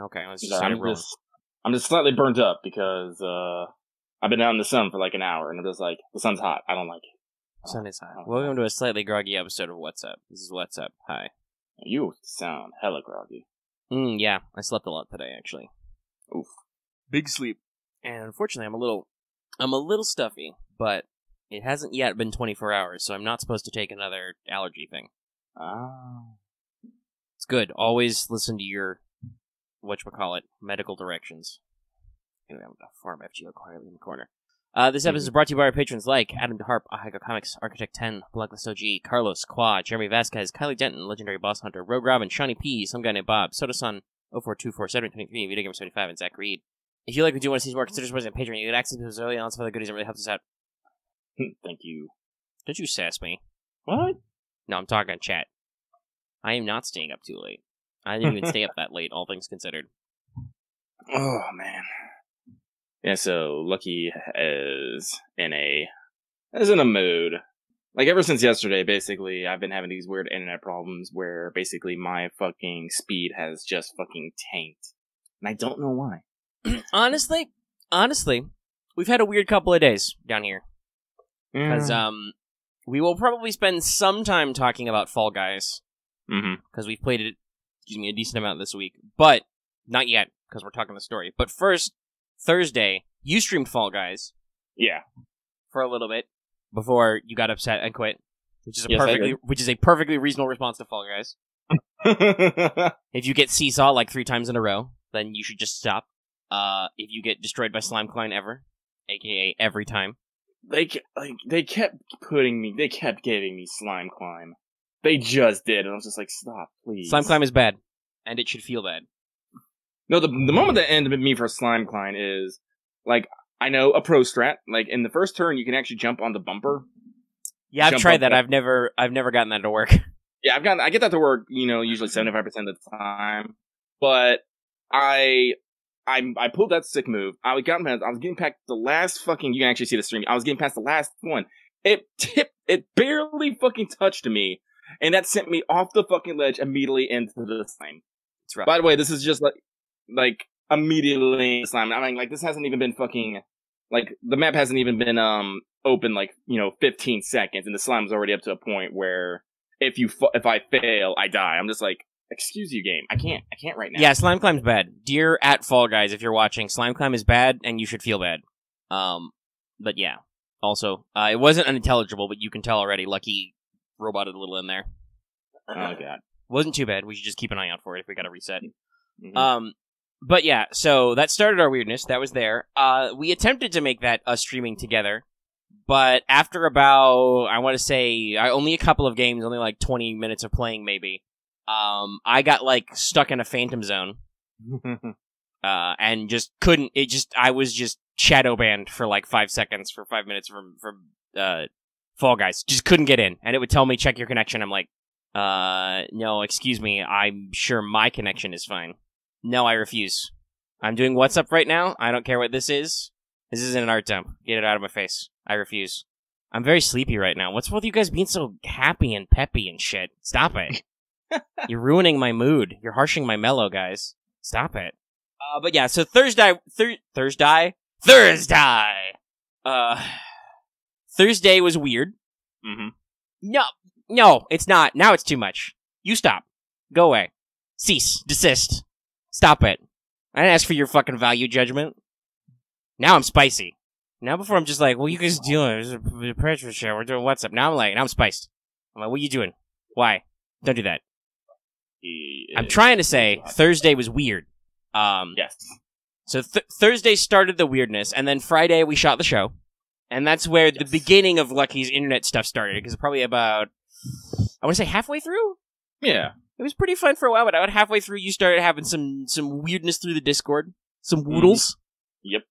Okay, let's just So start rolling. I'm just slightly burnt up because I've been out in the sun for like an hour, and I'm just like, the sun's hot. I don't like it. Sun is hot. Welcome to a slightly groggy episode of What's Up. This is What's Up. Hi. You sound hella groggy. Yeah, I slept a lot today, actually. Oof. Big sleep. And unfortunately, I'm a little stuffy, but it hasn't yet been 24 hours, so I'm not supposed to take another allergy thing. It's good. Always listen to your, whatchamacallit, medical directions. Anyway, I'm going to farm FGO quietly in the corner. This episode is brought to you by our patrons like Adam DeHarp, Ahaigo Comics, Architect 10, Blacklist OG, Carlos, Qua, Jeremy Vasquez, Kylie Denton, Legendary Boss Hunter, Rogue Robin, Shawnee P, Some Guy Named Bob, Sodasun, 0424, 723, Video Gamer 75, and Zach Reed. If you like what you want to see more, consider supporting Patreon. You get access to those early and lots of other goodies that really helps us out. Thank you. Don't you sass me. What? No, I'm talking chat. I am not staying up too late. I didn't even stay up that late, all things considered. Oh, man. Yeah, so Lucky is in a mood. Like, ever since yesterday, basically, I've been having these weird internet problems where basically my fucking speed has just fucking tanked. And I don't know why. Honestly, we've had a weird couple of days down here. Because, we will probably spend some time talking about Fall Guys. Because we've played it, a decent amount this week. But, not yet, because we're talking the story. But first, Thursday, you streamed Fall Guys. Yeah. For a little bit, before you got upset and quit. Which is a perfectly reasonable response to Fall Guys. If you get seesaw like 3 times in a row, then you should just stop. If you get destroyed by Slime Climb ever, aka every time. They kept giving me Slime Climb. They just did, and I was just like, stop, please. Slime Climb is bad, and it should feel bad. No, the moment that ended me for Slime Climb is, like, I know a pro strat. Like, in the first turn, you can actually jump on the bumper. Yeah, I've tried that. I've never gotten that to work. Yeah, I get that to work, usually 75% of the time. But I pulled that sick move. I was getting past the last fucking, you can actually see the stream. I was getting past the last one. It barely fucking touched me. And that sent me off the fucking ledge immediately into the slime. It's rough. By the way, this is just like immediately in the slime. I mean, like, this hasn't even been fucking, like, the map hasn't even been, open, like, 15 seconds. And the slime's already up to a point where if I fail, I die. I'm just like, excuse you, game. I can't right now. Yeah, Slime Climb's bad. Dear at Fall Guys, if you're watching, Slime Climb is bad, and you should feel bad. But yeah. Also, it wasn't unintelligible, but you can tell already. Lucky roboted a little in there. Oh, God. Wasn't too bad. We should just keep an eye out for it if we gotta reset. Mm-hmm. But yeah, so that started our weirdness. That was there. We attempted to make that us streaming together, but after about, I want to say, only a couple of games, only like 20 minutes of playing maybe, I got like stuck in a phantom zone. And just couldn't, I was just shadow banned for like 5 seconds for 5 minutes from Fall Guys. Just couldn't get in. And it would tell me, check your connection. I'm like, no, excuse me. I'm sure my connection is fine. No, I refuse. I'm doing What's Up right now. I don't care what this is. This isn't an art dump. Get it out of my face. I refuse. I'm very sleepy right now. What's with you guys being so happy and peppy and shit? Stop it. You're ruining my mood. You're harshing my mellow, guys. Stop it. But yeah, so Thursday. Thursday was weird. Mm-hmm. No, it's not. Now it's too much. You stop. Go away. Cease. Desist. Stop it. I didn't ask for your fucking value judgment. Now I'm spicy. Now before I'm just like, well, you guys doing? There's a pressure show. We're doing What's Up. Now I'm spiced. I'm like, what are you doing? Why? Don't do that. I'm trying to say Thursday was weird. Yes. So Thursday started the weirdness, and then Friday we shot the show. And that's where the beginning of Lucky's internet stuff started, because probably about, I want to say halfway through? Yeah. It was pretty fun for a while, but about halfway through you started having some weirdness through the Discord. Some woodles. Yep.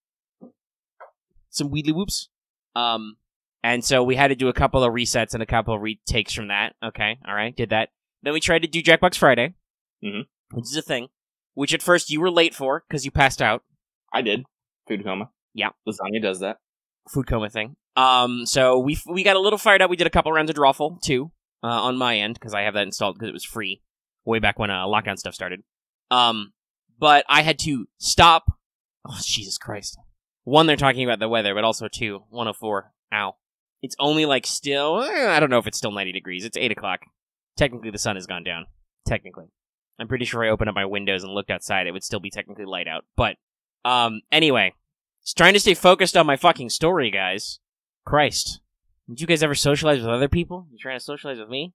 Some wheedly whoops. And so we had to do a couple of resets and a couple of retakes from that. Okay, alright, did that. Then we tried to do Jackbox Friday, which is a thing, which at first you were late for, because you passed out. I did. Food coma. Yeah. Lasagna does that. Food coma thing. So we got a little fired up. We did a couple rounds of Drawful, too, on my end, because I have that installed because it was free way back when lockdown stuff started. but I had to stop. Oh, Jesus Christ. One, they're talking about the weather, but also two, 104. Ow. It's only like still, I don't know if it's still 90 degrees. It's 8 o'clock. Technically, the sun has gone down. Technically. I'm pretty sure I opened up my windows and looked outside. It would still be technically light out. But, anyway. Just trying to stay focused on my fucking story, guys. Christ. Did you guys ever socialize with other people? You trying to socialize with me?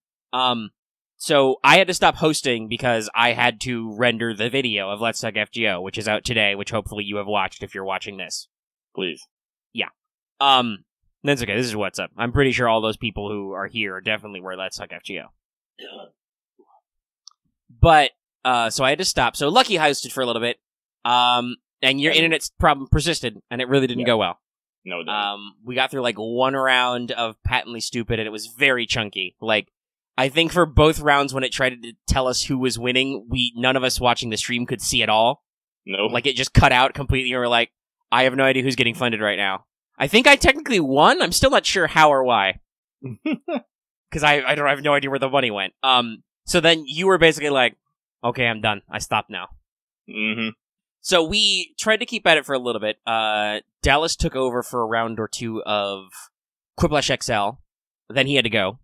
So I had to stop hosting because I had to render the video of Let's Talk FGO, which is out today, which hopefully you have watched if you're watching this. Please. Yeah. That's okay. This is what's up. I'm pretty sure all those people who are here are definitely where Let's Talk FGO. But, so I had to stop. So Lucky hosted for a little bit. And your internet's problem persisted, and it really didn't go well. No, it didn't. We got through like one round of Patently Stupid, and it was very chunky. Like, I think for both rounds when it tried to tell us who was winning, none of us watching the stream could see at all. No. Like, it just cut out completely, and we're like, I have no idea who's getting funded right now. I think I technically won. I'm still not sure how or why. Because I have no idea where the money went. So then you were basically like, okay, I'm done. I stopped now. Mm-hmm. So we tried to keep at it for a little bit. Dallas took over for a round or two of Quiplash XL. Then he had to go.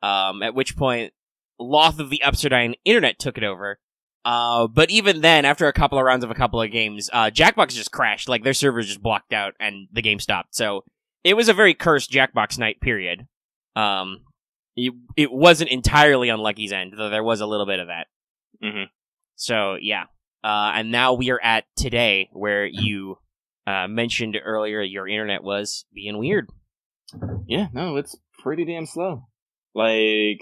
At which point, Loth of the Upsardine Internet took it over. But even then, after a couple of rounds of a couple of games, Jackbox just crashed. Like, their servers just blocked out and the game stopped. So it was a very cursed Jackbox night, period. It wasn't entirely on Lucky's end, though there was a little bit of that. Mm-hmm. So, yeah. And now we are at today, where you mentioned earlier your internet was being weird. Yeah, no, it's pretty damn slow. Like,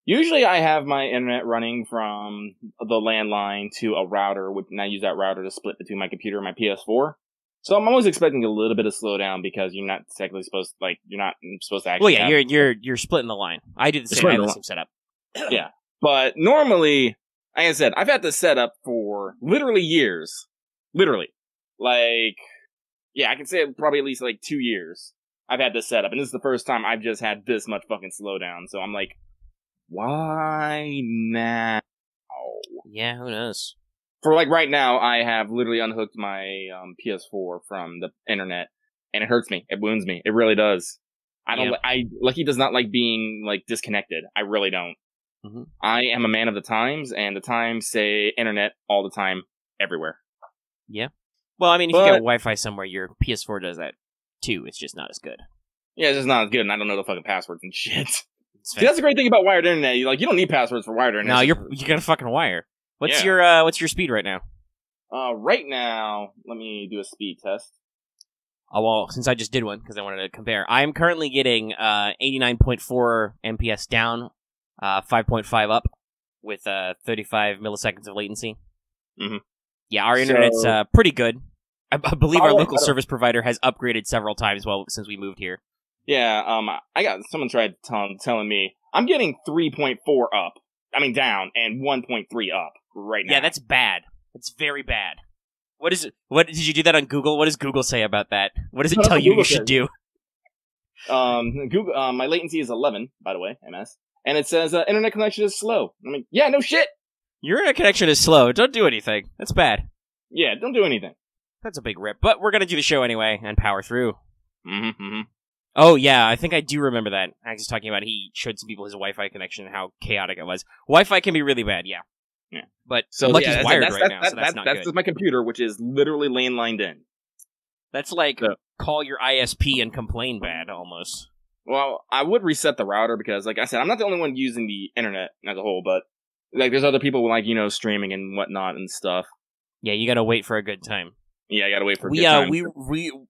usually I have my internet running from the landline to a router, and I use that router to split between my computer and my PS4. So I'm always expecting a little bit of slowdown because you're not technically supposed to, you're not supposed to actually. Well, yeah, you're splitting the line. I do the same. I have the same setup. Yeah, but normally, like I said, I've had this set up for literally years. Literally. Like, yeah, I can say probably at least 2 years I've had this set up, and this is the first time I've just had this much fucking slowdown. So I'm like, why now? Yeah, who knows? For right now, I have literally unhooked my PS4 from the internet, and it hurts me. It wounds me. It really does. Lucky does not like being disconnected. I really don't. Mm-hmm. I am a man of the times, and the times say internet all the time, everywhere. Yeah. Well, I mean, if you got Wi-Fi somewhere, your PS4 does that too. It's just not as good. Yeah, it's just not as good, and I don't know the fucking passwords and shit. See, that's the great thing about wired internet. You don't need passwords for wired internet. No, you got a fucking wire. What's your speed right now? Right now, let me do a speed test. Oh, well, since I just did one because I wanted to compare, I am currently getting 89.4 MPS down, 5.5 up, with 35 milliseconds of latency. Mm-hmm. Yeah, our internet's pretty good. I believe our local service provider has upgraded several times since we moved here. Yeah, I got someone tried telling me I'm getting 3.4 up. I mean down, and 1.3 up right now. Yeah, that's bad. That's very bad. What did you do that on Google? What does Google say about that? What does it tell you should do? Google, my latency is 11, by the way, MS, and it says internet connection is slow. I mean, yeah, no shit. Your internet connection is slow. Don't do anything. That's bad. Yeah, don't do anything. That's a big rip. But we're gonna do the show anyway and power through. Mm-hmm. Mm-hmm. Oh, yeah, I think I do remember that. I was talking about he showed some people his Wi-Fi connection and how chaotic it was. Wi-Fi can be really bad, yeah. Yeah. But Lucky's wired right now, so that's not good. That's my computer, which is literally landlined in. That's call your ISP and complain bad, almost. Well, I would reset the router because, like I said, I'm not the only one using the internet as a whole, but there's other people streaming and whatnot and stuff. Yeah, you gotta wait for a good time. Yeah, I gotta wait for a good time.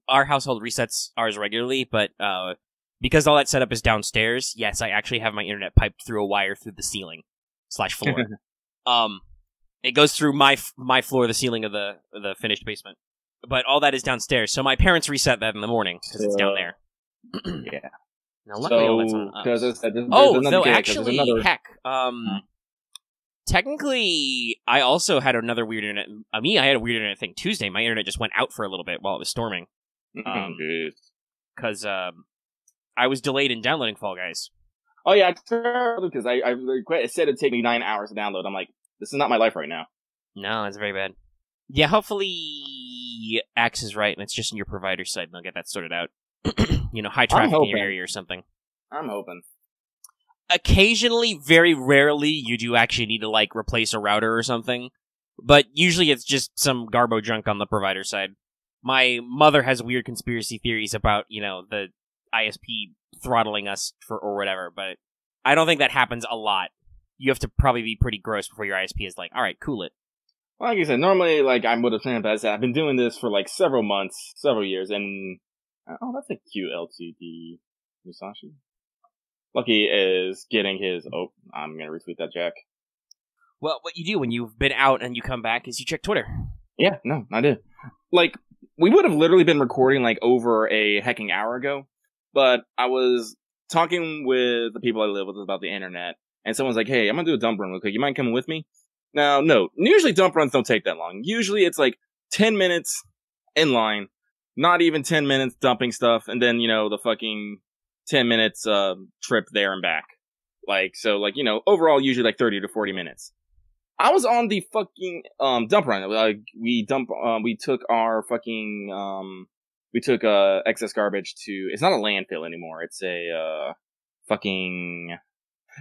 Our household resets ours regularly, but because all that setup is downstairs, yes, I actually have my internet piped through a wire through the ceiling / floor. It goes through my floor, the ceiling of the finished basement. But all that is downstairs, so my parents reset that in the morning because it's down there. Yeah. Now, luckily, all that's on us. Actually, heck, technically, I also had another weird internet. I had a weird internet thing Tuesday. My internet just went out for a little bit while it was storming. Because I was delayed in downloading Fall Guys. Oh yeah, because it said it'd take me 9 hours to download. I'm like, this is not my life right now. No, it's very bad. Yeah, hopefully Axe is right, and it's just in your provider side, and they'll get that sorted out. High traffic in your area or something. I'm hoping. Occasionally, very rarely, you do actually need to, like, replace a router or something. But usually it's just some garbo junk on the provider side. My mother has weird conspiracy theories about, the ISP throttling us or whatever, but I don't think that happens a lot. You have to probably be pretty gross before your ISP is like, alright, cool it. Well, like I said, normally, like, I would have planned, but I've been doing this for, like, several months, several years, and... Oh, that's a cute LTD Musashi. Lucky is getting his... Oh, I'm gonna retweet that, Jack. Well, what you do when you've been out and you come back is you check Twitter. Yeah, no, I did. Like, we would have literally been recording, like, over a hecking hour ago, but I was talking with the people I live with about the internet, and someone's like, hey, I'm gonna do a dump run real quick. You mind coming with me? Now, no. Usually dump runs don't take that long. Usually it's, like, 10 minutes in line, not even 10 minutes dumping stuff, and then, the fucking 10 minutes trip there and back. Like, so, like, overall, usually, like, 30 to 40 minutes. I was on the fucking dump run. Like, we took our fucking we took excess garbage to. It's not a landfill anymore. It's a fucking.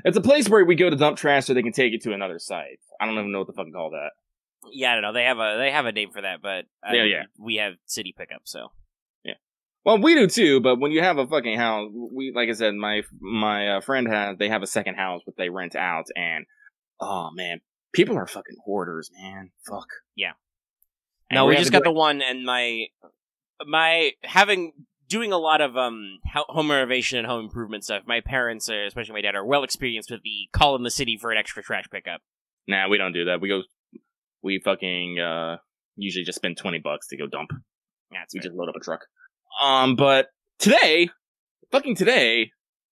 It's a place where we go to dump trash so they can take it to another site. I don't even know what the fuck to call that. Yeah, I don't know. They have a name for that, but we have city pickup. So yeah. Well, we do too. But when you have a fucking house, like I said, my friend they have a second house that they rent out, and oh man. People are fucking hoarders, man. Fuck. Yeah. No, we just got the one, and my doing a lot of home renovation and home improvement stuff. My parents, especially my dad, are well experienced with the call in the city for an extra trash pickup. Nah, we don't do that. We fucking usually just spend $20 to go dump. That's we just load up a truck. But today,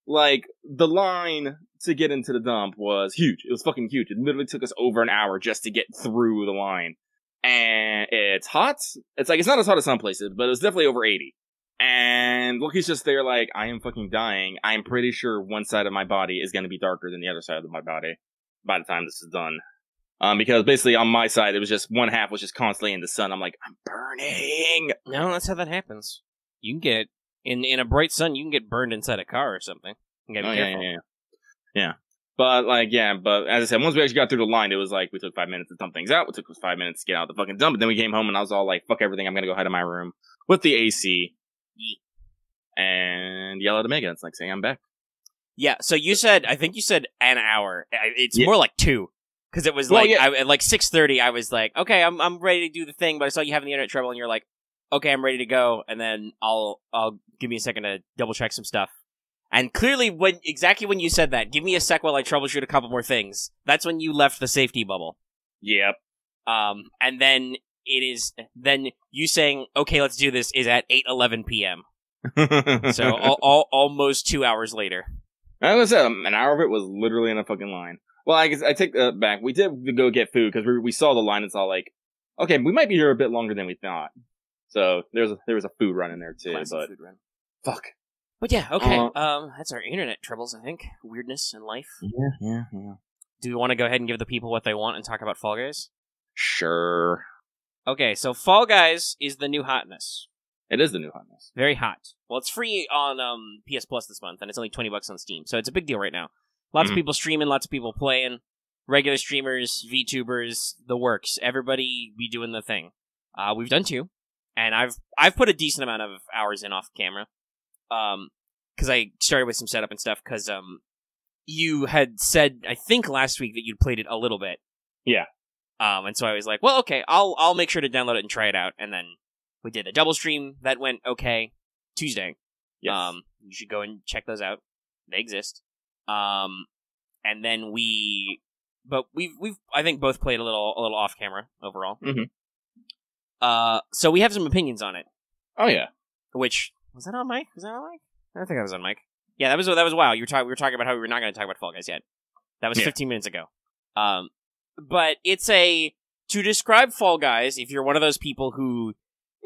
like the line to get into the dump was huge. It was fucking huge. It literally took us over an hour just to get through the line. And it's hot. It's like, it's not as hot as some places, but it was definitely over 80. And Loki's just there like, I am fucking dying. I'm pretty sure one side of my body is going to be darker than the other side of my body by the time this is done. Because basically on my side, it was just one half was just constantly in the sun. I'm like, I'm burning. No, that's how that happens. You can get, in a bright sun, you can get burned inside a car or something. You gotta be careful. Yeah. But, but as I said, once we actually got through the line, it was like, we took 5 minutes to dump things out. It took us 5 minutes to get out the fucking dump. And then we came home and I was all like, fuck everything. I'm gonna go head to my room with the AC and yell at Omega. It's like saying I'm back. Yeah, so I think you said an hour. It's more like 2. Because it was at like 6:30, I was like, okay, I'm ready to do the thing, but I saw you having the internet trouble and you're like, okay, I'm ready to go. And then I'll give me a second to double check some stuff. And clearly, exactly when you said that, give me a sec while I troubleshoot a couple more things. That's when you left the safety bubble. Yep. And then then you saying, okay, let's do this is at 8:11 p.m. So almost 2 hours later. As I said, an hour of it was literally in a fucking line. Well, I guess I take that back. We did go get food because we saw the line and saw like, okay, we might be here a bit longer than we thought. So there was a food run in there too. Classic but food run. Fuck. But yeah, okay. That's our internet troubles, I think. Weirdness in life. Yeah. Do we want to go ahead and give the people what they want and talk about Fall Guys? Sure. Okay, so Fall Guys is the new hotness. It is the new hotness. Very hot. Well, it's free on PS Plus this month, and it's only $20 on Steam, so it's a big deal right now. Lots of people streaming, lots of people playing. Regular streamers, VTubers, the works. Everybody be doing the thing. We've done 2, and I've put a decent amount of hours in off camera. Because I started with some setup and stuff, because you had said, I think last week, that you'd played it a little bit. Yeah. And so I was like, well, okay, I'll make sure to download it and try it out, and then we did a double stream, that went okay, Tuesday. Yes. You should go and check those out. They exist. And then we've I think both played a little off camera overall. Mm-hmm. So we have some opinions on it. Oh yeah. Which was that on mic? I think I was on mic. Yeah, that was wild. We were talking about how we were not going to talk about Fall Guys yet. That was 15 minutes ago. But it's to describe Fall Guys, if you're one of those people who,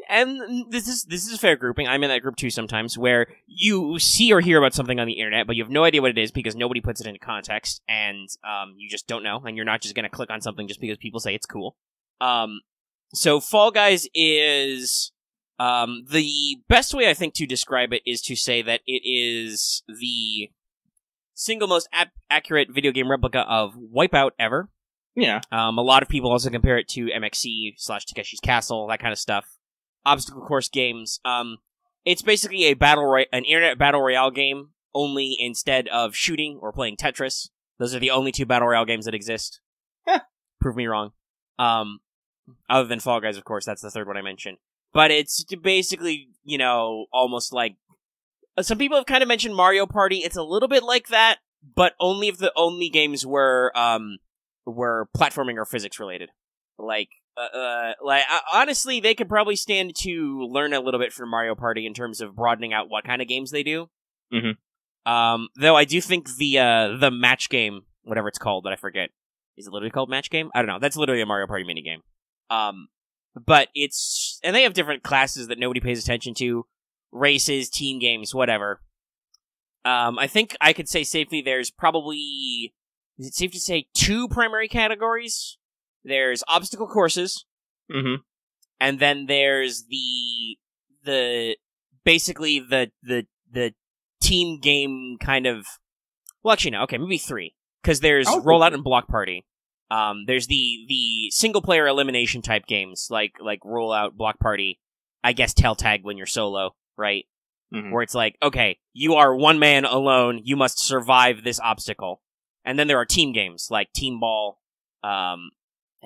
and this is a fair grouping, I'm in that group too sometimes, where you see or hear about something on the internet, but you have no idea what it is because nobody puts it into context, and you just don't know, and you're not just going to click on something just because people say it's cool. So Fall Guys is the best way I think to describe it is to say that it is the single most accurate video game replica of Wipeout ever. Yeah. A lot of people also compare it to MXC/Takeshi's Castle, that kind of stuff. Obstacle course games. It's basically an internet battle royale game, only instead of shooting or playing Tetris. Those are the only two battle royale games that exist. Prove me wrong. Other than Fall Guys, of course, that's the third one I mentioned. But it's basically, almost like... Some people have kind of mentioned Mario Party. It's a little bit like that, but only if the only games were platforming or physics related. Honestly, they could probably stand to learn a little bit from Mario Party in terms of broadening out what kind of games they do. Mm-hmm. Though I do think the match game, whatever it's called, that I forget, is it literally called match game? I don't know. That's literally a Mario Party minigame. But and they have different classes that nobody pays attention to, races, team games, whatever. I think I could say safely there's probably, is it safe to say, 2 primary categories? There's obstacle courses, mm-hmm. and then there's basically the team game kind of, well, actually no, okay, maybe 3, because there's Rollout and Block Party. There's the single player elimination type games like Rollout, Block Party, I guess Tail Tag when you're solo, right? Mm-hmm. Where it's like, okay, you are one man alone, you must survive this obstacle. And then there are team games like Team Ball, I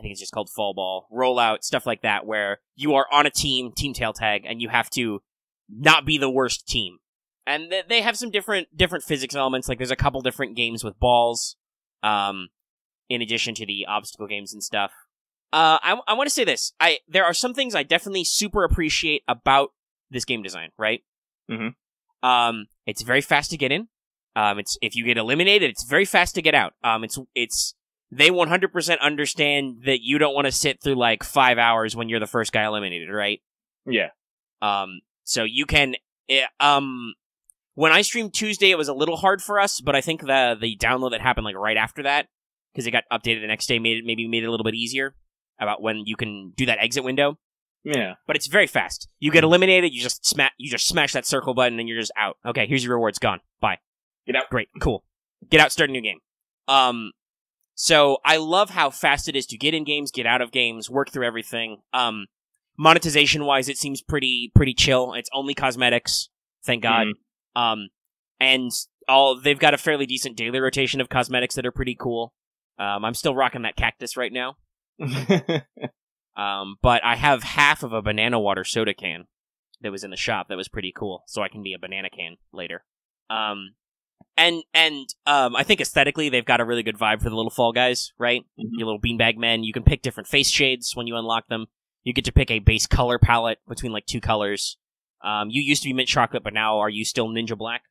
think it's just called Fall Ball, Rollout, stuff like that, where you are on a team Tail Tag, and you have to not be the worst team. And they have some different physics elements, like there's a couple different games with balls, in addition to the obstacle games and stuff. I want to say this. There are some things I definitely super appreciate about this game design, right? Mm-hmm. It's very fast to get in. If you get eliminated, it's very fast to get out. They 100% understand that you don't want to sit through like 5 hours when you're the first guy eliminated, right? Yeah. So you can, when I streamed Tuesday, it was a little hard for us, but I think the download that happened like right after that, because it got updated the next day, made it a little bit easier about when you can do that exit window. Yeah. But it's very fast. You get eliminated, you just smash that circle button, and you're just out. Okay, here's your rewards, gone. Bye. Get out. Great, cool. Get out, start a new game. So I love how fast it is to get in games, get out of games, work through everything. Monetization-wise, it seems pretty chill. It's only cosmetics, thank God. And they've got a fairly decent daily rotation of cosmetics that are pretty cool. I'm still rocking that cactus right now. But I have half of a banana water soda can that was in the shop that was pretty cool, so I can be a banana can later. And I think aesthetically they've got a really good vibe for the little Fall Guys, right? Mm-hmm. Your little beanbag men. You can pick different face shades when you unlock them. You get to pick a base color palette between like 2 colors. You used to be mint chocolate, but now are you still Ninja Black?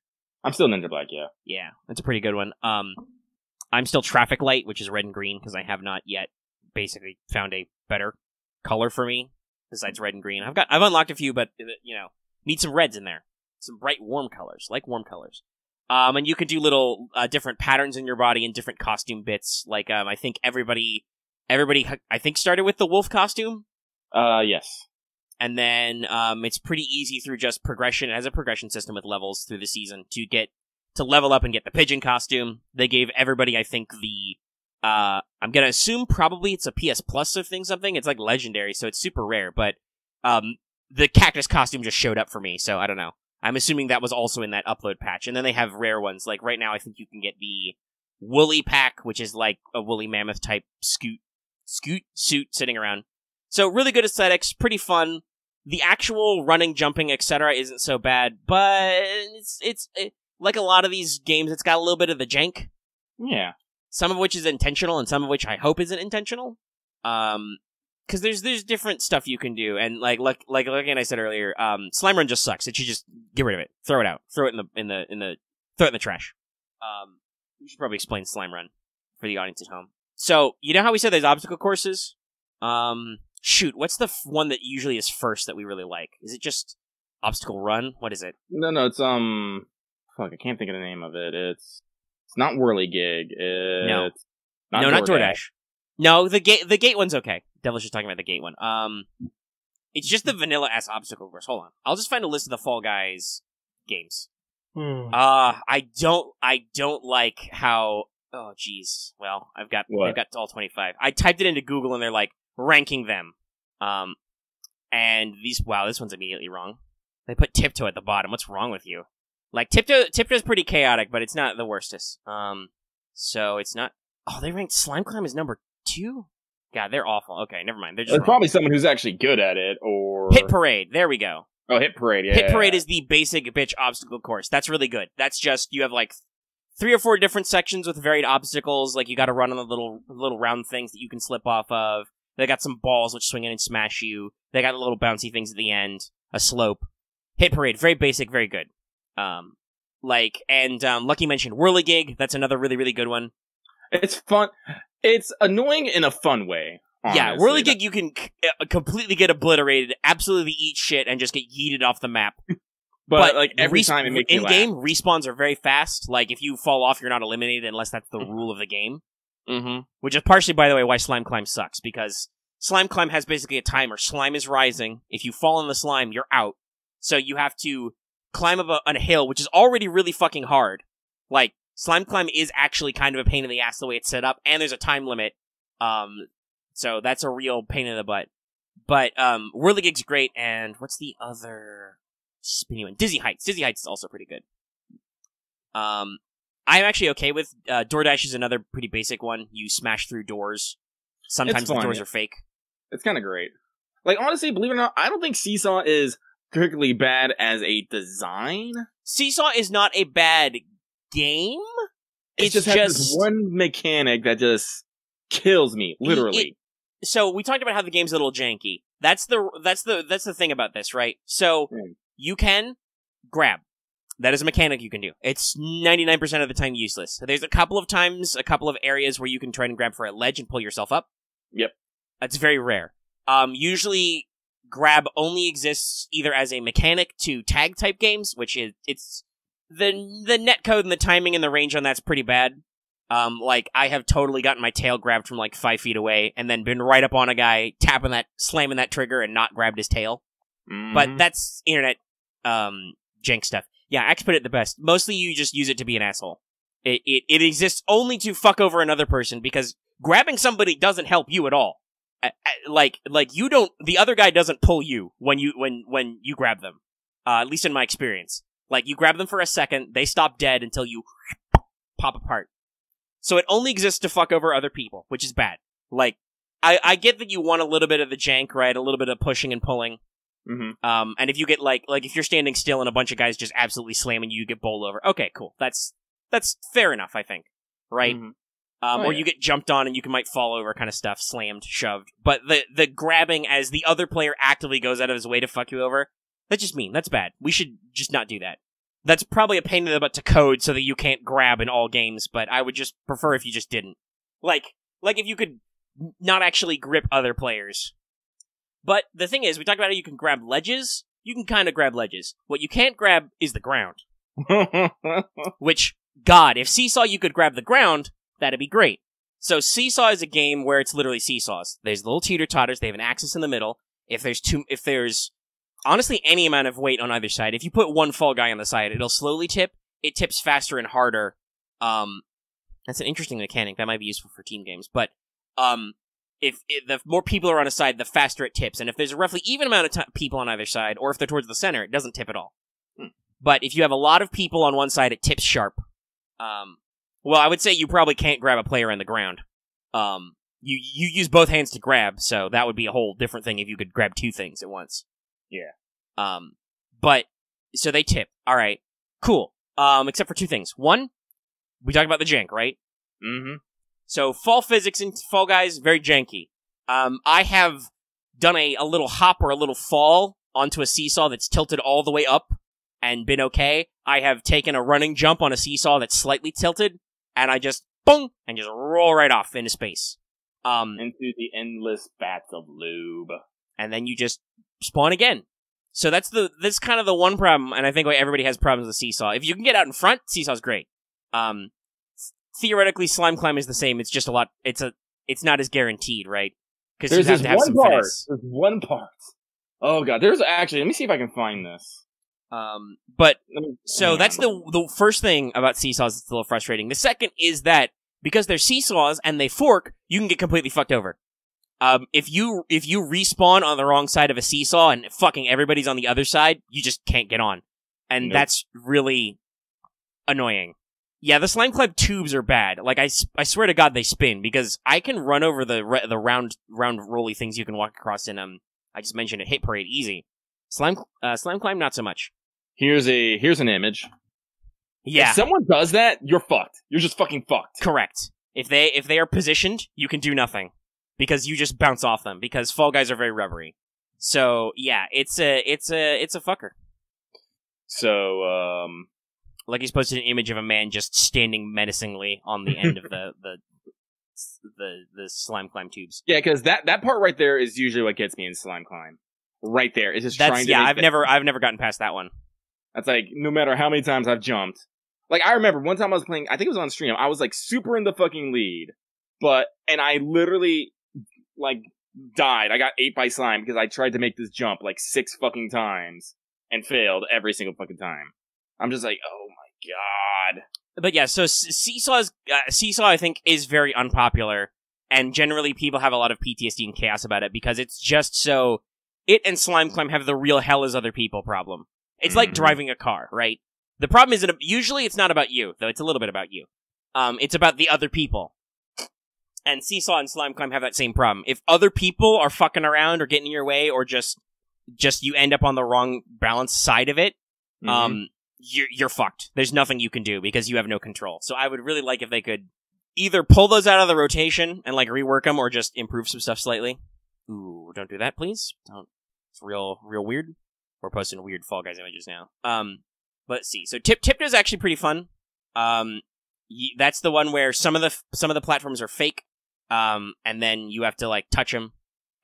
I'm still Ninja Black, yeah. Yeah, that's a pretty good one. I'm still Traffic Light, which is red and green, because I have not yet basically found a better color for me besides red and green. I've unlocked a few, but need some reds in there, some bright warm colors, like warm colors. And you can do little different patterns in your body and different costume bits. Like I think everybody I think started with the wolf costume. Yes. And then it's pretty easy through just progression. It has a progression system with levels through the season to level up and get the pigeon costume. They gave everybody, I think, I'm gonna assume probably it's a PS Plus or something. It's like legendary, so it's super rare. But the cactus costume just showed up for me, so I don't know. I'm assuming that was also in that upload patch. And then they have rare ones. Like right now, I think you can get the woolly pack, which is like a woolly mammoth type scoot suit sitting around. So really good aesthetics, pretty fun. The actual running, jumping, etc. isn't so bad, but it's like a lot of these games, it's got a little bit of the jank. Yeah. Some of which is intentional, and some of which I hope isn't intentional. Because there's different stuff you can do, and like again I said earlier, Slime Run just sucks. It should just get rid of it, throw it out, throw it in the trash. We should probably explain Slime Run for the audience at home. So you know how we said there's obstacle courses? Shoot, what's the one that usually is first that we really like? Is it just Obstacle Run? What is it? No, it's fuck, I can't think of the name of it. It's not Whirligig. No, not DoorDash. No, the gate one's okay. Devil's just talking about the gate one. It's just the vanilla ass obstacle course. Hold on, I'll just find a list of the Fall Guys games. I don't like how. Oh, geez. Well, I've got all 25. I typed it into Google and they're like ranking them. And these. Wow, this one's immediately wrong. They put Tiptoe at the bottom. What's wrong with you? Like Tiptoe's pretty chaotic, but it's not the worstest. So it's not. Oh, they ranked Slime Climb as number 2. God, they're awful. Okay, never mind. There's probably someone who's actually good at it, or Hit Parade. There we go. Oh, Hit Parade. Yeah. Hit Parade is the basic bitch obstacle course. That's really good. That's just you have like 3 or 4 different sections with varied obstacles. Like you got to run on the little round things that you can slip off of. They got some balls which swing in and smash you. They got the little bouncy things at the end. A slope. Hit Parade, very basic, very good. Lucky mentioned Whirligig. That's another really, really good one. It's fun. It's annoying in a fun way. Honestly. Yeah, Whirligig you can completely get obliterated, absolutely eat shit, and just get yeeted off the map. but like every time it makes you laugh. In-game, respawns are very fast. Like, if you fall off, you're not eliminated unless that's the rule of the game. Mm-hmm. Which is partially, by the way, why Slime Climb sucks, because Slime Climb has basically a timer. Slime is rising. If you fall in the slime, you're out. So you have to climb up a hill, which is already really fucking hard. Like, Slime Climb is actually kind of a pain in the ass the way it's set up, and there's a time limit. So that's a real pain in the butt. But, Whirligig's great, and what's the other spinny one? Dizzy Heights. Dizzy Heights is also pretty good. I'm actually okay with, DoorDash is another pretty basic one. You smash through doors. Sometimes the doors are fake. It's kind of great. Like, honestly, believe it or not, I don't think Seesaw is particularly bad as a design. Seesaw is not a bad game. It just has this one mechanic that just kills me, literally. So we talked about how the game's a little janky. That's the thing about this, right? So you can grab. That is a mechanic you can do. It's 99% of the time useless. There's a couple of areas where you can try and grab for a ledge and pull yourself up. Yep. That's very rare. Usually grab only exists either as a mechanic to tag type games, which is the netcode and the timing and the range on that's pretty bad. Like I have totally gotten my tail grabbed from like 5 feet away and then been right up on a guy, slamming that trigger and not grabbed his tail. Mm-hmm. But that's internet jank stuff. Yeah, Axe put it the best. Mostly you just use it to be an asshole. It exists only to fuck over another person because grabbing somebody doesn't help you at all. Like you don't. The other guy doesn't pull you when you grab them. At least in my experience, like you grab them for a second, they stop dead until you pop apart. So it only exists to fuck over other people, which is bad. Like I get that you want a little bit of the jank, right? A little bit of pushing and pulling. Mm-hmm. And if you get like if you're standing still and a bunch of guys just absolutely slamming you, you get bowled over. Okay, cool. That's fair enough, I think. Right? Mm-hmm. Or you get jumped on and you might fall over kind of stuff, slammed, shoved. But the grabbing as the other player actively goes out of his way to fuck you over, that's just mean. That's bad. We should just not do that. That's probably a pain in the butt to code so that you can't grab in all games, but I would just prefer if you just didn't. Like if you could not actually grip other players. But the thing is, we talked about how you can grab ledges. You can kind of grab ledges. What you can't grab is the ground. Which, God, if Seesaw you could grab the ground, that'd be great. So Seesaw is a game where it's literally seesaws. There's little teeter-totters, they have an axis in the middle. If there's honestly any amount of weight on either side, if you put one Fall Guy on the side, it'll slowly tip. It tips faster and harder. That's an interesting mechanic. That might be useful for team games. But, if the more people are on a side, the faster it tips. And if there's a roughly even amount of people on either side, or if they're towards the center, it doesn't tip at all. But if you have a lot of people on one side, it tips sharp. Well, I would say you probably can't grab a player on the ground. You use both hands to grab, so that would be a whole different thing if you could grab 2 things at once. Yeah. But, so they tip. Alright. Cool. Except for 2 things. One, we talked about the jank, right? Mm-hmm. So, fall physics in Fall Guys, very janky. I have done a little hop or a little fall onto a seesaw that's tilted all the way up and been okay. I have taken a running jump on a seesaw that's slightly tilted, and I just, boom, and just roll right off into space. Into the endless vats of lube. And then you just spawn again. So that's kind of the one problem, and I think why everybody has problems with Seesaw. If you can get out in front, Seesaw's great. Theoretically, Slime Climb is the same. It's just it's not as guaranteed, right? because you have to have some finesse. There's one part. Oh god, there's actually. Let me see if I can find this. But so that's the first thing about seesaws that's a little frustrating. The second is that because they're seesaws and they fork, you can get completely fucked over. If you respawn on the wrong side of a seesaw and fucking everybody's on the other side, you just can't get on, and that's really annoying. Yeah, the slime climb tubes are bad. Like I swear to God, they spin because I can run over the round rolly things you can walk across in I just mentioned it, Hit Parade, easy. Slime climb, not so much. Here's an image. Yeah. If someone does that, you're fucked. You're just fucking fucked. Correct. If they are positioned, you can do nothing because you just bounce off them because Fall Guys are very rubbery. So yeah, it's a fucker. So like he's posted an image of a man just standing menacingly on the end of the slime climb tubes. Yeah, because that part right there is usually what gets me in slime climb. Right there, it's just trying to. Yeah, I've never gotten past that one. That's like no matter how many times I've jumped. Like I remember one time I was playing. I think it was on stream. I was like super in the fucking lead, and I literally like died. I got ate by slime because I tried to make this jump like 6 fucking times and failed every single fucking time. I'm just like, oh my god. But yeah, so seesaw I think is very unpopular, and generally people have a lot of PTSD and chaos about it because it's just so. It and slime climb have the real hell is other people problem. It's like driving a car, right? The problem is that usually it's not about you, though it's a little bit about you. It's about the other people. And seesaw and slime climb have that same problem. If other people are fucking around or getting in your way, or just you end up on the wrong balance side of it, you're fucked. There's nothing you can do because you have no control. So I would really like if they could either pull those out of the rotation and like rework them, or just improve some stuff slightly. Ooh, don't do that, please. Don't. It's real weird. We're posting weird Fall Guys images now. Let's see. So Tiptoe is actually pretty fun. That's the one where some of the platforms are fake. And then you have to like touch them,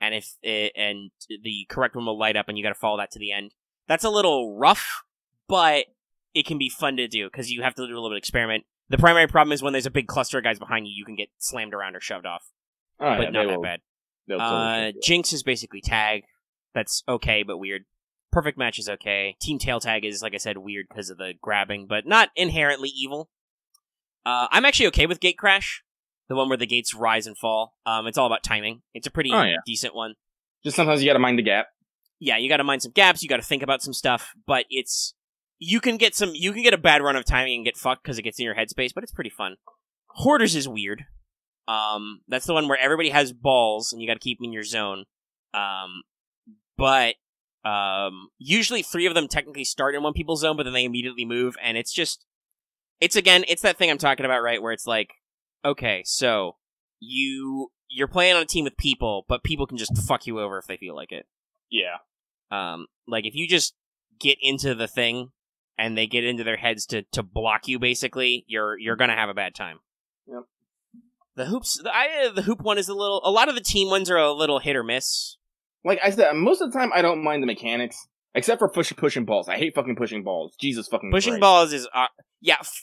and and the correct one will light up, and you got to follow that to the end. That's a little rough, but it can be fun to do because you have to do a little bit of experiment. The primary problem is when there's a big cluster of guys behind you, you can get slammed around or shoved off. But not that bad. Totally Jinx is basically tag. That's okay, but weird. Perfect Match is okay. Team Tail Tag is, like I said, weird because of the grabbing, but not inherently evil. I'm actually okay with Gate Crash, the one where the gates rise and fall. It's all about timing. It's a pretty decent one. Just sometimes you gotta mind the gap. Yeah, you gotta mind some gaps, you gotta think about some stuff, but you can get a bad run of timing and get fucked because it gets in your headspace, but it's pretty fun. Hoarders is weird. That's the one where everybody has balls and you gotta keep them in your zone. But usually 3 of them technically start in one people's zone, but then they immediately move, and it's that thing I'm talking about, right? Where it's like, okay, so you're playing on a team with people, but people can just fuck you over if they feel like it. Yeah. Like if you just get into the thing and they get into their heads to block you, basically, you're gonna have a bad time. Yep. The hoop one is a lot of the team ones are a little hit or miss. Like I said, most of the time I don't mind the mechanics, except for pushing balls. I hate fucking pushing balls. Jesus fucking Pushing Christ. balls is,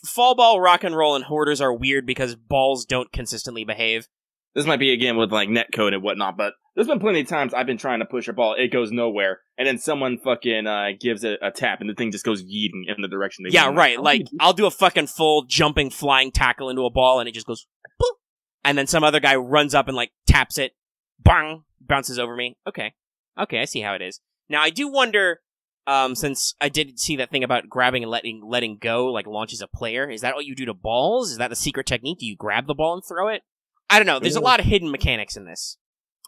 fall ball, rock and roll, and hoarders are weird because balls don't consistently behave. This might be, again, with like netcode and whatnot, but there's been plenty of times I've been trying to push a ball, it goes nowhere, and then someone fucking gives it a tap, and the thing just goes yeeting in the direction they want. Right, like, I'll do a fucking full jumping, flying tackle into a ball, and it just goes, boop, and then some other guy runs up and, like, taps it, bang, bounces over me. Okay, I see how it is. Now, I do wonder, since I did see that thing about grabbing and letting go, like, launches a player, is that what you do to balls? Is that the secret technique? Do you grab the ball and throw it? I don't know. There's a lot of hidden mechanics in this.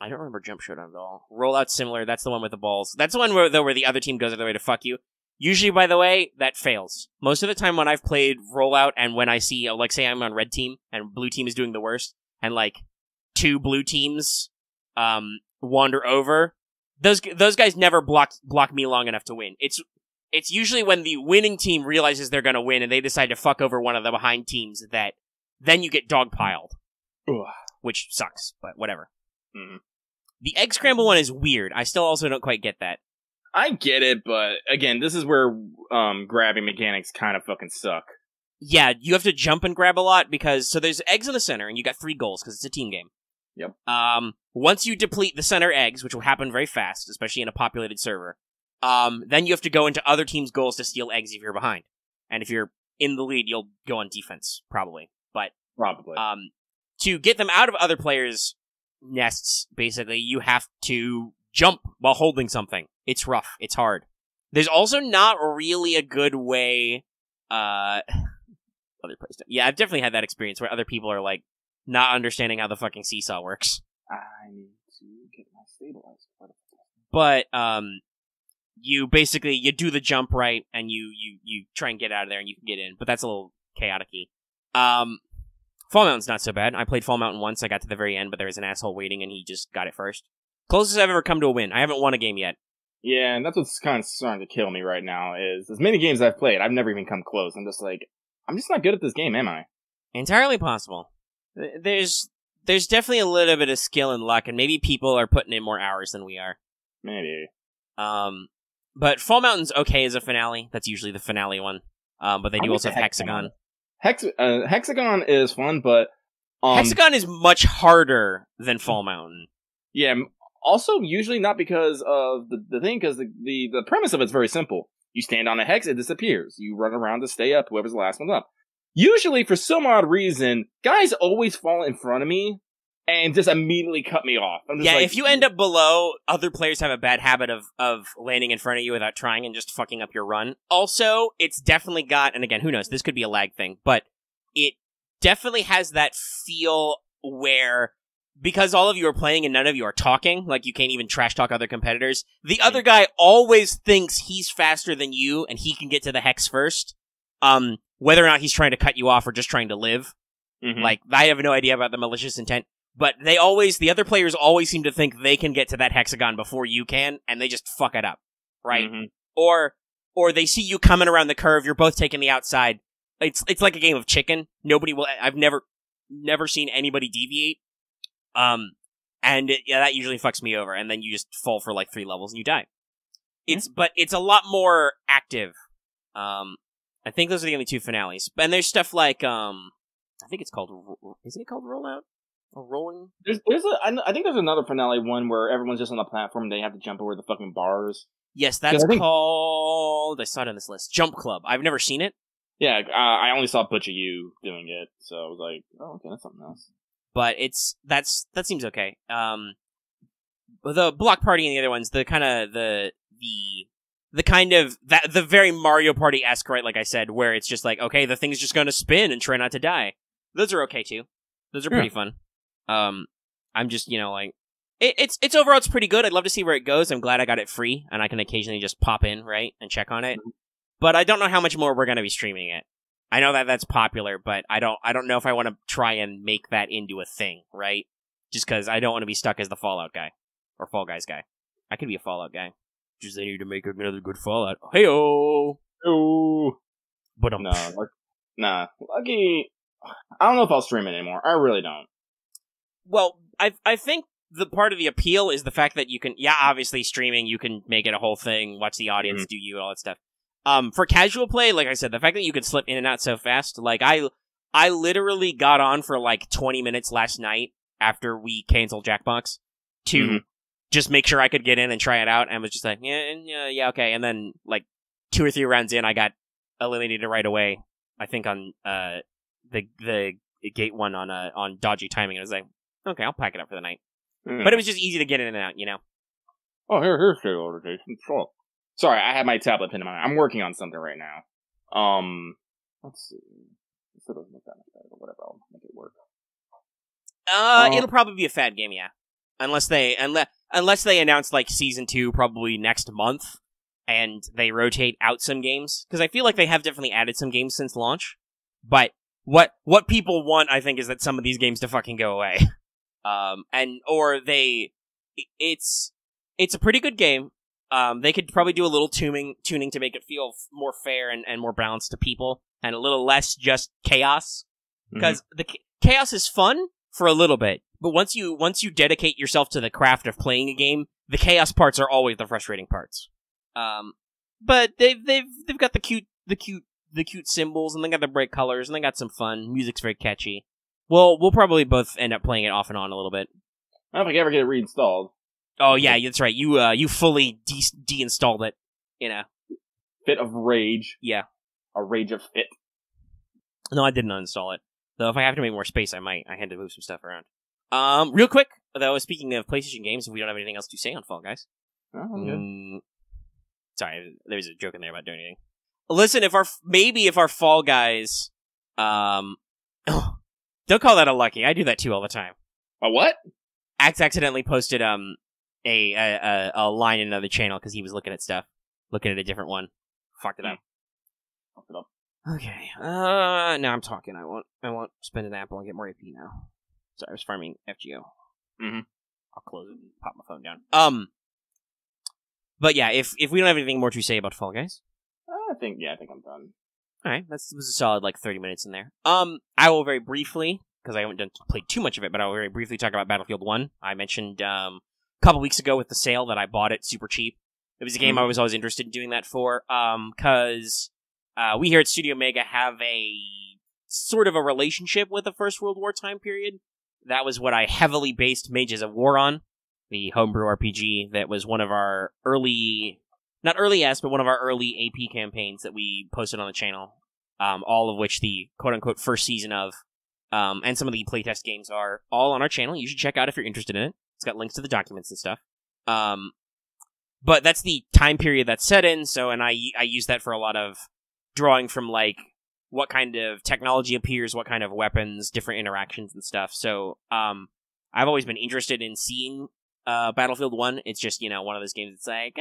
I don't remember Jump Showdown at all. Rollout's similar. That's the one with the balls. That's the one where the other team goes out of their way to fuck you. Usually, by the way, that fails. Most of the time when I've played Rollout and when I see, like, say I'm on red team and blue team is doing the worst, and, like, 2 blue teams wander over, those guys never block me long enough to win. It's usually when the winning team realizes they're gonna win and they decide to fuck over one of the behind teams that then you get dogpiled. Ugh. Which sucks, but whatever. Mm-hmm. The egg scramble one is weird. I still also don't quite get that. I get it, but again, this is where grabbing mechanics kind of fucking suck. Yeah, you have to jump and grab a lot because, so there's eggs in the center and you got 3 goals because it's a team game. Yep. Once you deplete the center eggs, which will happen very fast, especially in a populated server, then you have to go into other teams' goals to steal eggs if you're behind. And if you're in the lead, you'll go on defense, probably. But Probably. to get them out of other players' nests, basically, you have to jump while holding something. It's rough. It's hard. There's also not really a good way, other players. Yeah, I've definitely had that experience where other people are, like, not understanding how the fucking seesaw works. I need to get my stabilizer. But, you basically, you do the jump right, and you try and get out of there, and you can get in. But that's a little chaotic-y. Fall Mountain's not so bad. I played Fall Mountain once. I got to the very end, but there was an asshole waiting, and he just got it first. Closest I've ever come to a win. I haven't won a game yet. Yeah, and that's what's kind of starting to kill me right now, is as many games I've played, I've never even come close. I'm just like, I'm just not good at this game, am I? Entirely possible. There's definitely a little bit of skill and luck, and maybe people are putting in more hours than we are. Maybe. But Fall Mountain's okay as a finale. That's usually the finale one. But they do also have Hexagon. Hexagon is fun, but Hexagon is much harder than Fall Mountain. Yeah, also usually not because of the thing, because the premise of it's very simple. You stand on a hex, it disappears. You run around to stay up, whoever's the last one up. Usually, for some odd reason, guys always fall in front of me and just immediately cut me off. I'm just yeah, like, if you end up below, other players have a bad habit of landing in front of you without trying and just fucking up your run. Also, it's definitely got, and again, who knows, this could be a lag thing, but it definitely has that feel where, because all of you are playing and none of you are talking, like you can't even trash talk other competitors, the other guy always thinks he's faster than you and he can get to the hex first. Whether or not he's trying to cut you off or just trying to live. Mhm. Like, I have no idea about the malicious intent, but the other players always seem to think they can get to that hexagon before you can, and they just fuck it up. Right? Mhm. Or they see you coming around the curve, you're both taking the outside. It's like a game of chicken. I've never seen anybody deviate. That usually fucks me over, and then you just fall for like 3 levels and you die. But it's a lot more active. I think those are the only 2 finales. And there's stuff like, I think it's called, isn't it called Rollout? Or Rolling? I think there's another finale one where everyone's just on the platform and they have to jump over the fucking bars. Yes, that's called, I saw it on this list, Jump Club. I've never seen it. Yeah, I only saw Butcher You doing it, so I was like, oh, okay, that's something else. But that seems okay. The Block Party and the other ones, the kind of, the very Mario Party-esque, right, like I said, where it's just like, okay, the thing's just gonna spin and try not to die. Those are okay, too. Those are pretty fun. I'm just, like, it's overall, it's pretty good. I'd love to see where it goes. I'm glad I got it free, and I can occasionally just pop in, right, and check on it. But I don't know how much more we're gonna be streaming it. I know that that's popular, but I don't know if I want to try and make that into a thing, right? Just because I don't want to be stuck as the Fallout guy. Or Fall Guys guy. I could be a Fallout guy. Just they need to make another good Fallout. Hey-oh! Oh. But Nah. Lucky. I don't know if I'll stream it anymore. I really don't. Well, I think the part of the appeal is the fact that you can, obviously streaming, you can make it a whole thing, watch the audience do you, all that stuff. For casual play, like I said, the fact that you can slip in and out so fast, like, I literally got on for like 20 minutes last night after we canceled Jackbox to just make sure I could get in and try it out, and was just like, yeah, okay. And then, like, 2 or 3 rounds in, I got eliminated right away. I think on the gate one on dodgy timing. I was like, okay, I'll pack it up for the night. But it was just easy to get in and out, Oh, here's the organization. Sure. Sorry, I have my tablet pinned in my. I'm working on something right now. Let's see. It still doesn't look that much better, but whatever. I'll make it work. It'll probably be a fad game, yeah. Unless they announce like season 2 probably next month, and they rotate out some games, because I feel like they have definitely added some games since launch. But what people want, I think, is that some of these games to fucking go away. It's a pretty good game. They could probably do a little tuning to make it feel more fair and more balanced to people, and a little less just chaos. Because the chaos is fun for a little bit, but once you dedicate yourself to the craft of playing a game, the chaos parts are always the frustrating parts. But they've got the cute symbols, and they got the bright colors, and they got some fun. Music's very catchy. We'll probably both end up playing it off and on a little bit. I don't know if I can ever get it reinstalled. Oh yeah, that's right. You fully deinstalled it. Fit of rage. Yeah. A rage of fit. No, I didn't uninstall it. Though if I have to make more space, I might. I had to move some stuff around. Real quick, though, speaking of PlayStation games, if we don't have anything else to say on Fall Guys. Oh, I'm good. Sorry, there was a joke in there about doing anything. Listen, if our Fall Guys, don't call that a lucky. I do that too all the time. A what? Axe accidentally posted a line in another channel because he was looking at stuff, looking at a different one. Fucked it up. Fucked it up. Okay. Now I'm talking. I won't spend an apple and get more AP now. Sorry, I was farming FGO. Mm-hmm. I'll close it and pop my phone down. But yeah, if we don't have anything more to say about Fall Guys, I think I'm done. all right, that was a solid 30 minutes in there. I will very briefly, because I haven't played too much of it, but I will very briefly talk about Battlefield 1. I mentioned a couple weeks ago with the sale that I bought it super cheap. It was a game I was always interested in doing that for, because we here at Studio Mega have a sort of a relationship with the First World War time period. That was what I heavily based Mages of War on, the homebrew RPG that was one of our not earliest, but one of our early AP campaigns that we posted on the channel, all of which the quote-unquote first season of, and some of the playtest games are all on our channel. You should check out if you're interested in it. It's got links to the documents and stuff. But that's the time period that's set in, and I use that for a lot of drawing from, what kind of technology appears, what kind of weapons, different interactions and stuff. So, I've always been interested in seeing Battlefield 1. It's just, one of those games that's like,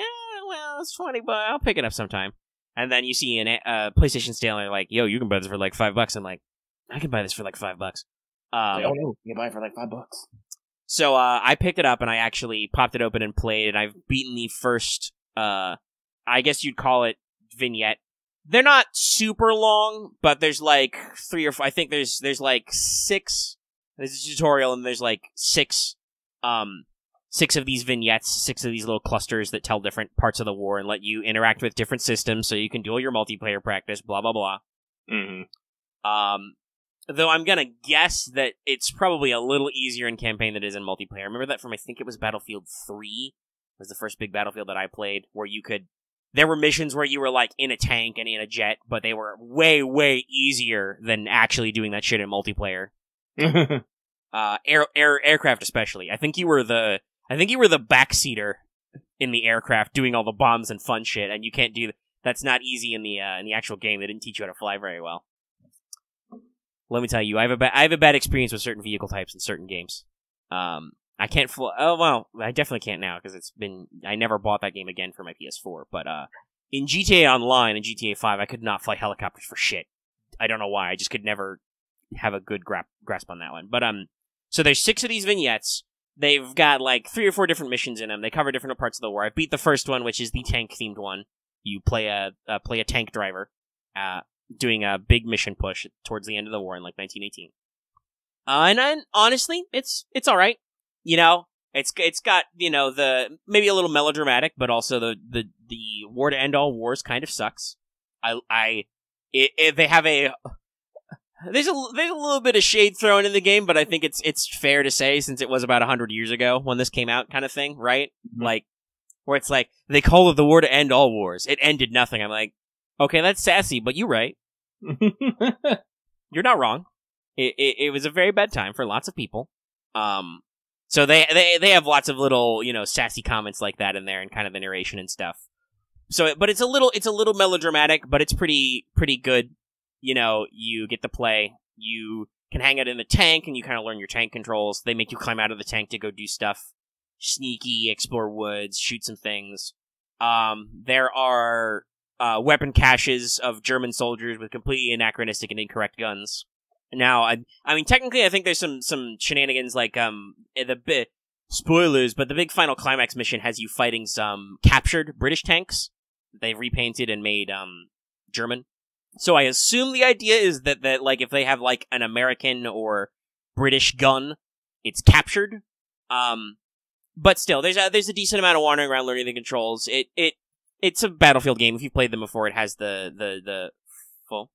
well, it's funny, but I'll pick it up sometime. And then you see a PlayStation sale, and they're like, yo, you can buy this for $5. I'm like, I can buy this for $5. Oh no, you can buy it for $5. So I picked it up, and I actually popped it open and played, and I've beaten the first, I guess you'd call it vignette. They're not super long, but there's 3 or 4, I think there's 6, there's a tutorial, and there's 6 of these vignettes, 6 of these little clusters that tell different parts of the war and let you interact with different systems so you can do all your multiplayer practice, blah, blah, blah. Mm-hmm. Though I'm gonna guess that it's probably a little easier in campaign than it is in multiplayer. I remember that from, I think it was Battlefield 3, was the first big Battlefield that I played, where there were missions where you were in a tank and in a jet, but they were way, way easier than actually doing that shit in multiplayer. Aircraft especially. I think you were the backseater in the aircraft doing all the bombs and fun shit, and you can't do that's not easy in the actual game. They didn't teach you how to fly very well. Let me tell you, I have a bad experience with certain vehicle types in certain games. I can't fly. Oh well, I definitely can't now because I never bought that game again for my PS4. But in GTA Online and GTA 5, I could not fly helicopters for shit. I don't know why. I just could never have a good grasp on that one. But so there's 6 of these vignettes. They've got 3 or 4 different missions in them. They cover different parts of the war. I beat the first one, which is the tank themed one. You play a tank driver, doing a big mission push towards the end of the war in 1918. And honestly, it's all right. It's got the maybe a little melodramatic, but also the war to end all wars kind of sucks. They have there's a little bit of shade thrown in the game, but I think it's fair to say since it was about 100 years ago when this came out, kind of thing, right? Mm-hmm. Where it's they call it the war to end all wars. It ended nothing. I'm like, okay, that's sassy, but you're right. You're not wrong. It was a very bad time for lots of people. So they have lots of little, sassy comments like that in there and kind of the narration and stuff. So, but it's a little melodramatic, but it's pretty good. You get to play. You can hang out in the tank and you kind of learn your tank controls. They make you climb out of the tank to go do stuff. Sneaky, explore woods, shoot some things. There are weapon caches of German soldiers with completely anachronistic and incorrect guns. Now, I mean, technically, I think there's some shenanigans spoilers, but the big final climax mission has you fighting some captured British tanks that they've repainted and made German. So I assume the idea is that if they have an American or British gun, it's captured. But still, there's a decent amount of wandering around learning the controls. It's a Battlefield game. If you've played them before, it has the full.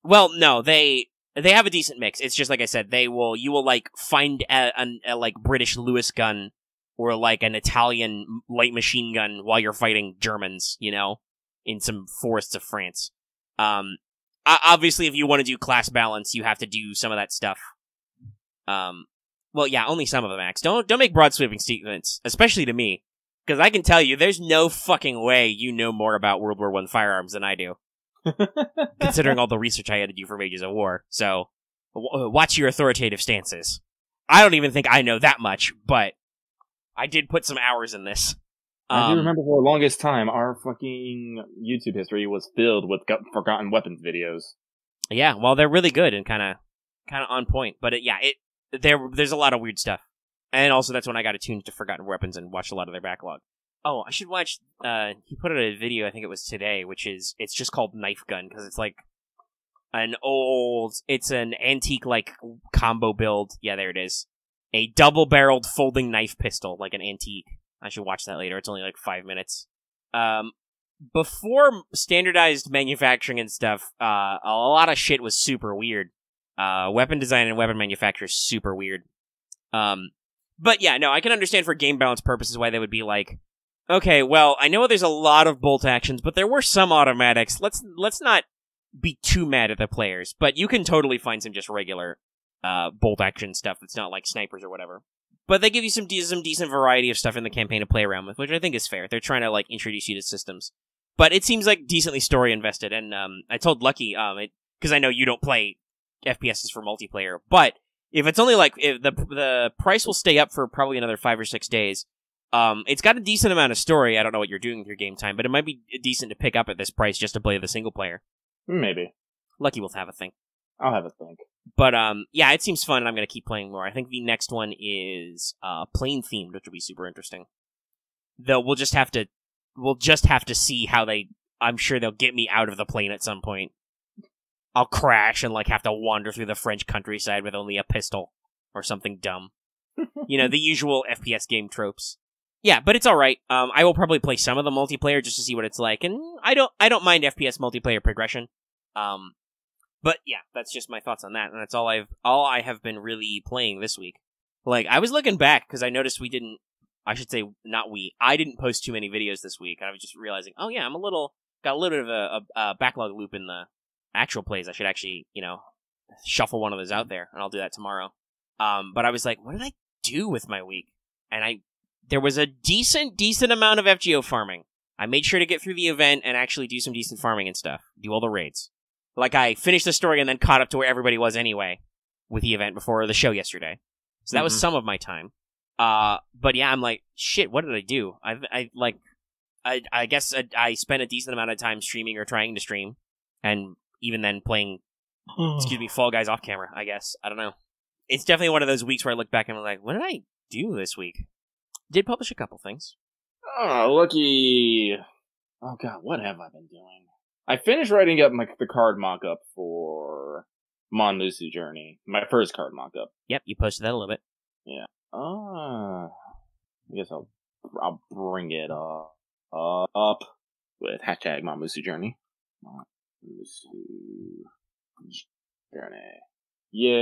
Well, no, they they have a decent mix. It's just like I said, you will like find a like British Lewis gun or like an Italian light machine gun while you're fighting Germans, you know, in some forests of France. Obviously, if you want to do class balance, you have to do some of that stuff. Well, yeah, only some of them, Max. Don't make broad sweeping statements, especially to me, because I can tell you, there's no fucking way you know more about World War I firearms than I do. Considering all the research I had to do for Mages of War. So, watch your authoritative stances. I don't even think I know that much, but I did put some hours in this. I do remember for the longest time, our fucking YouTube history was filled with forgotten weapons videos. Yeah, well, they're really good and kind of on point. But there's a lot of weird stuff. And also, that's when I got attuned to Forgotten Weapons and watched a lot of their backlog. Oh, I should watch, he put out a video, I think it was today, it's just called Knife Gun, because it's like it's an antique, like, combo build. Yeah, there it is. A double-barreled folding knife pistol, like an antique. I should watch that later. It's only like 5 minutes. Before standardized manufacturing and stuff, a lot of shit was super weird. Weapon design and weapon manufacture is super weird. But yeah, no, I can understand for game balance purposes why they would be like, okay, well, I know there's a lot of bolt actions, but there were some automatics. Let's not be too mad at the players, but you can totally find some just regular bolt action stuff that's not like snipers or whatever. But they give you some decent variety of stuff in the campaign to play around with, which I think is fair. They're trying to like introduce you to systems. But it seems like decently story invested, and I told Lucky, because I know you don't play FPSs for multiplayer, but if it's only like, if the price will stay up for probably another 5 or 6 days. It's got a decent amount of story. I don't know what you're doing with your game time, but it might be decent to pick up at this price just to play the single player. Maybe. Lucky will have a think. I'll have a think. But, yeah, it seems fun, and I'm going to keep playing more. I think the next one is plane-themed, which will be super interesting. Though we'll just have to see how I'm sure they'll get me out of the plane at some point. I'll crash and, like, have to wander through the French countryside with only a pistol. Or something dumb. You know, the usual FPS game tropes. Yeah, but it's alright. I will probably play some of the multiplayer just to see what it's like, and I don't mind FPS multiplayer progression. But yeah, that's just my thoughts on that, and that's all I have been really playing this week. Like, I was looking back, because I noticed I didn't post too many videos this week, and I was just realizing, oh yeah, got a little bit of a backlog loop in the actual plays. I should actually, shuffle one of those out there, and I'll do that tomorrow. But I was like, what did I do with my week? And there was a decent amount of FGO farming. I made sure to get through the event and actually do some decent farming and stuff. Do all the raids. Like, I finished the story and then caught up to where everybody was anyway with the event before the show yesterday. So that was some of my time. But yeah, I'm like, shit, what did I do? I guess I spent a decent amount of time streaming or trying to stream. And even then playing, Fall Guys off camera, I guess. I don't know. It's definitely one of those weeks where I look back and I'm like, what did I do this week? Did publish a couple things. Oh, Lucky. Oh god, what have I been doing? I finished writing up the card mock-up for Mon Musu Journey. My first card mock-up. Yep, you posted that a little bit. Yeah. I guess I'll bring it up with hashtag Mon Musu Journey. Mon Musu Journey. Yay!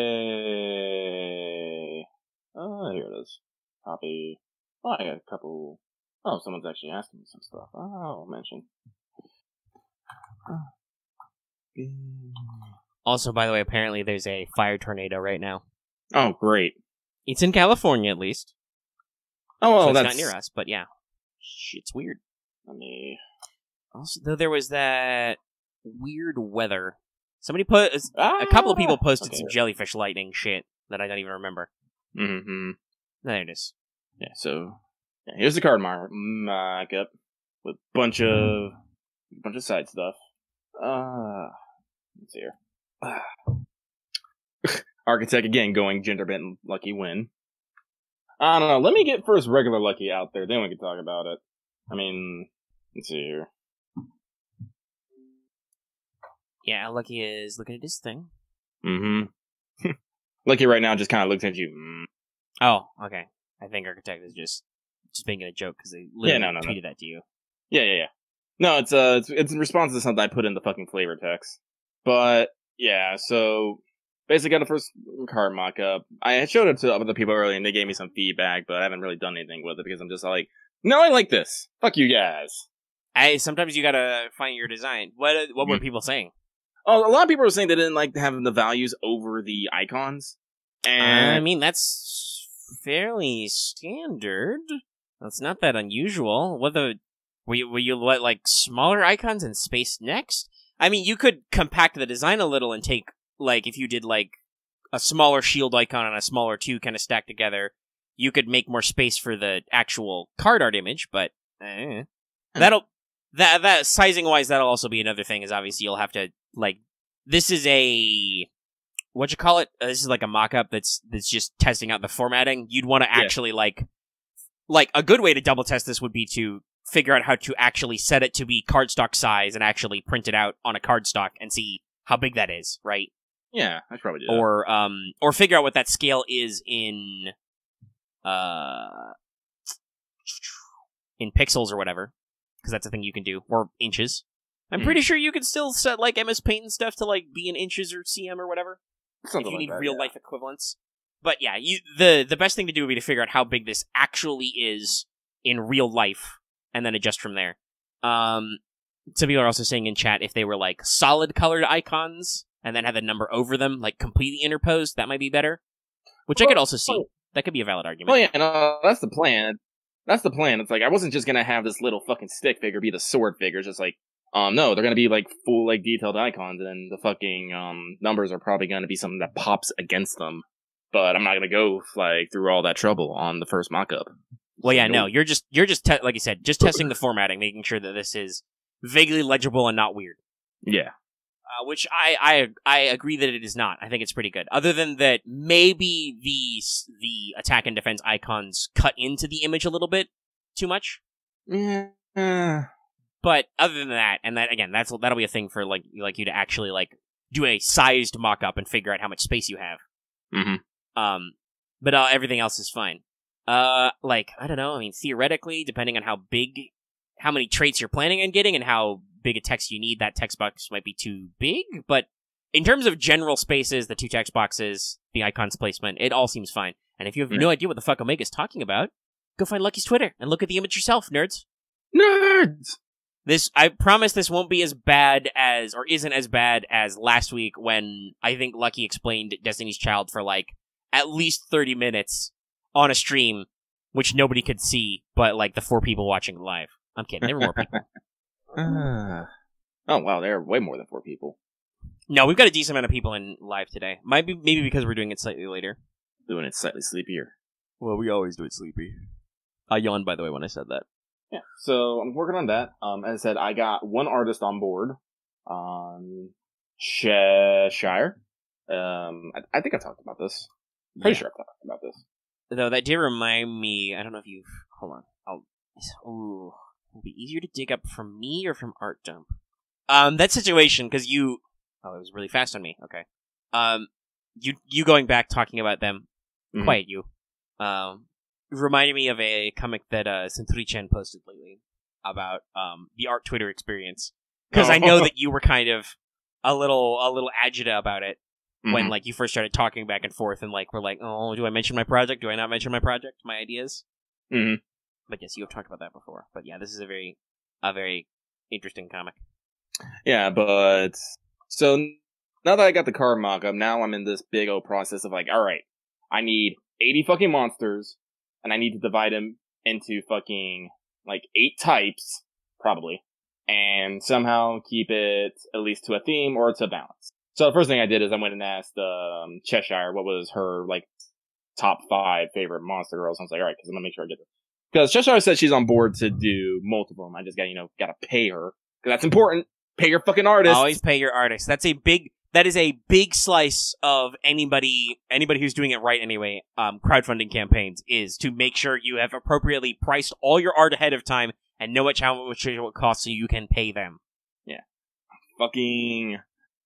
Oh, here it is. Copy. Oh, I got a couple. Oh, someone's actually asking me some stuff. Oh, I'll mention. Also, by the way, apparently there's a fire tornado right now. Oh, great. It's in California, at least. Oh, well, so that's not near us, but yeah. It's weird. Let me... Also, though, there was that weird weather. Somebody a couple of people posted some jellyfish lightning shit that I don't even remember. Mm-hmm. There it is. Yeah, so... Yeah, here's the card mock-up with a bunch of side stuff. Let's see here. Architect again going gender bent Lucky win. I don't know. Let me get first regular Lucky out there, then we can talk about it. I mean, let's see here. Yeah, Lucky is looking at this thing. Mm-hmm. Lucky right now just kind of looks at you. Oh, okay. I think Architect is just making a joke because they literally tweeted that to you. Yeah. No, it's in response to something I put in the fucking flavor text. But yeah, so basically got the first card mock-up. I had showed it to other people earlier, and they gave me some feedback, but I haven't really done anything with it because I'm just like, no, I like this. Fuck you guys. Sometimes you gotta find your design. What were people saying? Oh, a lot of people were saying they didn't like having the values over the icons. And I mean, that's fairly standard. That's not that unusual. Will you let, like, smaller icons and space next? I mean, you could compact the design a little and take, like, if you did, like, a smaller shield icon and a smaller 2 kind of stacked together, you could make more space for the actual card art image, but that sizing-wise, that'll also be another thing, is obviously you'll have to, like, this is a, this is like a mock-up that's just testing out the formatting. You'd want to actually, like, a good way to double test this would be to figure out how to actually set it to be cardstock size and actually print it out on a cardstock and see how big that is, right? Yeah, I should probably do that. Or figure out what that scale is in pixels or whatever, because that's a thing you can do, or inches. I'm pretty sure you can still set, like, MS Paint and stuff to, like, be in inches or cm or whatever. Something if you like need that, real life equivalents. But yeah, the best thing to do would be to figure out how big this actually is in real life, and then adjust from there. Some people are also saying in chat if they were, like, solid colored icons and then had the number over them, like, completely interposed, that might be better. Which I could also see. That could be a valid argument. Oh yeah, no, that's the plan. That's the plan. It's like, I wasn't just gonna have this little fucking stick figure be the sword figure. It's just like, no, they're gonna be, like, full, like, detailed icons, and the fucking, numbers are probably gonna be something that pops against them. But I'm not gonna go, like, through all that trouble on the first mock-up. Well, yeah, no, you're just like you said, just testing the formatting, making sure that this is vaguely legible and not weird. Yeah. Which I agree that it is not. I think it's pretty good. Other than that, maybe the attack and defense icons cut into the image a little bit too much. Yeah. But other than that, and that again, that'll be a thing for like you to actually, like, do a sized mock-up and figure out how much space you have. Mm-hmm. But everything else is fine. Like, I don't know. I mean, theoretically, depending on how many traits you're planning on getting and how big a text you need, that text box might be too big. But in terms of general spaces, the 2 text boxes, the icons placement, it all seems fine. And if you have no idea what the fuck Omega's talking about, go find Lucky's Twitter and look at the image yourself, nerds. Nerds! I promise this won't be as bad as, or isn't as bad as last week when I think Lucky explained Destiny's Child for, like, at least 30 minutes on a stream, which nobody could see, but, like, the 4 people watching live. I'm kidding, there were more people. Oh, wow, there are way more than 4 people. No, we've got a decent amount of people in live today. Maybe because we're doing it slightly later. Doing it slightly sleepier. Well, we always do it sleepy. I yawned, by the way, when I said that. Yeah, so I'm working on that. As I said, I got 1 artist on board. Cheshire. I think I talked about this. Pretty sure I talked about this. Though that did remind me, I don't know if you've... Hold on. It'll be easier to dig up from me or from Art Dump. That situation, because you... Oh, it was really fast on me. Okay. You going back talking about them, quiet you. Reminded me of a comic that Centuri-chan posted lately about the art Twitter experience. Because I know that you were kind of a little agita about it when, like, you first started talking back and forth and, like, we're like, oh, do I mention my project? Do I not mention my project? My ideas? Mm-hmm. But yes, you have talked about that before. But yeah, this is a very interesting comic. Yeah, but so now that I got the card mock-up, now I'm in this big old process of, like, alright, I need 80 fucking monsters, and I need to divide them into fucking, like, 8 types, probably, and somehow keep it at least to a theme or to balance. So the first thing I did is I went and asked Cheshire what was her, like, top 5 favorite monster girls. I was like, alright, because I'm gonna make sure I get this. Because Cheshire said she's on board to do multiple of them. I just gotta pay her. Because that's important. Pay your fucking artist. Always pay your artist. That is a big slice of anybody who's doing it right anyway, crowdfunding campaigns, is to make sure you have appropriately priced all your art ahead of time and know how much it will cost so you can pay them. Yeah. Fucking...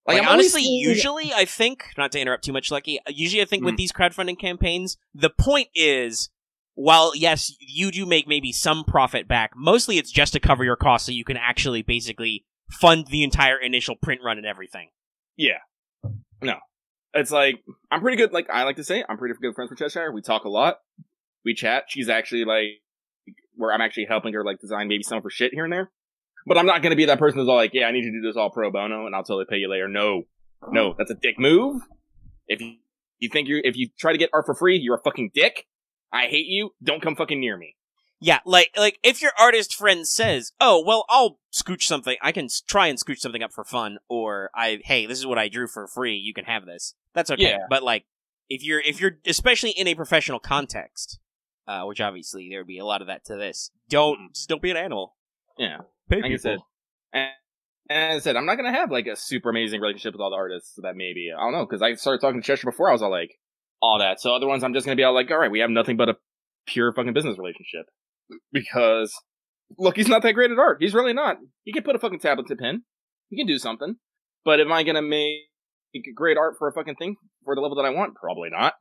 Like honestly, usually I think, not to interrupt too much, Lucky, usually I think with these crowdfunding campaigns, the point is, while yes, you do make maybe some profit back, mostly it's just to cover your costs so you can actually basically fund the entire initial print run and everything. Yeah. No. it's like, I'm pretty good, like, I like to say, I'm pretty good friends with Cheshire. We talk a lot. We chat. She's actually, like, where I'm actually helping her, like, design maybe some of her shit here and there. But I'm not gonna be that person who's all like, yeah, I need you to do this all pro bono, and I'll totally pay you later. No, that's a dick move. If if you try to get art for free, you're a fucking dick. I hate you. Don't come fucking near me. Yeah, like if your artist friend says, "Oh, well, I'll scooch something. I can try and scooch something up for fun," or hey, this is what I drew for free. You can have this. That's okay. Yeah. But like, if you're especially in a professional context, which obviously there would be a lot of that to this, just don't be an animal. Yeah. Pay like I said, and as I said, I'm not gonna have like a super amazing relationship with all the artists that maybe, I don't know, because I started talking to Cheshire before, I was all like, all that. So other ones, I'm just gonna be all like, all right, we have nothing but a pure fucking business relationship. Because, look, he's not that great at art. He's really not. He can put a fucking tablet to pen. He can do something. But am I gonna make great art for a fucking thing for the level that I want? Probably not.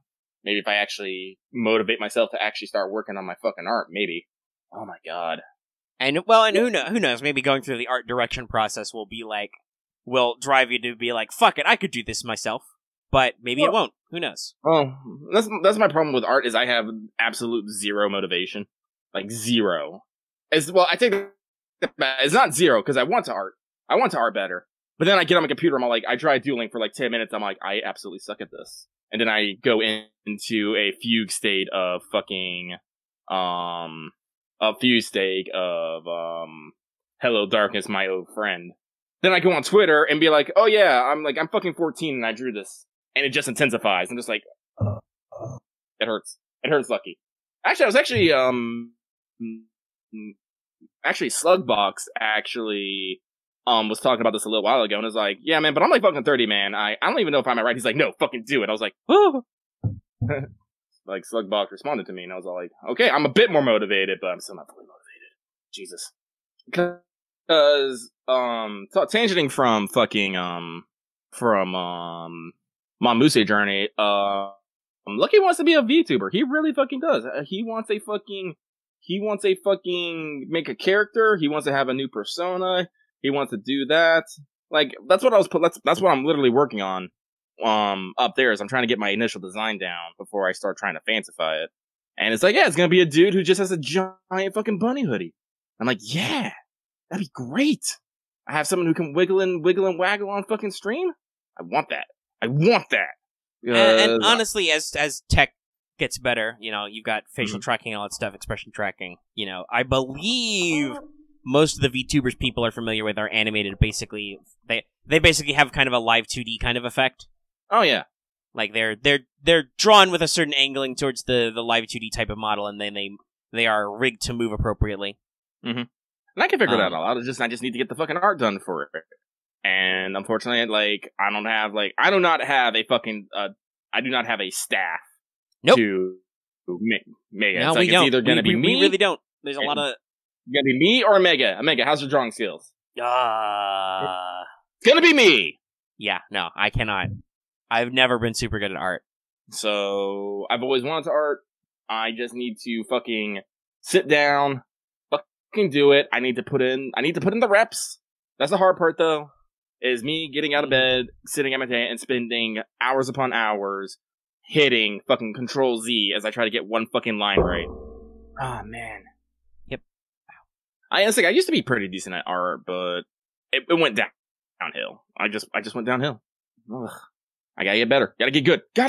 Maybe if I actually motivate myself to actually start working on my fucking art, maybe. Oh my god. And who knows? Maybe going through the art direction process will drive you to be like, fuck it, I could do this myself. But maybe it won't. Who knows? Well, that's my problem with art, is I have absolute zero motivation. Like, zero. I think it's not zero, because I want to art. I want to art better. But then I get on my computer, I try dueling for like 10 minutes, I'm like, I absolutely suck at this. And then I go into a fugue state of fucking, hello darkness, my old friend. Then I go on Twitter and be like, oh yeah, I'm fucking 14 and I drew this. And it just intensifies. I'm just like, it hurts. It hurts, Lucky. Actually, I was actually Slugbox was talking about this a little while ago and was like, yeah man, but I'm like fucking 30, man. I don't even know if I'm right. He's like, no, fucking do it. I was like, oh. Like, Slugbox responded to me, and I was all like, okay, I'm a bit more motivated, but I'm still not fully motivated. Jesus. Because, tangenting from fucking, Monmousse Journey, Lucky wants to be a VTuber. He really fucking does. He wants a fucking make a character. He wants to have a new persona. He wants to do that. Like, that's what what I'm literally working on. Up there is I'm trying to get my initial design down before I start trying to fancify it. And it's like, yeah, it's gonna be a dude who just has a giant fucking bunny hoodie. I'm like, yeah, that'd be great. I have someone who can wiggle and waggle on fucking stream. I want that. And honestly, as tech gets better, you've got facial tracking and all that stuff, expression tracking. I believe most of the VTubers people are familiar with are animated. Basically, they basically have kind of a live 2D kind of effect. Oh yeah, like they're drawn with a certain angling towards the live 2D type of model, and then they are rigged to move appropriately. Mm-hmm. And I can figure that all out. I just need to get the fucking art done for it. And unfortunately, like, I do not have a staff. Nope. To make it. No, it's we don't. It's either gonna be me. We really don't. There's a lot of. Gonna be me or Mega. Mega, how's your drawing skills? It's gonna be me. Yeah, no, I cannot. I've never been super good at art. So I've always wanted to art. I just need to fucking sit down, fucking do it. I need to put in the reps. That's the hard part, though. Is me getting out of bed, sitting at my desk, and spending hours upon hours hitting fucking Control Z as I try to get one fucking line right. Oh man. Yep. I used to be pretty decent at art, but it went downhill. I just went downhill. Ugh. I gotta get better. Gotta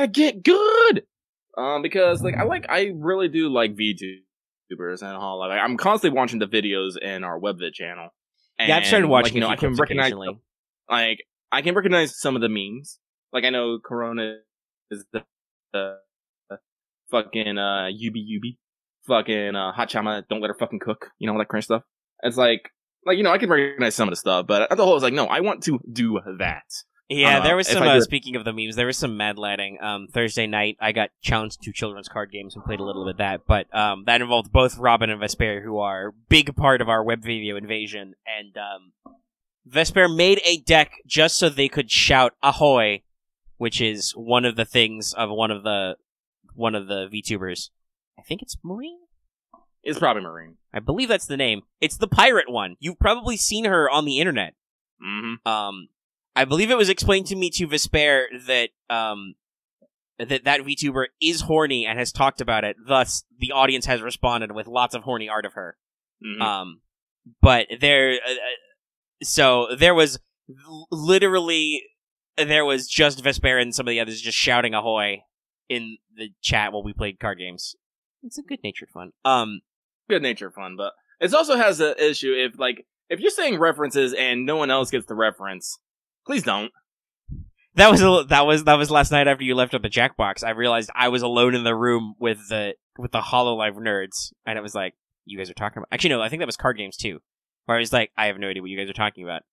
get good. Because I really do like VTubers and all. Like, I'm constantly watching the videos in our WebVid channel. And, yeah, I've started watching. I can recognize I can recognize some of the memes. Like, I know Corona is the fucking Yubi, fucking Hot Chama, don't let her fucking cook. All that kind of stuff. It's like I can recognize some of the stuff, but at the whole, it's like, no, I want to do that. Yeah, there was some, speaking of the memes, there was some mad ladding. Thursday night, I got challenged to children's card games and played a little bit of that, but that involved both Robin and Vesper, who are a big part of our web video invasion, and Vesper made a deck just so they could shout "Ahoy," which is one of the things of one of the VTubers. I think it's Marine? It's probably Marine. I believe that's the name. It's the pirate one. You've probably seen her on the internet. Mm-hmm. I believe it was explained to me to Vesper that that VTuber is horny and has talked about it. Thus, the audience has responded with lots of horny art of her. Mm-hmm. But so there was literally just Vesper and some of the others just shouting ahoy in the chat while we played card games. It's a good-natured fun. Good-natured fun, but it also has an issue if you're saying references and no one else gets the reference, please don't. That was last night after you left with the Jackbox. I realized I was alone in the room with the HoloLive nerds, and it was like, you guys are talking about... Actually, no, I think that was card games, too. Where I was like, I have no idea what you guys are talking about.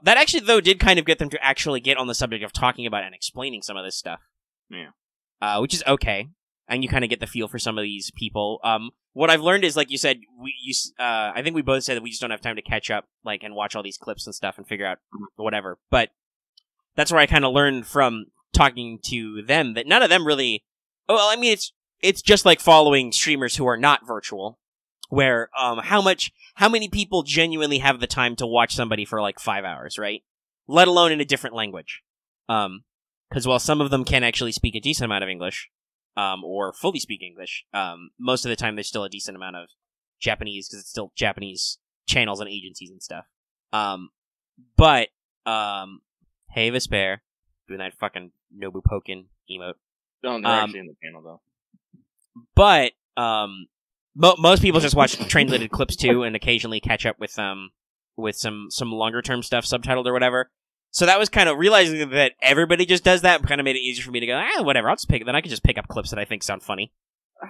That actually, though, did kind of get them to actually get on the subject of talking about and explaining some of this stuff. Yeah. Which is okay. And you kind of get the feel for some of these people. What I've learned is, like you said, I think we both said that we just don't have time to catch up, like, and watch all these clips and stuff and figure out whatever. But that's where I kind of learned from talking to them that none of them really... Well, I mean, it's just like following streamers who are not virtual, where how many people genuinely have the time to watch somebody for like 5 hours, right? Let alone in a different language. Because while some of them can actually speak a decent amount of English, or fully speak English, most of the time there's still a decent amount of Japanese, because it's still Japanese channels and agencies and stuff. But hey Vesper, doing that fucking Nobu Pokin emote. No, they're actually in the panel though. But most people just watch translated clips too, and occasionally catch up with some longer term stuff subtitled or whatever. So that was kind of realizing that everybody just does that, kind of made it easier for me to go, whatever, I'll just pick it. Then I can just pick up clips that I think sound funny.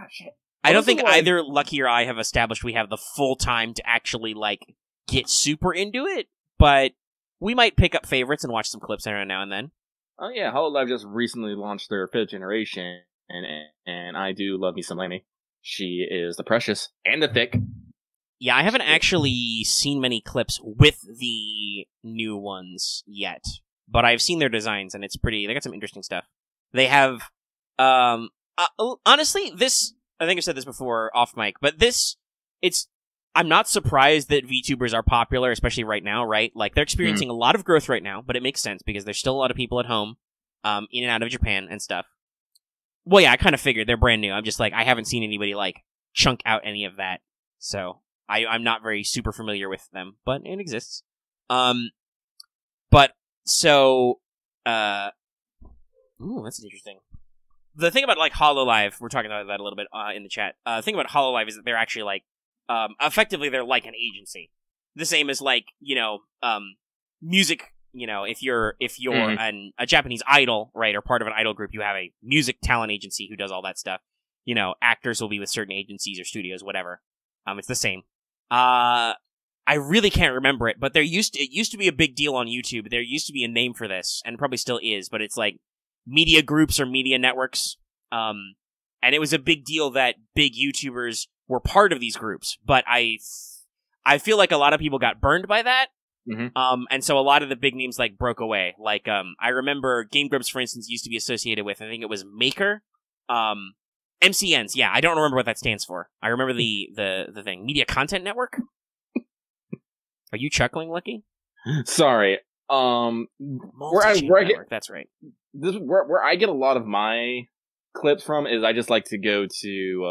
Shit. I don't think either Lucky or I have established we have the full time to actually, like, get super into it, but we might pick up favorites and watch some clips every now and then. Oh yeah, HoloLive just recently launched their 5th generation, and I do love me some Lammy. She is the precious and the thick. Yeah, I haven't actually seen many clips with the new ones yet, but I've seen their designs, and it's pretty... They got some interesting stuff. They have... honestly, this... I think I've said this before off mic, but this... I'm not surprised that VTubers are popular, especially right now, right? Like, they're experiencing a lot of growth right now, but it makes sense, because there's still a lot of people at home, in and out of Japan and stuff. Well, yeah, I kind of figured they're brand new. I'm just like, I haven't seen anybody, like, chunk out any of that, so... I'm not very super familiar with them, but it exists. But, so, ooh, that's interesting. The thing about, like, HoloLive, we're talking about that a little bit, in the chat. The thing about HoloLive is that they're actually, like, effectively they're like an agency. The same as, like, music, if you're a Japanese idol, right, or part of an idol group, you have a music talent agency who does all that stuff. Actors will be with certain agencies or studios, whatever. It's the same. I really can't remember it, but it used to be a big deal on YouTube. There used to be a name for this, and it probably still is, but it's like media groups or media networks. And it was a big deal that big YouTubers were part of these groups, but I feel like a lot of people got burned by that. Mm-hmm. And so a lot of the big names like broke away. Like, I remember Game Grumps, for instance, used to be associated with, I think it was Maker. MCNs, yeah, I don't remember what that stands for. I remember the thing. Media Content Network? Are you chuckling, Lucky? Sorry. Where I get, that's right. Where I get a lot of my clips from is I just like to go to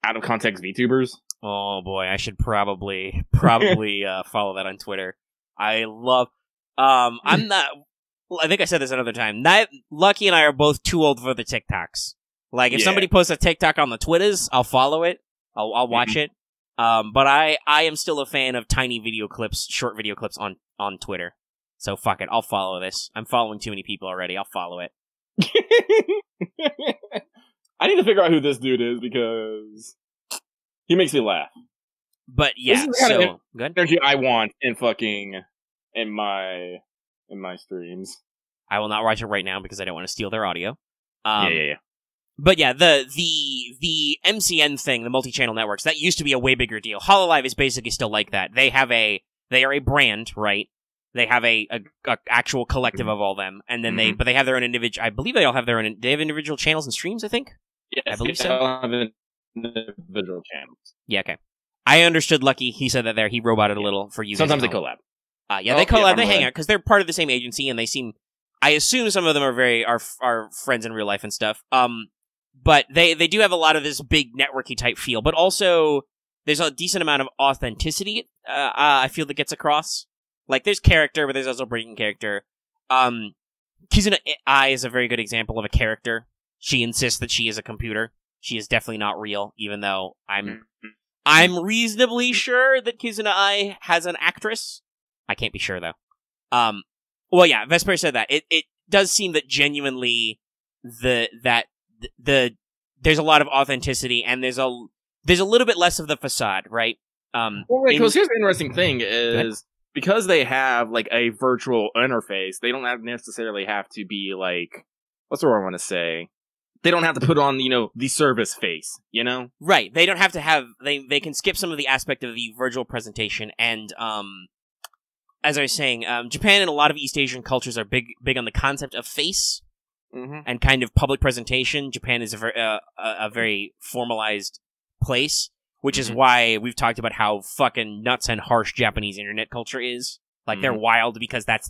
out of context VTubers. Oh boy, I should probably follow that on Twitter. I love I'm not I think I said this another time. Lucky and I are both too old for the TikToks. Like, if somebody posts a TikTok on the Twitters, I'll follow it. I'll watch it. But I am still a fan of tiny video clips, short video clips on Twitter. So fuck it, I'll follow this. I'm following too many people already. I'll follow it. I need to figure out who this dude is, because he makes me laugh. But yeah, so good energy I want in my streams. I will not watch it right now because I don't want to steal their audio. Yeah. But yeah, the MCN thing, the multi-channel networks, that used to be a way bigger deal. HoloLive is basically still like that. They are a brand, right? They have a actual collective of all them, and then but they have their own individual. I believe they all have their own. They have individual channels and streams. I think. Yes, I believe they so. all have individual channels. Yeah. Okay. I understood. Lucky, he said that there. He roboted a little for you. Sometimes they collab. Yeah, they hang out because they're part of the same agency, and they seem. I assume some of them are friends in real life and stuff. But they do have a lot of this big networky type feel, but also there's a decent amount of authenticity. I feel that gets across. Like there's character, but there's also breaking character. Kizuna Ai is a very good example of a character. She insists that she is a computer. She is definitely not real, even though I'm reasonably sure that Kizuna Ai has an actress. I can't be sure though. Well, yeah, Vesper said that. It does seem that genuinely there's a lot of authenticity and there's a little bit less of the facade, right? Because here's the interesting thing is because they have like a virtual interface, they don't necessarily have to be like, what's the word I want to say? They don't have to put on, the service face, Right. They don't have to have, they can skip some of the aspect of the virtual presentation and, as I was saying, Japan and a lot of East Asian cultures are big on the concept of face and kind of public presentation. Japan is a very formalized place, which is why we've talked about how fucking nuts and harsh Japanese internet culture is. Like, they're wild because that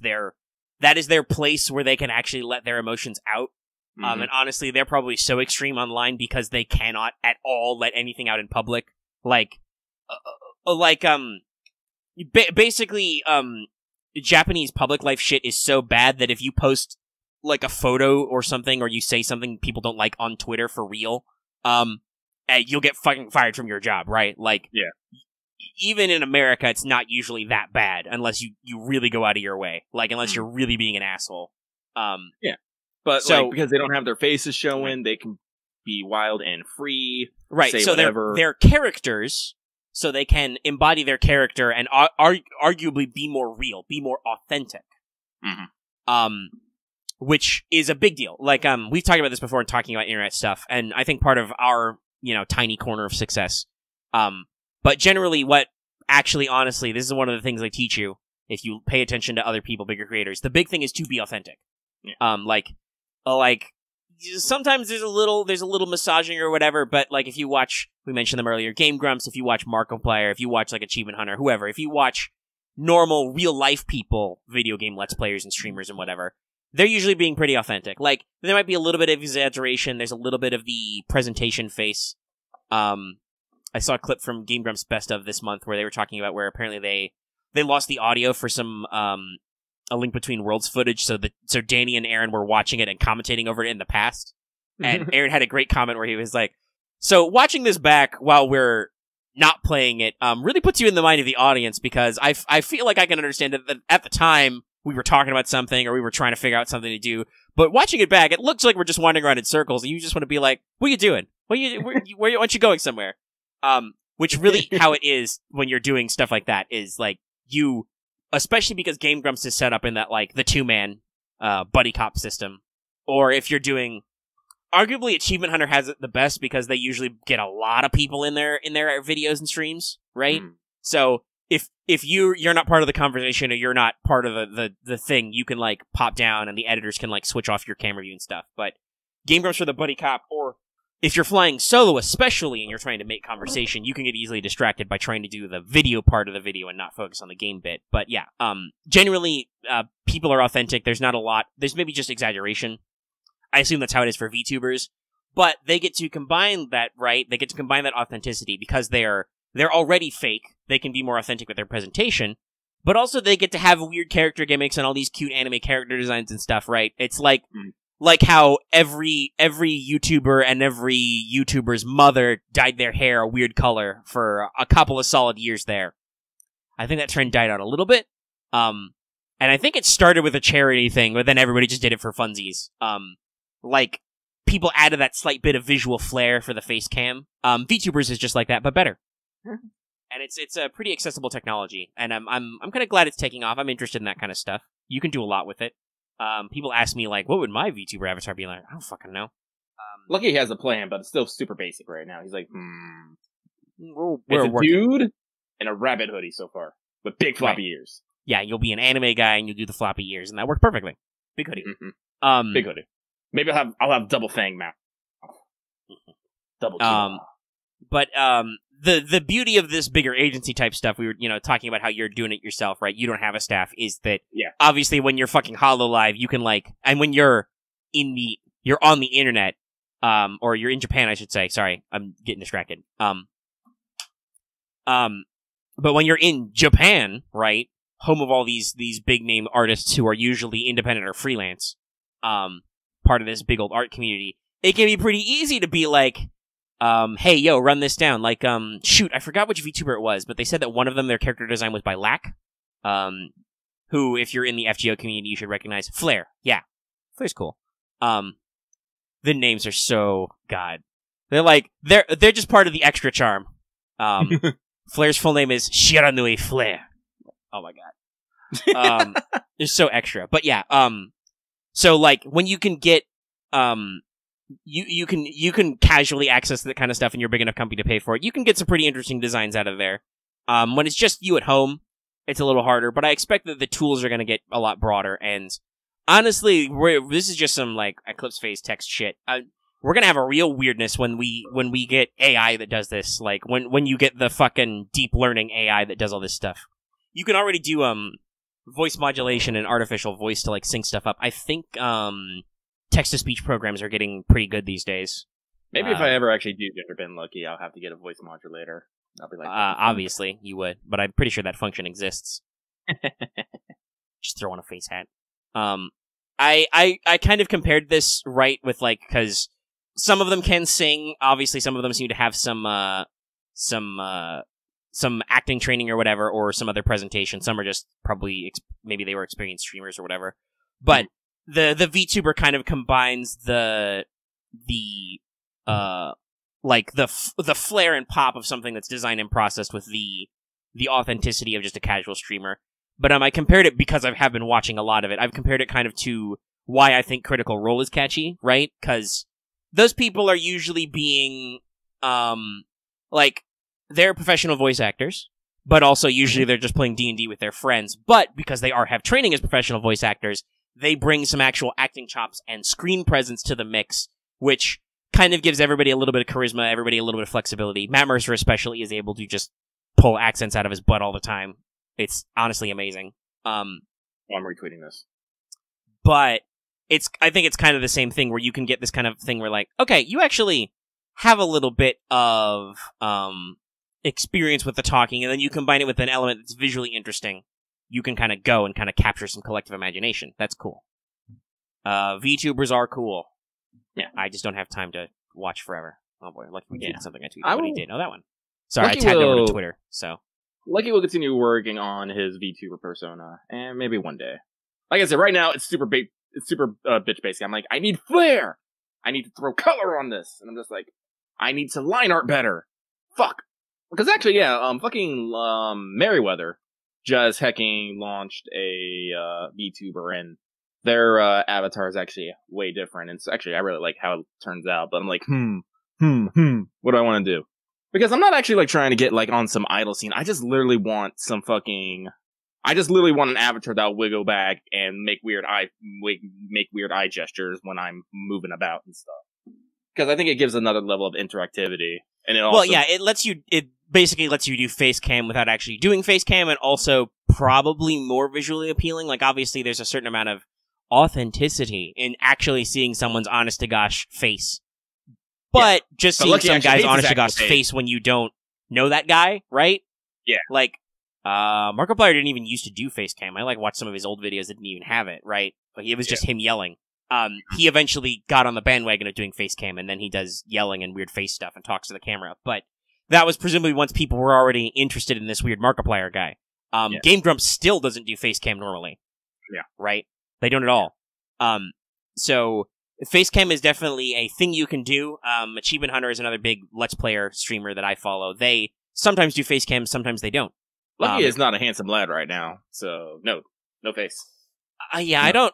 is their place where they can actually let their emotions out. And honestly, they're probably so extreme online because they cannot at all let anything out in public. Basically, Japanese public life shit is so bad that if you post, like, a photo or something, or you say something people don't like on Twitter for real, you'll get fucking fired from your job, right? Like, yeah. Even in America, it's not usually that bad unless you really go out of your way. Like, unless you're really being an asshole. Yeah. But, because they don't have their faces showing, they can be wild and free. Right, say so whatever. They're characters, so they can embody their character and arguably be more real, be more authentic. Which is a big deal. Like, we've talked about this before in talking about internet stuff, and I think part of our, tiny corner of success. But generally, honestly, this is one of the things they teach you if you pay attention to other people, bigger creators. The big thing is to be authentic. Yeah. Like, sometimes there's a little massaging or whatever, but, like, if you watch, we mentioned them earlier, Game Grumps, if you watch Markiplier, if you watch, like, Achievement Hunter, whoever, if you watch normal, real-life people, video game Let's Players and streamers and whatever, they're usually being pretty authentic. Like, there might be a little bit of exaggeration, there's a little bit of the presentation face. I saw a clip from Game Grumps Best of this month where they were talking about where apparently they lost the audio for some, A Link Between Worlds footage, so Danny and Aaron were watching it and commentating over it in the past. And Aaron had a great comment where he was like, so watching this back while we're not playing it, really puts you in the mind of the audience, because I feel like I can understand that at the time we were talking about something or we were trying to figure out something to do, but watching it back, it looks like we're just wandering around in circles and you just want to be like, what are you doing? Aren't you going somewhere? Which really how it is when you're doing stuff like that is like you, especially because Game Grumps is set up in that, like, the two-man, buddy cop system. Or if you're doing, arguably Achievement Hunter has it the best because they usually get a lot of people in their videos and streams, right? So if you're not part of the conversation or you're not part of the thing, you can, like, pop down and the editors can, like, switch off your camera view and stuff. But Game Grumps for the buddy cop, or if you're flying solo especially and you're trying to make conversation, you can get easily distracted by trying to do the video part of the video and not focus on the game bit. But yeah, generally, people are authentic. There's not a lot. There's maybe just exaggeration. I assume that's how it is for VTubers. But they get to combine that, right? They get to combine that authenticity because they're already fake. They can be more authentic with their presentation. But also they get to have weird character gimmicks and all these cute anime character designs and stuff, right? It's like... Like how every YouTuber and every YouTuber's mother dyed their hair a weird color for a couple of solid years there. I think that trend died out a little bit. And I think it started with a charity thing, but then everybody just did it for funsies. Like, people added that slight bit of visual flair for the face cam. VTubers is just like that, but better. And it's a pretty accessible technology, and I'm kind of glad it's taking off. I'm interested in that kind of stuff. You can do a lot with it. People ask me, like, what would my VTuber avatar be like? I don't fucking know. Lucky he has a plan, but it's still super basic right now. He's like, We're it's a working. dude in a rabbit hoodie so far, with big floppy ears. Yeah, you'll be an anime guy and you'll do the floppy ears, and that worked perfectly. Big hoodie. Big hoodie. Maybe I'll have double fang mouth. Double. But the beauty of this bigger agency type stuff, we were, talking about how you're doing it yourself, right? You don't have a staff, is that obviously when you're fucking HoloLive, you can and when you're on the internet, or you're in Japan, I should say. Sorry, I'm getting distracted. But when you're in Japan, right, home of all these big name artists who are usually independent or freelance, part of this big old art community, it can be pretty easy to be like, hey, yo, run this down. Like, shoot, I forgot which VTuber it was, but they said that one of them, their character design was by Lack, who, if you're in the FGO community, you should recognize. Flare. Yeah. Flare's cool. The names are so, God. They're just part of the extra charm. Flare's full name is Shiranui Flare. Oh my God. They're so extra. But yeah, so like, when you can get, you can casually access that kind of stuff and you're a big enough company to pay for it, you can get some pretty interesting designs out of there. When it's just you at home, it's a little harder, but I expect that the tools are going to get a lot broader, and honestly, this is just some, like, Eclipse Phase text shit. We're going to have a real weirdness when we get AI that does this, like, when you get the fucking deep learning AI that does all this stuff. You can already do, voice modulation and artificial voice to, like, sync stuff up. I think, text-to-speech programs are getting pretty good these days. Maybe if I ever actually do get Ben Lucky, I'll have to get a voice modulator. I'll be like, obviously, you would, but I'm pretty sure that function exists. Just throw on a face hat. I kind of compared this, right, with, like, because some of them can sing, obviously some of them seem to have some acting training or whatever, or some other presentation. Some are just probably, maybe they were experienced streamers or whatever. But the VTuber kind of combines the flair and pop of something that's designed and processed with the authenticity of just a casual streamer. But I compared it, because I have been watching a lot of it, I've compared it kind of to why I think Critical Role is catchy, right? Because those people are usually being, they're professional voice actors, but also usually they're just playing D&D with their friends. But because they have training as professional voice actors, they bring some actual acting chops and screen presence to the mix, which kind of gives everybody a little bit of charisma, everybody a little bit of flexibility. Matt Mercer especially is able to just pull accents out of his butt all the time. It's honestly amazing. I'm retweeting this. But I think it's kind of the same thing where you can get this kind of thing where, like, okay, you actually have a little bit of experience with the talking, and then you combine it with an element that's visually interesting. You can kind of go and kind of capture some collective imagination. That's cool. VTubers are cool. Yeah, I just don't have time to watch forever. Oh boy, Lucky tweeted something I tweeted. What he did? Oh, that one. Sorry, Lucky I tagged over to Twitter, so. Lucky will continue working on his VTuber persona, and maybe one day. Like I said, right now it's super bitch basic. I'm like, I need flair. I need to throw color on this, and I'm just like, I need to line art better. Fuck. Because actually, Merryweather just hecking launched a VTuber, and their avatar is actually way different. And so actually, I really like how it turns out. But I'm like, what do I want to do? Because I'm not actually, like, trying to get, like, on some idol scene. I just literally want an avatar that'll wiggle back and make weird eye gestures when I'm moving about and stuff. Because I think it gives another level of interactivity. And it also... Well, yeah, it basically lets you do face cam without actually doing face cam, and also probably more visually appealing. Like, obviously, there's a certain amount of authenticity in actually seeing someone's honest-to-gosh face. But just seeing some guy's honest-to-gosh face when you don't know that guy, right? Yeah. Like, Markiplier didn't even used to do face cam. I, watched some of his old videos that didn't even have it, right? Like, it was just him yelling. He eventually got on the bandwagon of doing face cam, and then he does yelling and weird face stuff and talks to the camera. But that was presumably once people were already interested in this weird Markiplier guy. Game Grumps still doesn't do face cam normally. Yeah. Right? They don't at all. So... Facecam is definitely a thing you can do. Achievement Hunter is another big Let's Player streamer that I follow. They sometimes do facecam, sometimes they don't. Lucky is not a handsome lad right now, so no face. Yeah, no.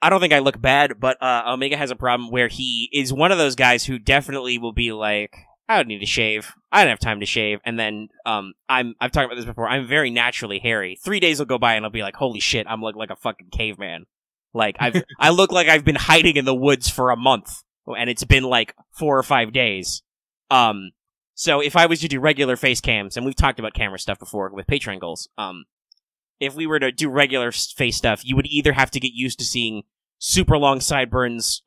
I don't think I look bad, but Omega has a problem where he is one of those guys who definitely will be like, I don't need to shave. I don't have time to shave. And then I've talked about this before. I'm very naturally hairy. 3 days will go by and I'll be like, holy shit, I'm like a fucking caveman. Like, I look like I've been hiding in the woods for a month, and it's been, 4 or 5 days. So if I was to do regular face cams, and we've talked about camera stuff before with Patreon goals, if we were to do regular face stuff, you would either have to get used to seeing super long sideburns,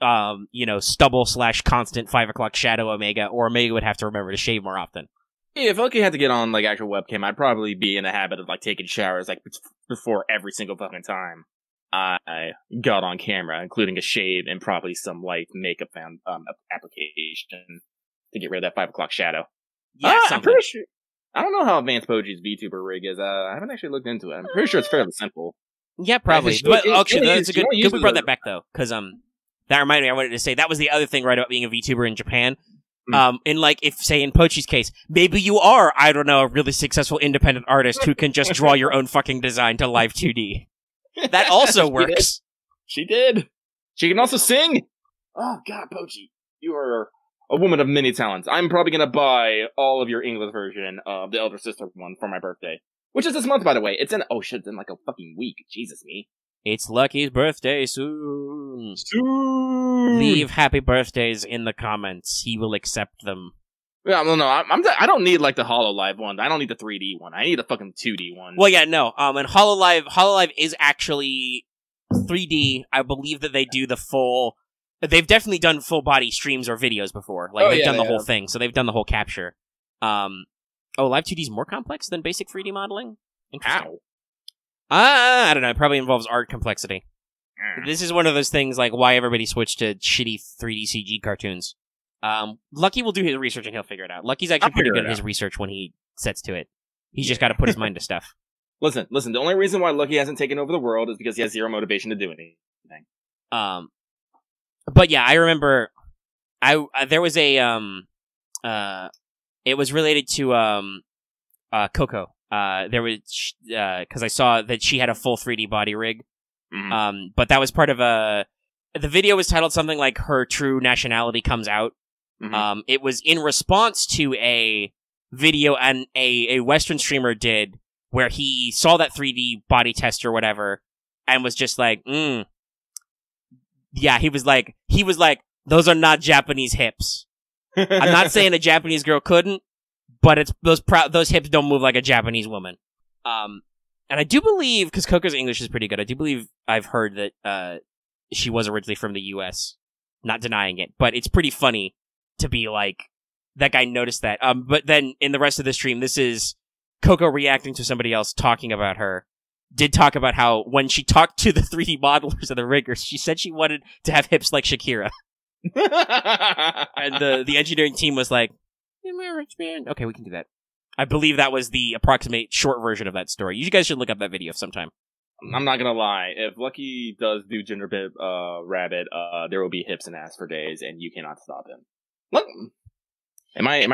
stubble / constant 5 o'clock shadow Omega, or Omega would have to remember to shave more often. Yeah, if Lucky had to get on, like, actual webcam, I'd probably be in the habit of, like, taking showers, like, before every single fucking time I got on camera, including a shave and probably some light makeup application to get rid of that 5 o'clock shadow. Yeah, I'm pretty sure. I don't know how advanced Poji's VTuber rig is. I haven't actually looked into it. I'm pretty sure it's fairly simple. Yeah, probably. But actually, that's a good we brought that back, though, because that reminded me, I wanted to say, that was the other thing right about being a VTuber in Japan. In like, if, say, in Pochi's case, maybe you are, I don't know, a really successful independent artist who can just draw your own fucking design to live 2D. That also works. She did. She can also sing. Oh, God, Pochi. You are a woman of many talents. I'm probably going to buy all of your English version of the Elder Sister one for my birthday. Which is this month, by the way. It's in, oh shit, it's in like a fucking week. Jesus me. It's Lucky's birthday soon. Leave happy birthdays in the comments. He will accept them. Yeah, no, I don't need like the HoloLive one. I don't need the 3D one. I need a fucking 2D one. Well, yeah, no. And HoloLive is actually 3D. I believe that they do the full. They've definitely done full body streams or videos before. Like they've done the whole thing, so they've done the whole capture. Live 2D is more complex than basic 3D modeling. How? I don't know. It probably involves art complexity. This is one of those things like why everybody switched to shitty 3D CG cartoons. Lucky will do his research and he'll figure it out. Lucky's actually pretty good at his research when he sets to it. He's just got to put his mind to stuff. Listen. The only reason why Lucky hasn't taken over the world is because he has zero motivation to do anything. But yeah, I remember. There was a it was related to Coco. There was because I saw that she had a full 3D body rig. Mm-hmm. But that was part of the video was titled something like Her True Nationality Comes Out. Mm-hmm. It was in response to a video and a Western streamer did where he saw that 3D body test or whatever and was just like, yeah, he was like, those are not Japanese hips. I'm not saying a Japanese girl couldn't, but it's those hips don't move like a Japanese woman. And I do believe, because Coco's English is pretty good, I do believe I've heard that she was originally from the U.S. Not denying it, but it's pretty funny to be like, that guy noticed that. But then in the rest of the stream, this is Coco reacting to somebody else talking about her. Did talk about how when she talked to the 3D modelers and the riggers, she said she wanted to have hips like Shakira. And the engineering team was like, okay, we can do that. I believe that was the approximate short version of that story. You guys should look up that video sometime. I'm not gonna lie. If Lucky does do Ginger Rabbit, there will be hips and ass for days, and you cannot stop him. Look, am I?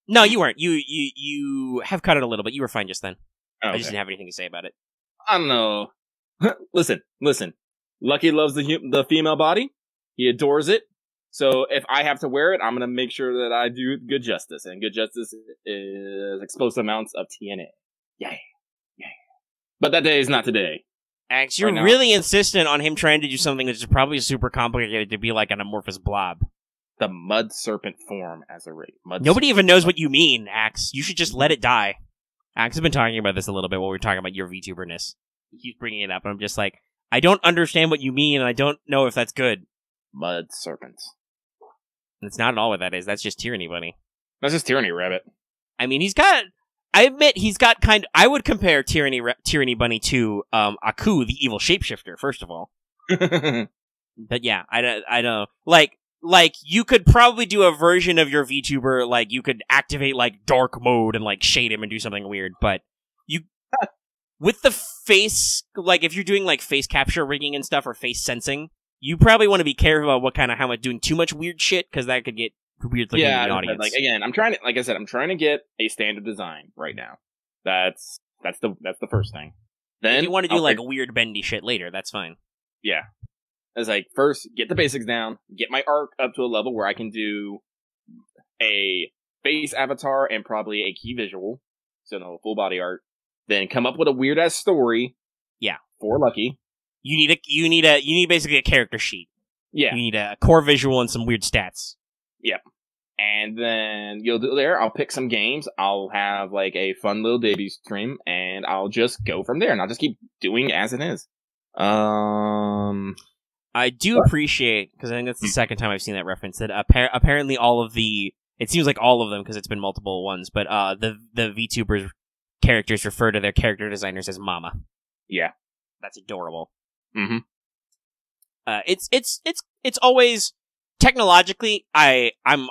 No, you weren't. You have cut it a little bit. You were fine just then. Oh, okay. I just didn't have anything to say about it. I don't know. Listen. Lucky loves the female body. He adores it. So if I have to wear it, I'm going to make sure that I do good justice. And good justice is explosive amounts of TNA. Yay. But that day is not today. Ax, you're really insistent on him trying to do something that's probably super complicated to be like an amorphous blob. The mud serpent form as a rig. Nobody even knows what you mean, Ax. You should just let it die. Ax has been talking about this a little bit while we were talking about your VTuberness. He keeps bringing it up, and I'm just like, I don't understand what you mean, and I don't know if that's good. Mud serpents. That's not at all what that is. That's just Tyranny Bunny. That's just Tyranny Rabbit. I mean, I admit he's got I would compare Tyranny Bunny to Aku, the evil shapeshifter, first of all. But yeah, I don't like you could probably do a version of your VTuber, like you could activate like dark mode and like shade him and do something weird, but you with the face, like if you're doing like face capture rigging and stuff or face sensing, you probably want to be careful about how much doing too much weird shit, because that could get weird looking in the audience. Like again, I'm trying to get a standard design right now. That's the first thing. Then if you want to do like weird bendy shit later, that's fine. Yeah. It's like, first, get the basics down, get my arc up to a level where I can do a face avatar and probably a key visual, so no full body art. Then come up with a weird ass story. Yeah, for Lucky. You need basically a character sheet. Yeah, you need a core visual and some weird stats. Yep. And then you'll do there. I'll pick some games. I'll have like a fun little debut stream, and I'll just go from there. And I'll just keep doing as it is. I do appreciate, because I think that's the second time I've seen that reference, that apparently all of the, it seems like all of them, because it's been multiple ones, but the VTubers characters refer to their character designers as Mama. Yeah. That's adorable. Mm-hmm. It's always, technologically, I'm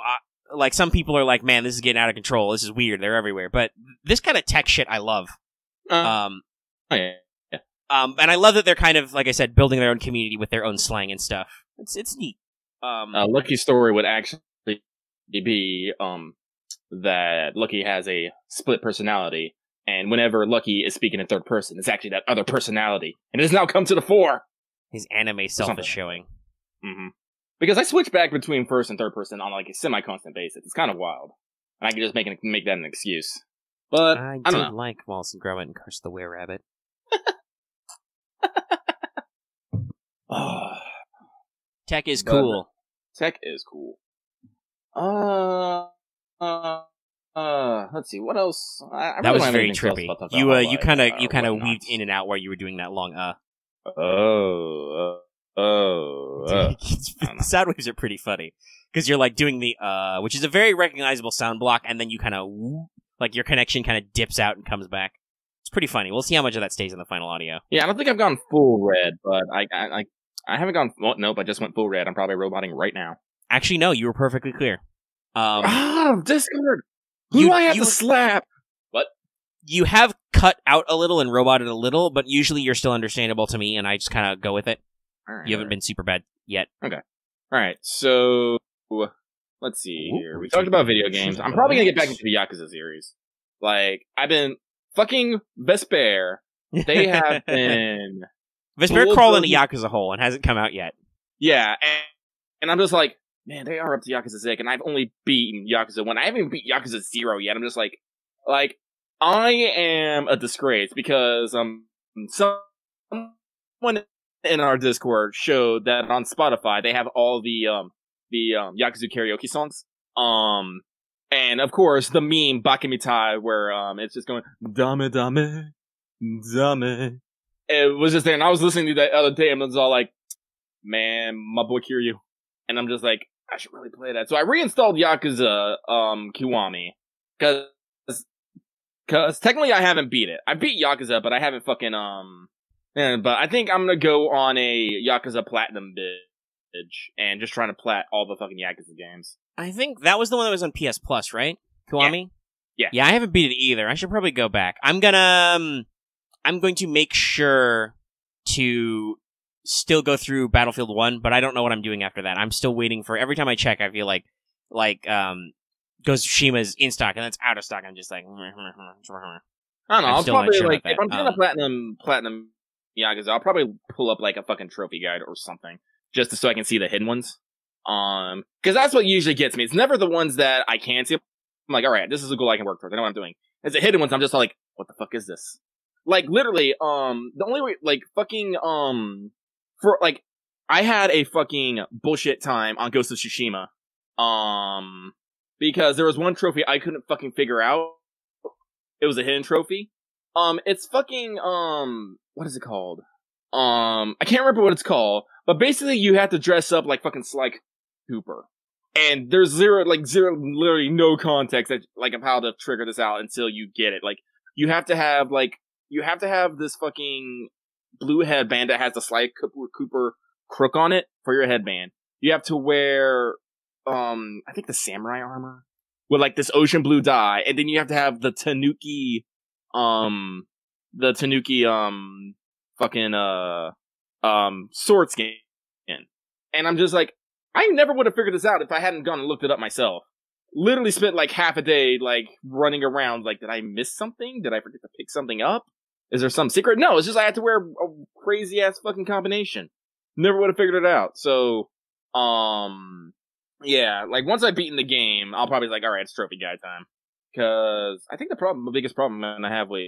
like, some people are like, man, this is getting out of control, this is weird, they're everywhere, but this kind of tech shit I love. Oh, yeah. And I love that they're kind of, like I said, building their own community with their own slang and stuff. It's neat. Lucky's story would actually be that Lucky has a split personality, and whenever Lucky is speaking in third person, it's actually that other personality, and it has now come to the fore. His anime self is showing. Mm-hmm. Because I switch back between first and third person on like a semi-constant basis. It's kind of wild, and I can just make that an excuse. But I don't know. like Wallace and Gromit and Curse the Were-Rabbit. Tech is cool. Tech is cool. Let's see, what else? That was very trippy. You kind of weaved in and out while you were doing that long Sound waves are pretty funny because you're like doing the which is a very recognizable sound block, and then you kind of like your connection kind of dips out and comes back. It's pretty funny. We'll see how much of that stays in the final audio. Yeah, I don't think I've gone full red, but I haven't gone. Well, nope, I just went full red. I'm probably roboting right now. Actually, no, you were perfectly clear. Discord. Who do I have to slap? What? You have cut out a little and roboted a little, but usually you're still understandable to me, and I just kind of go with it. Right, you haven't been super bad yet. Okay. All right. So let's see here. We talked about video games. I'm probably gonna get back into the Yakuza series. Like, I've been fucking Vesper. They have been Vesper crawling a Yakuza hole and hasn't come out yet. Yeah, and I'm just like, man, they are up to Yakuza 6, and I've only beaten Yakuza 1. I haven't even beat Yakuza 0 yet. I'm just like, I am a disgrace because someone in our Discord showed that on Spotify they have all the Yakuza karaoke songs. And of course the meme Bakimitai where it's just going dame dame dame. It was just there, and I was listening to that other day, and it was all like, man, my boy Kiryu. And I'm just like, I should really play that. So I reinstalled Yakuza Kiwami cause technically I haven't beat it. I beat Yakuza, but I haven't fucking but I think I'm gonna go on a Yakuza Platinum binge and just trying to plat all the fucking Yakuza games. I think that was the one that was on PS Plus, right? Kiwami? Yeah. Yeah, I haven't beat it either. I should probably go back. I'm going to make sure to still go through Battlefield 1, but I don't know what I'm doing after that. I'm still waiting for, every time I check, I feel like Ghost of Tsushima's in stock, and then it's out of stock. I'm just like, I don't know. I'll probably, like, if I'm doing a platinum Yakuza, I'll probably pull up, like, a fucking trophy guide or something, just so I can see the hidden ones. Because that's what usually gets me. It's never the ones that I can see. I'm like, alright, this is a goal I can work towards. I know what I'm doing. It's the hidden ones, I'm just like, what the fuck is this? Like, literally, the only way, like, fucking, for, like, I had a fucking bullshit time on Ghost of Tsushima. Because there was one trophy I couldn't fucking figure out. It was a hidden trophy. It's fucking, what is it called? I can't remember what it's called, but basically you have to dress up like fucking Sly Cooper. And there's literally no context of how to trigger this out until you get it. Like, you have to have this fucking blue headband that has the Sly Cooper crook on it for your headband. You have to wear, I think the samurai armor with like this ocean blue dye, and then you have to have the Tanuki, sword skin. And I'm just like, I never would have figured this out if I hadn't gone and looked it up myself. Literally spent like half a day like running around like, did I miss something? Did I forget to pick something up? Is there some secret? No, it's just I had to wear a crazy ass fucking combination. Never would have figured it out. So, yeah, like once I've beaten the game, I'll probably be like, alright, it's trophy guy time. Cause I think the biggest problem I have with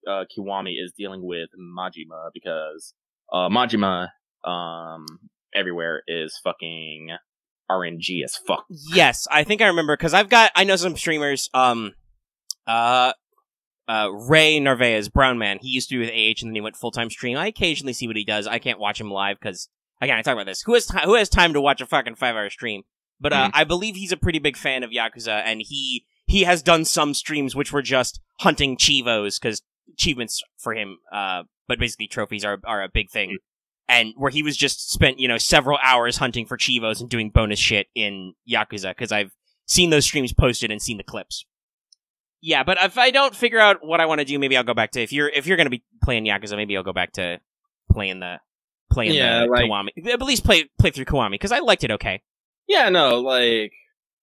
Kiwami is dealing with Majima, because Majima everywhere is fucking RNG as fuck. Yes, I think I remember because I know some streamers. Ray Narvaez, Brown Man. He used to be with AH and then he went full-time stream. I occasionally see what he does. I can't watch him live because, again, I talk about this. Who has time to watch a fucking 5-hour stream? But I believe he's a pretty big fan of Yakuza, and he has done some streams which were just hunting Chivos, because achievements for him, but basically trophies are a big thing. And where he was just spent, several hours hunting for Chivos and doing bonus shit in Yakuza, because I've seen those streams posted and seen the clips. Yeah, but if I don't figure out what I want to do, maybe I'll go back to, if you're going to be playing Yakuza, maybe I'll go back to playing the Kiwami. At least play through Kiwami, because I liked it okay. Yeah, no, like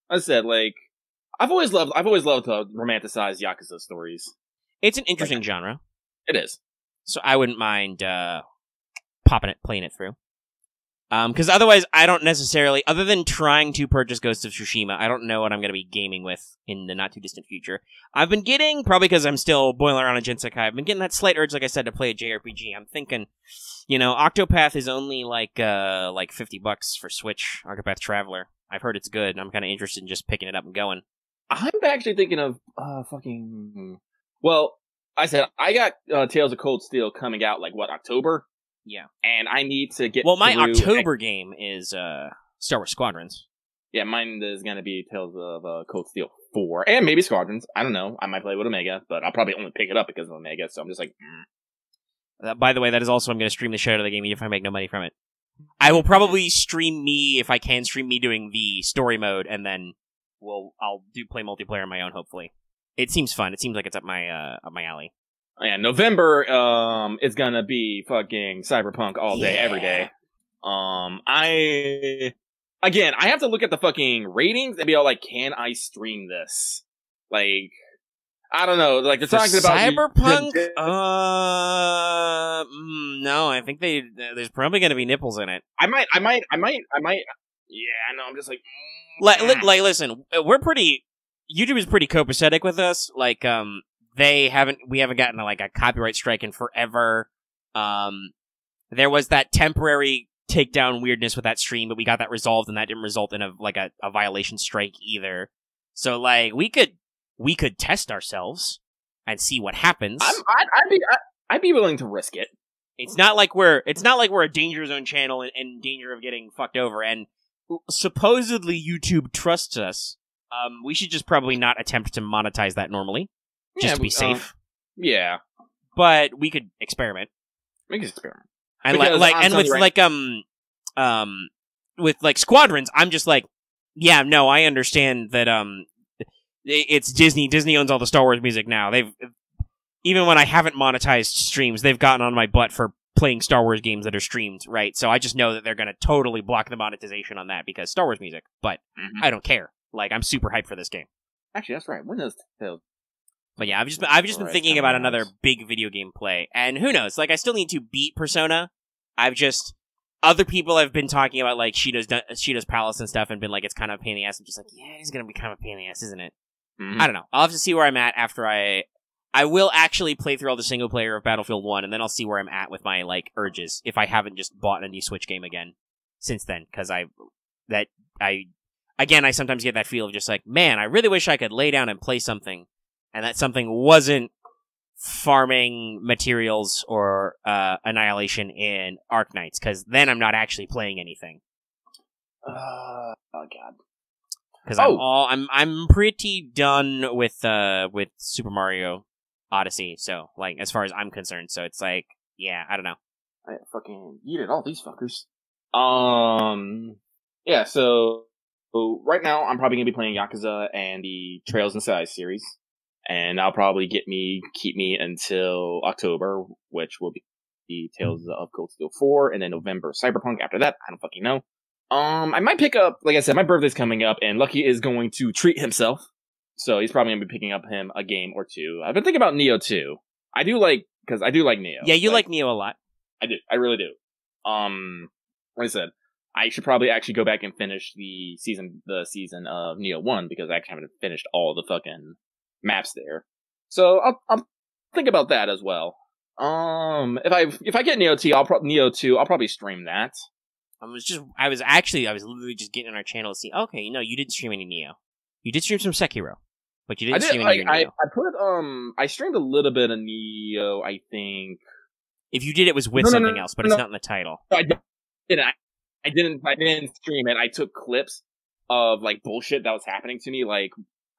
I said, like I've always loved to romanticize Yakuza stories. It's an interesting genre. It is. So I wouldn't mind playing it through. Because otherwise, I don't necessarily, other than trying to purchase Ghost of Tsushima, I don't know what I'm going to be gaming with in the not-too-distant future. I've been getting, probably because I'm still boiling around on Jinsekai, I've been getting that slight urge, like I said, to play a JRPG. I'm thinking, Octopath is only like $50 for Switch, Octopath Traveler. I've heard it's good, and I'm kind of interested in just picking it up and going. I'm actually thinking of, well, I said, I got Tales of Cold Steel coming out, October? Yeah. And I need to get my October game is Star Wars Squadrons. Yeah, mine is going to be Tales of Cold Steel 4. And maybe Squadrons. I don't know. I might play with Omega, but I'll probably only pick it up because of Omega, so I'm just like, By the way, that is also, I'm going to stream the shit out of the game if I make no money from it. I will probably stream me, if I can, stream me doing the story mode, and then I'll play multiplayer on my own, hopefully. It seems fun. It seems like it's up my alley. Yeah, November is gonna be fucking Cyberpunk all day, every day. I have to look at the fucking ratings and be all like, can I stream this? Like, I don't know. Like, they're talking about Cyberpunk. No, I think there's probably gonna be nipples in it. I might. Yeah, I know. I'm just like, listen, YouTube is pretty copacetic with us. Like, we haven't gotten a copyright strike in forever. There was that temporary takedown weirdness with that stream, but we got that resolved, and that didn't result in a violation strike either. So we could test ourselves and see what happens. I'd be willing to risk it. It's not like we're a danger zone channel and in danger of getting fucked over. And supposedly YouTube trusts us. We should just probably not attempt to monetize that normally. Just to be safe. Yeah. But we could experiment. We could experiment. And with Squadrons, I'm just like, yeah, no, I understand that it's Disney. Disney owns all the Star Wars music now. Even when I haven't monetized streams, they've gotten on my butt for playing Star Wars games that are streamed, right? So I just know that they're going to totally block the monetization on that because Star Wars music. But I don't care. I'm super hyped for this game. Actually, that's right. When does Tales? But yeah, I've just been thinking about another big video game play, and who knows? I still need to beat Persona. Other people have been talking about Shido's Palace and stuff, and been like, it's kind of a pain in the ass. I'm just like, yeah, it's gonna be kind of a pain in the ass, isn't it? I don't know. I'll have to see where I'm at after I will actually play through all the single player of Battlefield 1, and then I'll see where I'm at with my urges if I haven't just bought a new Switch game again since then, because I sometimes get that feel of just man, I really wish I could lay down and play something. And that something wasn't farming materials or Annihilation in Arknights, because then I'm not actually playing anything. Oh god. Because I'm pretty done with Super Mario Odyssey. So as far as I'm concerned, so it's yeah, I don't know. I fucking eat it, all these fuckers. Yeah. So right now I'm probably gonna be playing Yakuza and the Trails and Skies series. And I'll probably keep me until October, which will be the Tales of Cold Steel 4, and then November Cyberpunk. After that, I don't fucking know. I might pick up, like I said, my birthday's coming up, and Lucky is going to treat himself. So he's probably going to be picking up a game or two. I've been thinking about Neo 2. Because I do like Neo. Yeah, you like Neo a lot. I do. I really do. Like I said, I should probably actually go back and finish the season of Neo 1, because I actually haven't finished all the fucking maps there. So I'll think about that as well. If I get Neo 2, I'll probably stream that. I was literally just getting on our channel to see. Okay, no, you didn't stream any Neo. You did stream some Sekiro, but you didn't stream any Neo. I streamed a little bit of Neo, I think. If you did, it was with something else, but it's not in the title. No, I didn't. I didn't stream it. I took clips of like bullshit that was happening to me. Like,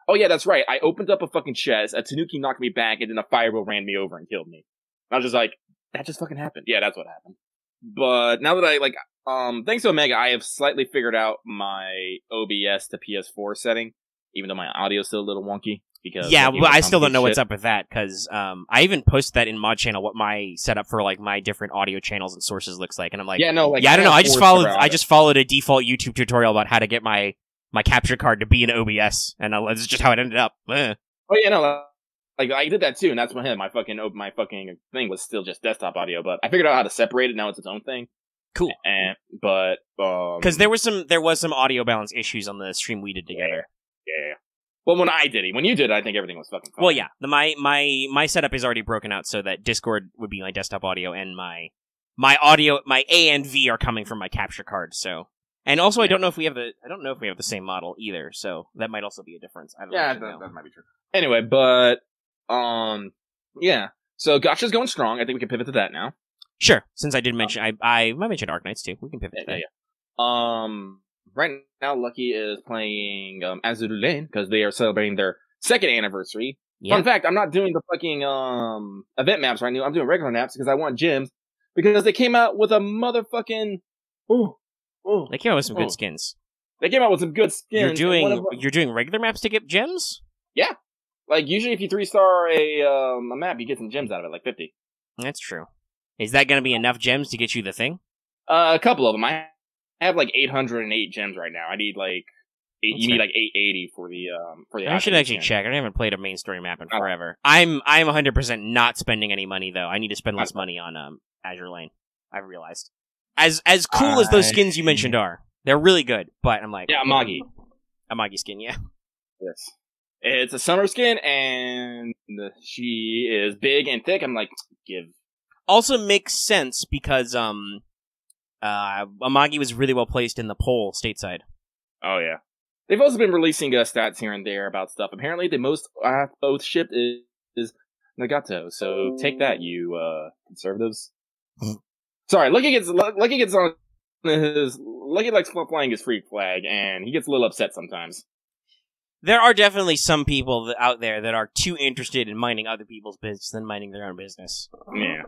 oh yeah, that's right. I opened up a fucking chest. A Tanuki knocked me back, and then a fireball ran me over and killed me. I was just like, that just fucking happened. Yeah, that's what happened. But now that thanks to Omega, I have slightly figured out my OBS to PS4 setting, even though my audio is still a little wonky. Because but I still don't know what's up with that, because I even posted that in Mod Channel what my setup for like my different audio channels and sources looks like, and I'm like, I don't know. I just followed a default YouTube tutorial about how to get my capture card to be in OBS, and that's just how it ended up. Oh yeah, no, like I did that too, and that's when my fucking thing was still just desktop audio, but I figured out how to separate it. Now it's its own thing. Cool. But because there was some audio balance issues on the stream we did together. Yeah. Well, when I did it, when you did it, I think everything was fucking fine. Well, yeah, my setup is already broken out so that Discord would be my desktop audio, and my audio, my A and V are coming from my capture card. So, and also I don't know if we have the same model either. So that might also be a difference. I don't know. That might be true. Anyway, but yeah. So Gacha's going strong. I think we can pivot to that now. Sure. Since I did mention, I mentioned Arknights too. We can pivot to that. Yeah. Right now, Lucky is playing Azur Lane because they are celebrating their 2nd anniversary. Yeah. Fun fact, I'm not doing the fucking event maps right now. I'm doing regular maps because I want gems. Because they came out with a motherfucking... They came out with some good skins. They came out with some good skins. You're doing regular maps to get gems? Yeah. Like, usually if you 3-star a map, you get some gems out of it, like 50. That's true. Is that going to be enough gems to get you the thing? A couple of them. I have like 808 gems right now. I need like you need like 880 for the. I should actually check. I haven't played a main story map in forever. I'm 100% not spending any money though. I need to spend less money on Azur Lane. I've realized. As cool as those skins you mentioned are, they're really good. But I'm like, yeah, Amagi skin, yeah. Yes, it's a summer skin, and she is big and thick. I'm like, give. Also makes sense because Amagi was really well placed in the poll stateside. Oh, yeah. They've also been releasing stats here and there about stuff. Apparently, the most oath shipped is Nagato. So take that, you conservatives. Sorry, Lucky gets on his... Lucky likes flying his freak flag, and he gets a little upset sometimes. There are definitely some people out there that are too interested in minding other people's business than minding their own business. Yeah.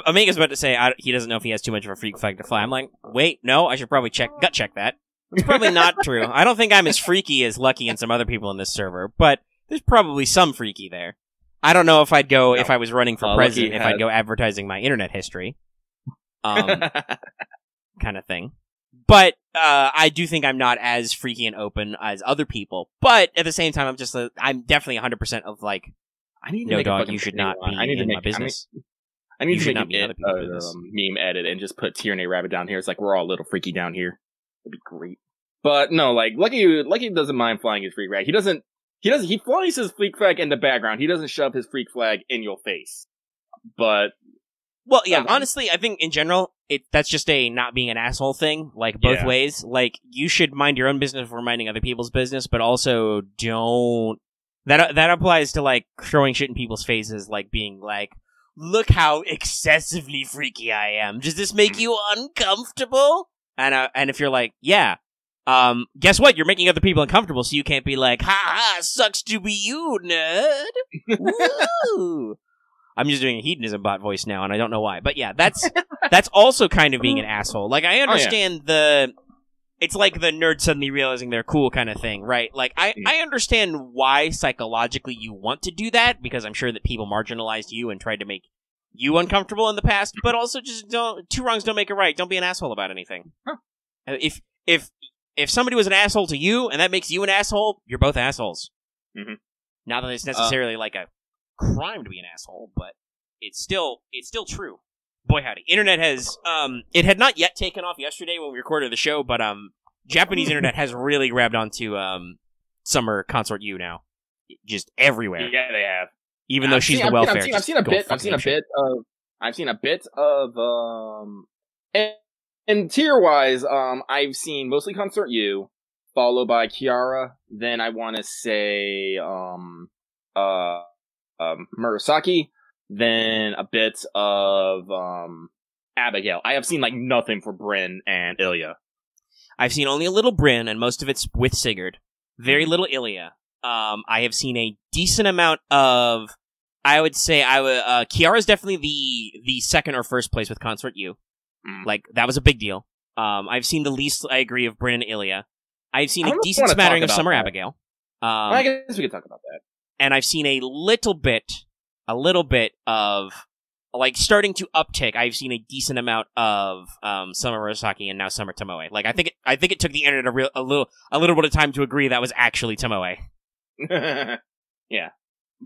Omega's about to say he doesn't know if he has too much of a freak flag to fly. I'm like, wait, no, I should probably gut check that. It's probably not true. I don't think I'm as freaky as Lucky and some other people in this server, but there's probably some freaky there. I don't know if I'd go, if I was running for president, if I'd go advertising my internet history. Kind of thing. But I do think I'm not as freaky and open as other people. But at the same time, I'm definitely 100% of like, no dog, you should not be in my business. I need to make a meme edit and just put Tyranny Rabbit down here. It's like we're all a little freaky down here. It'd be great. But no, like Lucky doesn't mind flying his freak flag. He flies his freak flag in the background. He doesn't shove his freak flag in your face. But well, yeah, honestly, I think in general, that's just a not being an asshole thing, like both ways. Like, you should mind your own business before minding other people's business, but also don't... That applies to, like, throwing shit in people's faces, like being like, look how excessively freaky I am. Does this make you uncomfortable? And if you're like, yeah, guess what? You're making other people uncomfortable, so you can't be like, ha, sucks to be you, nerd. Woo! I'm just doing a hedonism bot voice now, and I don't know why. But yeah, that's also kind of being an asshole. Like, I understand it's like the nerd suddenly realizing they're cool kind of thing, right? Like, I understand why psychologically you want to do that, because I'm sure that people marginalized you and tried to make you uncomfortable in the past, but also just two wrongs don't make it right. Don't be an asshole about anything. Huh. If somebody was an asshole to you, and that makes you an asshole, you're both assholes. Mm-hmm. Not that it's necessarily like a crime to be an asshole, but it's still true. Boy howdy. Internet has it had not yet taken off yesterday when we recorded the show, but Japanese internet has really grabbed onto Summer Consort U now. Just everywhere. Yeah, they have. Even though she's the welfare. I've seen a bit of And tier-wise, I've seen mostly Consort U, followed by Kiara, then I want to say, Murasaki, then a bit of, Abigail. I have seen, like, nothing for Bryn and Ilya. I've seen only a little Bryn, and most of it's with Sigurd. Very little Ilya. I have seen a decent amount of, I would say, Kiara's definitely the second or first place with Consort U. Like, that was a big deal. I've seen the least, I agree, of Bryn and Ilya. I've seen a decent smattering of Summer Abigail. I guess we could talk about that. And I've seen a little bit of, like, starting to uptick. I've seen a decent amount of Summer Murasaki and now Summer Tomoe. Like, I think it took the internet a little bit of time to agree that was actually Tomoe. Yeah,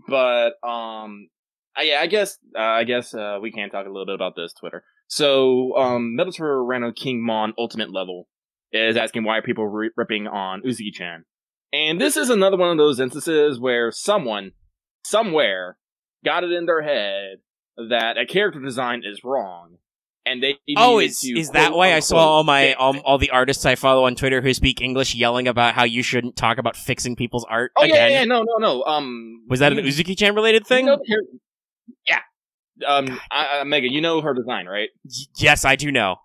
but I guess we can talk a little bit about this Twitter. So, Metaltor Rano King Mon Ultimate Level is asking why are people ripping on Uzuki-chan. And this is another one of those instances where someone, somewhere, got it in their head that a character design is wrong. And they is that why I saw all the artists I follow on Twitter who speak English yelling about how you shouldn't talk about fixing people's art again? Yeah, no. Was that an Uzuki-chan related thing? Yeah. Mega, you know her design, right? Yes, I do know.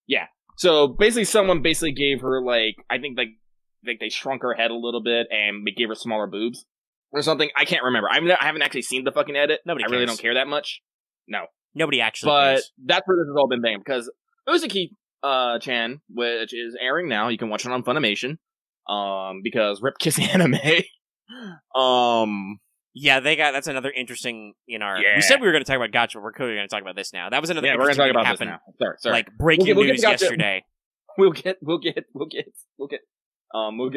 Yeah. So basically, someone gave her I think they shrunk her head a little bit and gave her smaller boobs or something. I can't remember. I haven't actually seen the fucking edit. Nobody cares. I really don't care that much. No. Nobody actually But cares. that's where this has all been banned, because Uzuki-chan, which is airing now, you can watch it on Funimation, because Rip Kiss Anime. Yeah, that's another interesting in our... Yeah. We said we were going to talk about Gotcha, but we're clearly going to talk about this now. That was another we're going to talk about this now. Sorry. Like, breaking news yesterday. We'll get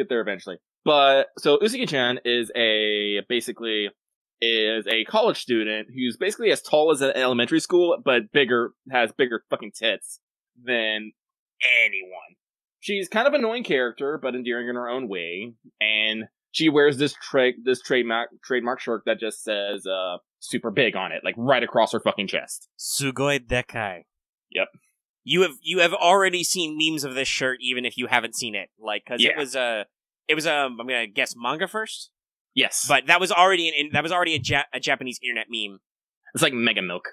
there eventually. But, so Uzuki-chan is basically a college student who's basically as tall as an elementary school, but has bigger fucking tits than anyone. She's kind of an annoying character, but endearing in her own way, and she wears this trademark shirt that just says, super big on it, like right across her fucking chest. Sugoi dekai. Yep. You have already seen memes of this shirt, even if you haven't seen it. Like, cause it was I'm gonna guess manga first? Yes. But that was already a Japanese internet meme. It's like Mega Milk.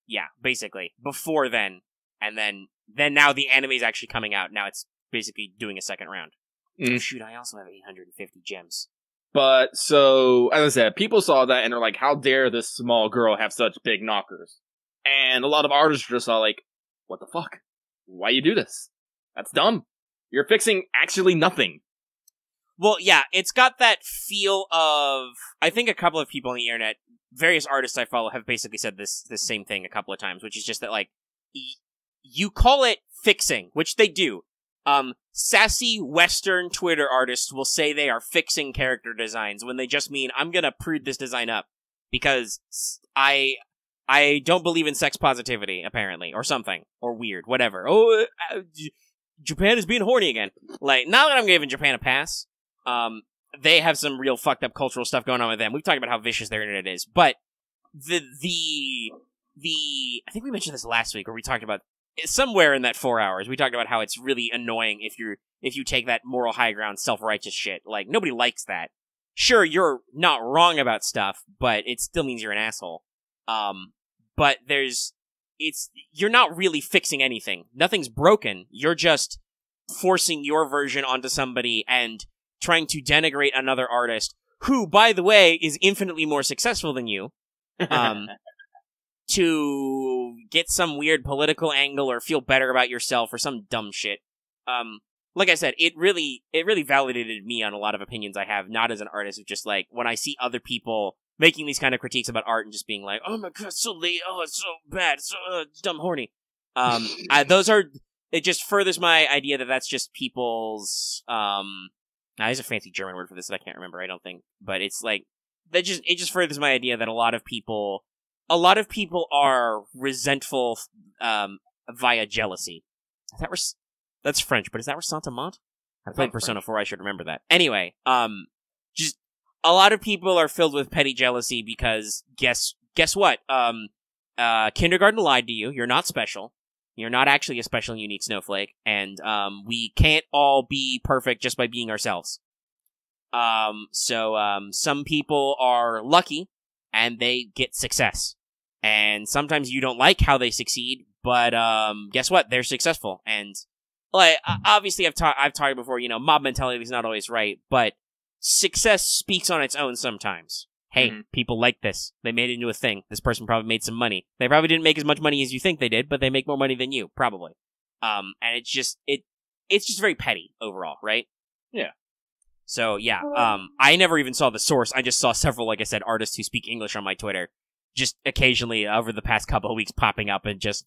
Yeah, basically. Before then. And then now the anime is actually coming out. Now it's basically doing a second round. Oh, shoot, I also have 850 gems. But, so, as I said, people saw that and they're like, how dare this small girl have such big knockers? And a lot of artists just saw like, what the fuck? Why you do this? That's dumb. You're fixing actually nothing. Well, yeah, it's got that feel of... I think a couple of people on the internet, various artists I follow, have basically said this same thing a couple of times, which is just that, like, you call it fixing, which they do. Sassy Western Twitter artists will say they are fixing character designs when they just mean, I'm gonna prude this design up, because I don't believe in sex positivity, apparently, or something, or weird, whatever. Japan is being horny again. Like, not that I'm giving Japan a pass. They have some real fucked up cultural stuff going on with them. We've talked about how vicious their internet is, but the I think we mentioned this last week, where we talked about somewhere in that 4 hours, we talked about how it's really annoying if you take that moral high ground, self-righteous shit. Like, nobody likes that. Sure, you're not wrong about stuff, but it still means you're an asshole. But you're not really fixing anything. Nothing's broken. You're just forcing your version onto somebody and trying to denigrate another artist who, by the way, is infinitely more successful than you, to get some weird political angle or feel better about yourself or some dumb shit. Like I said, it really validated me on a lot of opinions I have, not as an artist, of just like, when I see other people making these kind of critiques about art and just being like, oh my god, it's so late, oh, it's so bad, it's so dumb horny. It just furthers my idea that that's just people's, there's a fancy German word for this that I can't remember, I don't think, but it's like, it just furthers my idea that a lot of people are resentful, via jealousy. That's French, but is that ressentiment? I played Persona 4, I should remember that. Anyway, just, a lot of people are filled with petty jealousy because, guess what? Kindergarten lied to you, you're not special. You're not actually a special and unique snowflake, and we can't all be perfect just by being ourselves. So some people are lucky, and they get success. And sometimes you don't like how they succeed, but guess what? They're successful. And like obviously, I've talked before. Mob mentality is not always right, but success speaks on its own sometimes. Hey, people like this. They made it into a thing. This person probably made some money. They probably didn't make as much money as you think they did, but they make more money than you, probably. And it's just very petty overall, right? Yeah. So yeah, I never even saw the source. I just saw several, like I said, artists who speak English on my Twitter, just occasionally over the past couple of weeks popping up and just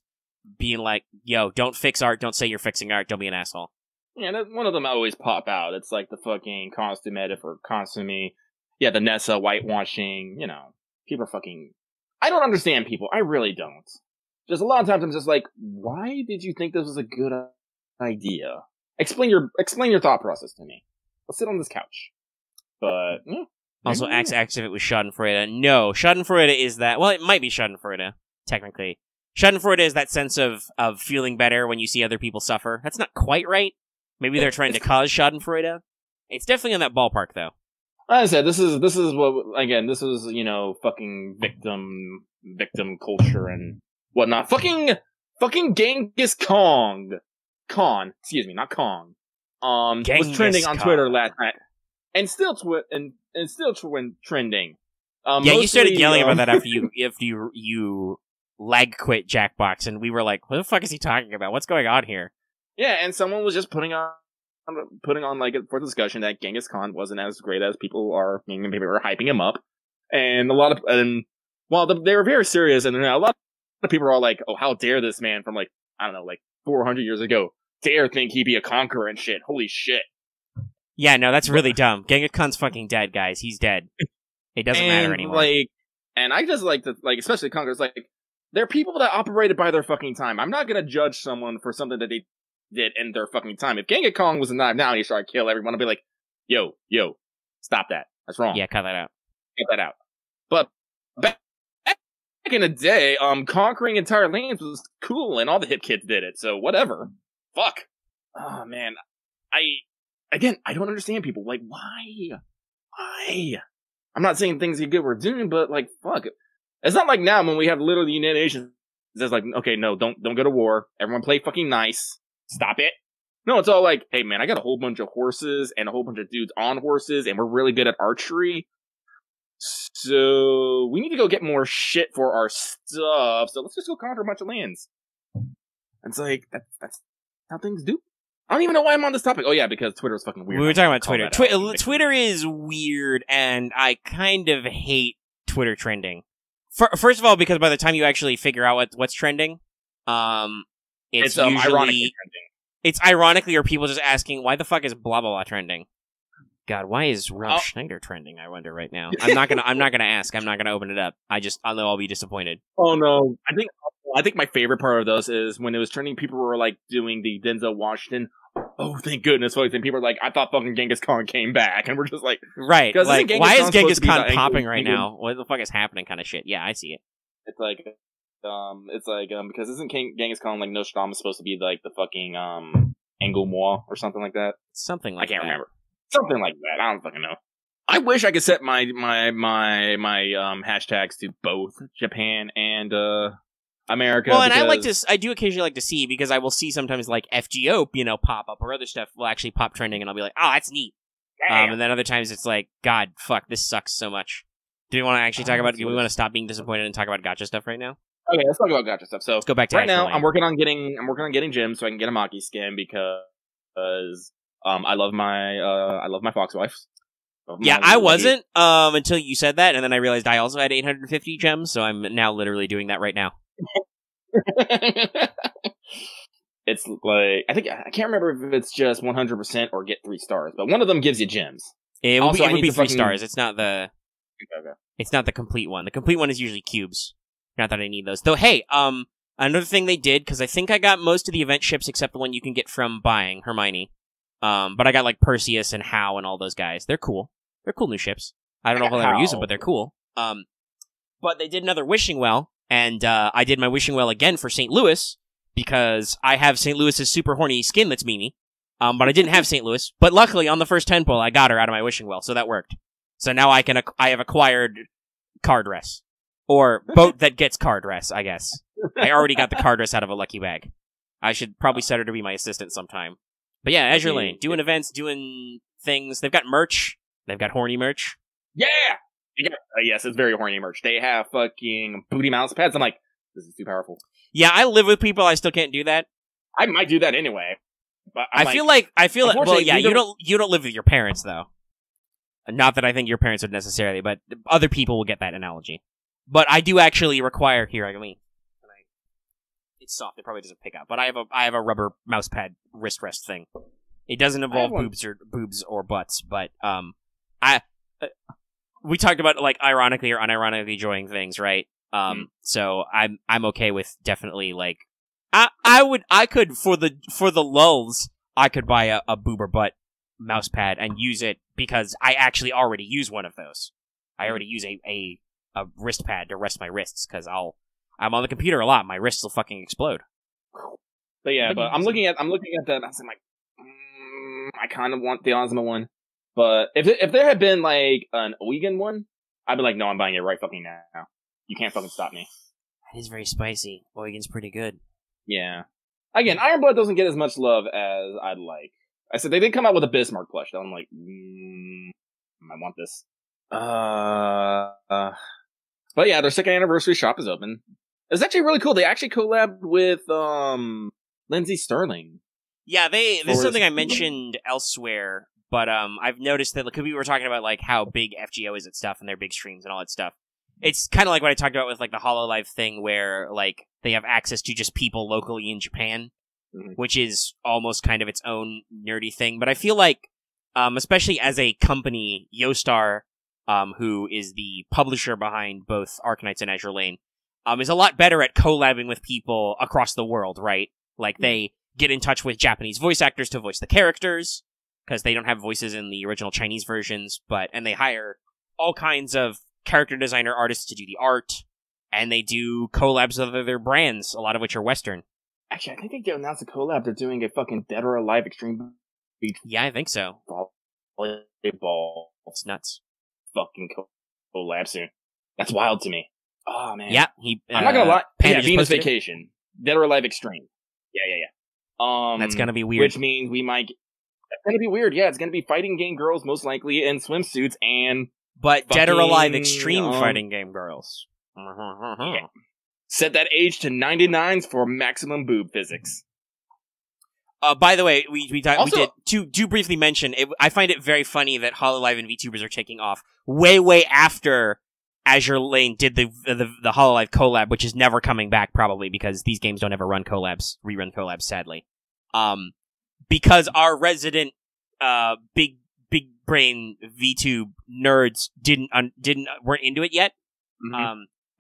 being like, "Yo, don't fix art. Don't say you're fixing art. Don't be an asshole." Yeah, one of them always pop out. It's like the fucking costume edit for Consumi. Yeah, the Nessa whitewashing. People are fucking. I don't understand people. I really don't. Just a lot of times I'm just like, why did you think this was a good idea? Explain your thought process to me. Let's sit on this couch. But yeah. Also, ask if it was Schadenfreude. No, Schadenfreude is that. Well, it might be Schadenfreude technically. Schadenfreude is that sense of feeling better when you see other people suffer. That's not quite right. Maybe they're trying to cause Schadenfreude. It's definitely in that ballpark, though. Like I said, this is what, again, this is, fucking victim culture and whatnot. Fucking Genghis Khan, excuse me, not Kong, was trending on Twitter last night. And still trending. Yeah, mostly, you started yelling about that after you lag quit Jackbox, and we were like, what the fuck is he talking about? What's going on here? Yeah, and someone was just putting on like for discussion that Genghis Khan wasn't as great as people are. People were hyping him up, and while they were very serious, and a lot of people are all like, "Oh, how dare this man from like 400 years ago dare think he'd be a conqueror and shit? Holy shit!" Yeah, no, that's really dumb. Genghis Khan's fucking dead, guys. He's dead. It doesn't matter anymore. And I just like to especially conquerors. They're people that operated by their fucking time. I'm not gonna judge someone for something that they did in their fucking time. If Genghis Khan was alive now and he started to kill everyone, I'd be like, yo, stop that. That's wrong. Yeah, cut that out. But back in the day, conquering entire lands was cool and all the hip kids did it, so whatever. Fuck. Oh man. I don't understand people. Like, why? I'm not saying things are good we're doing, but fuck. It's not like now when we have literally the United Nations. It's like, okay, no, don't go to war. Everyone play fucking nice. Stop it. No, it's all like, hey man, I got a whole bunch of horses and a whole bunch of dudes on horses, and we're really good at archery. So we need to go get more shit for our stuff. So let's just go conquer a bunch of lands. It's like that's how things do. I don't even know why I'm on this topic. Oh yeah, because Twitter's fucking weird. We were talking about Twitter. Twitter is weird, and I kind of hate Twitter trending. First of all, because by the time you actually figure out what's trending, it's usually ironically trending. It's ironically or people just asking, why the fuck is blah blah blah trending? God, why is Ralph Schneider trending? I wonder right now. I'm not gonna ask. I'm not gonna open it up. I know I'll be disappointed. Oh no. I think my favorite part of those is when it was trending, people were doing the Denzel Washington. Oh, thank goodness! And people are I thought fucking Genghis Khan came back, and we're just like, right? Why is Genghis Khan popping right now? What the fuck is happening? Kind of shit. Yeah, I see it. It's because isn't Genghis Khan Nostradamus supposed to be the fucking Anglemois or something like that? Something like that. I can't remember. Something like that. I don't fucking know. I wish I could set my hashtags to both Japan and America. Well, and I do occasionally like to see, because I will see sometimes FGO, pop up, or other stuff will actually pop trending, and I'll be like, oh, that's neat. And then other times it's like, God, fuck, this sucks so much. Do we want to actually talk about? Do we want to stop being disappointed and talk about gacha stuff right now? Okay, let's talk about gacha stuff. So let's go back to right now. I'm working on getting gems so I can get a Maki skin because I love my fox wife. Yeah, I wasn't until you said that, and then I realized I also had 850 gems, so I'm now literally doing that right now. It's I can't remember if it's just 100% or get 3 stars, but one of them gives you gems. It would be 3 stars. It's not the It's not the complete one. The complete one is usually cubes. Not that I need those. Though, hey, another thing they did, because I think I got most of the event ships except the one you can get from buying, Hermione. But I got Perseus and Hao and all those guys. They're cool. They're cool new ships. I don't know if I'll ever use them, but they're cool. But they did another wishing well, and I did my wishing well again for St. Louis, because I have St. Louis's super horny skin that's Mimi. But I didn't have St. Louis. But luckily, on the first 10 pull, I got her out of my wishing well, so that worked. So now I have acquired card dress. Or boat that gets card dress, I guess. I already got the card dress out of a lucky bag. I should probably set her to be my assistant sometime. But yeah, Azure Lane, doing events, doing things. They've got merch. They've got horny merch. Yeah! Yes, it's very horny merch. They have fucking booty mouse pads. I'm like, this is too powerful. Yeah, I live with people. I still can't do that. I might do that anyway. But I feel like, well, yeah, you don't live with your parents, though. Not that I think your parents would necessarily, but other people will get that analogy. But I do actually require, it's soft, it probably doesn't pick up, but I have a rubber mouse pad wrist rest thing. It doesn't involve boobs or butts, but, we talked about, like, ironically or unironically enjoying things, right? So I'm okay with definitely, like, I could, for the lulz, I could buy a boob or butt mouse pad and use it because I actually already use one of those. I already use a wrist pad to rest my wrists because I'm on the computer a lot. My wrists will fucking explode. But yeah, but I'm looking at that. And I'm like, I kind of want the Ozma one. But if there had been like an Oigan one, I'd be like, no, I'm buying it right fucking now. You can't fucking stop me. It is very spicy. Oigan's pretty good. Yeah. Again, Ironblood doesn't get as much love as I'd like. I said they did come out with a Bismarck plush, though. I'm like, I want this. But yeah, their second anniversary shop is open. It's actually really cool. They actually collabed with Lindsey Sterling. Yeah, this is something I mentioned elsewhere, but I've noticed that because we were talking about like how big FGO is at stuff and their big streams and all that stuff. It's kind of like what I talked about with like the HoloLive thing, where like they have access to just people locally in Japan, which is almost kind of its own nerdy thing. But I feel like, especially as a company, Yostar, who is the publisher behind both Arknights and Azure Lane, is a lot better at collabing with people across the world, right? Like, they get in touch with Japanese voice actors to voice the characters, because they don't have voices in the original Chinese versions, and they hire all kinds of character designer artists to do the art, and they do collabs with other brands, a lot of which are Western. Actually, I think they announced a collab. They're doing a fucking Dead or Alive Extreme Beach. Yeah, I think so. Volleyball. It's nuts. Fucking collab soon. That's wild to me. Oh, man. Yeah, I'm not gonna lie. Panda Venus Vacation. Dead or Alive Extreme. Yeah. That's gonna be weird. Which means we might... That's gonna be weird, yeah. It's gonna be fighting game girls, most likely, in swimsuits, and... But Dead or Alive Extreme fighting game girls. Yeah. Set that age to 99s for maximum boob physics. By the way, we did to briefly mention, I find it very funny that HoloLive and VTubers are taking off way after Azure Lane did the HoloLive collab, which is never coming back probably because these games don't ever rerun collabs, sadly. Because our resident big brain VTube nerds weren't into it yet.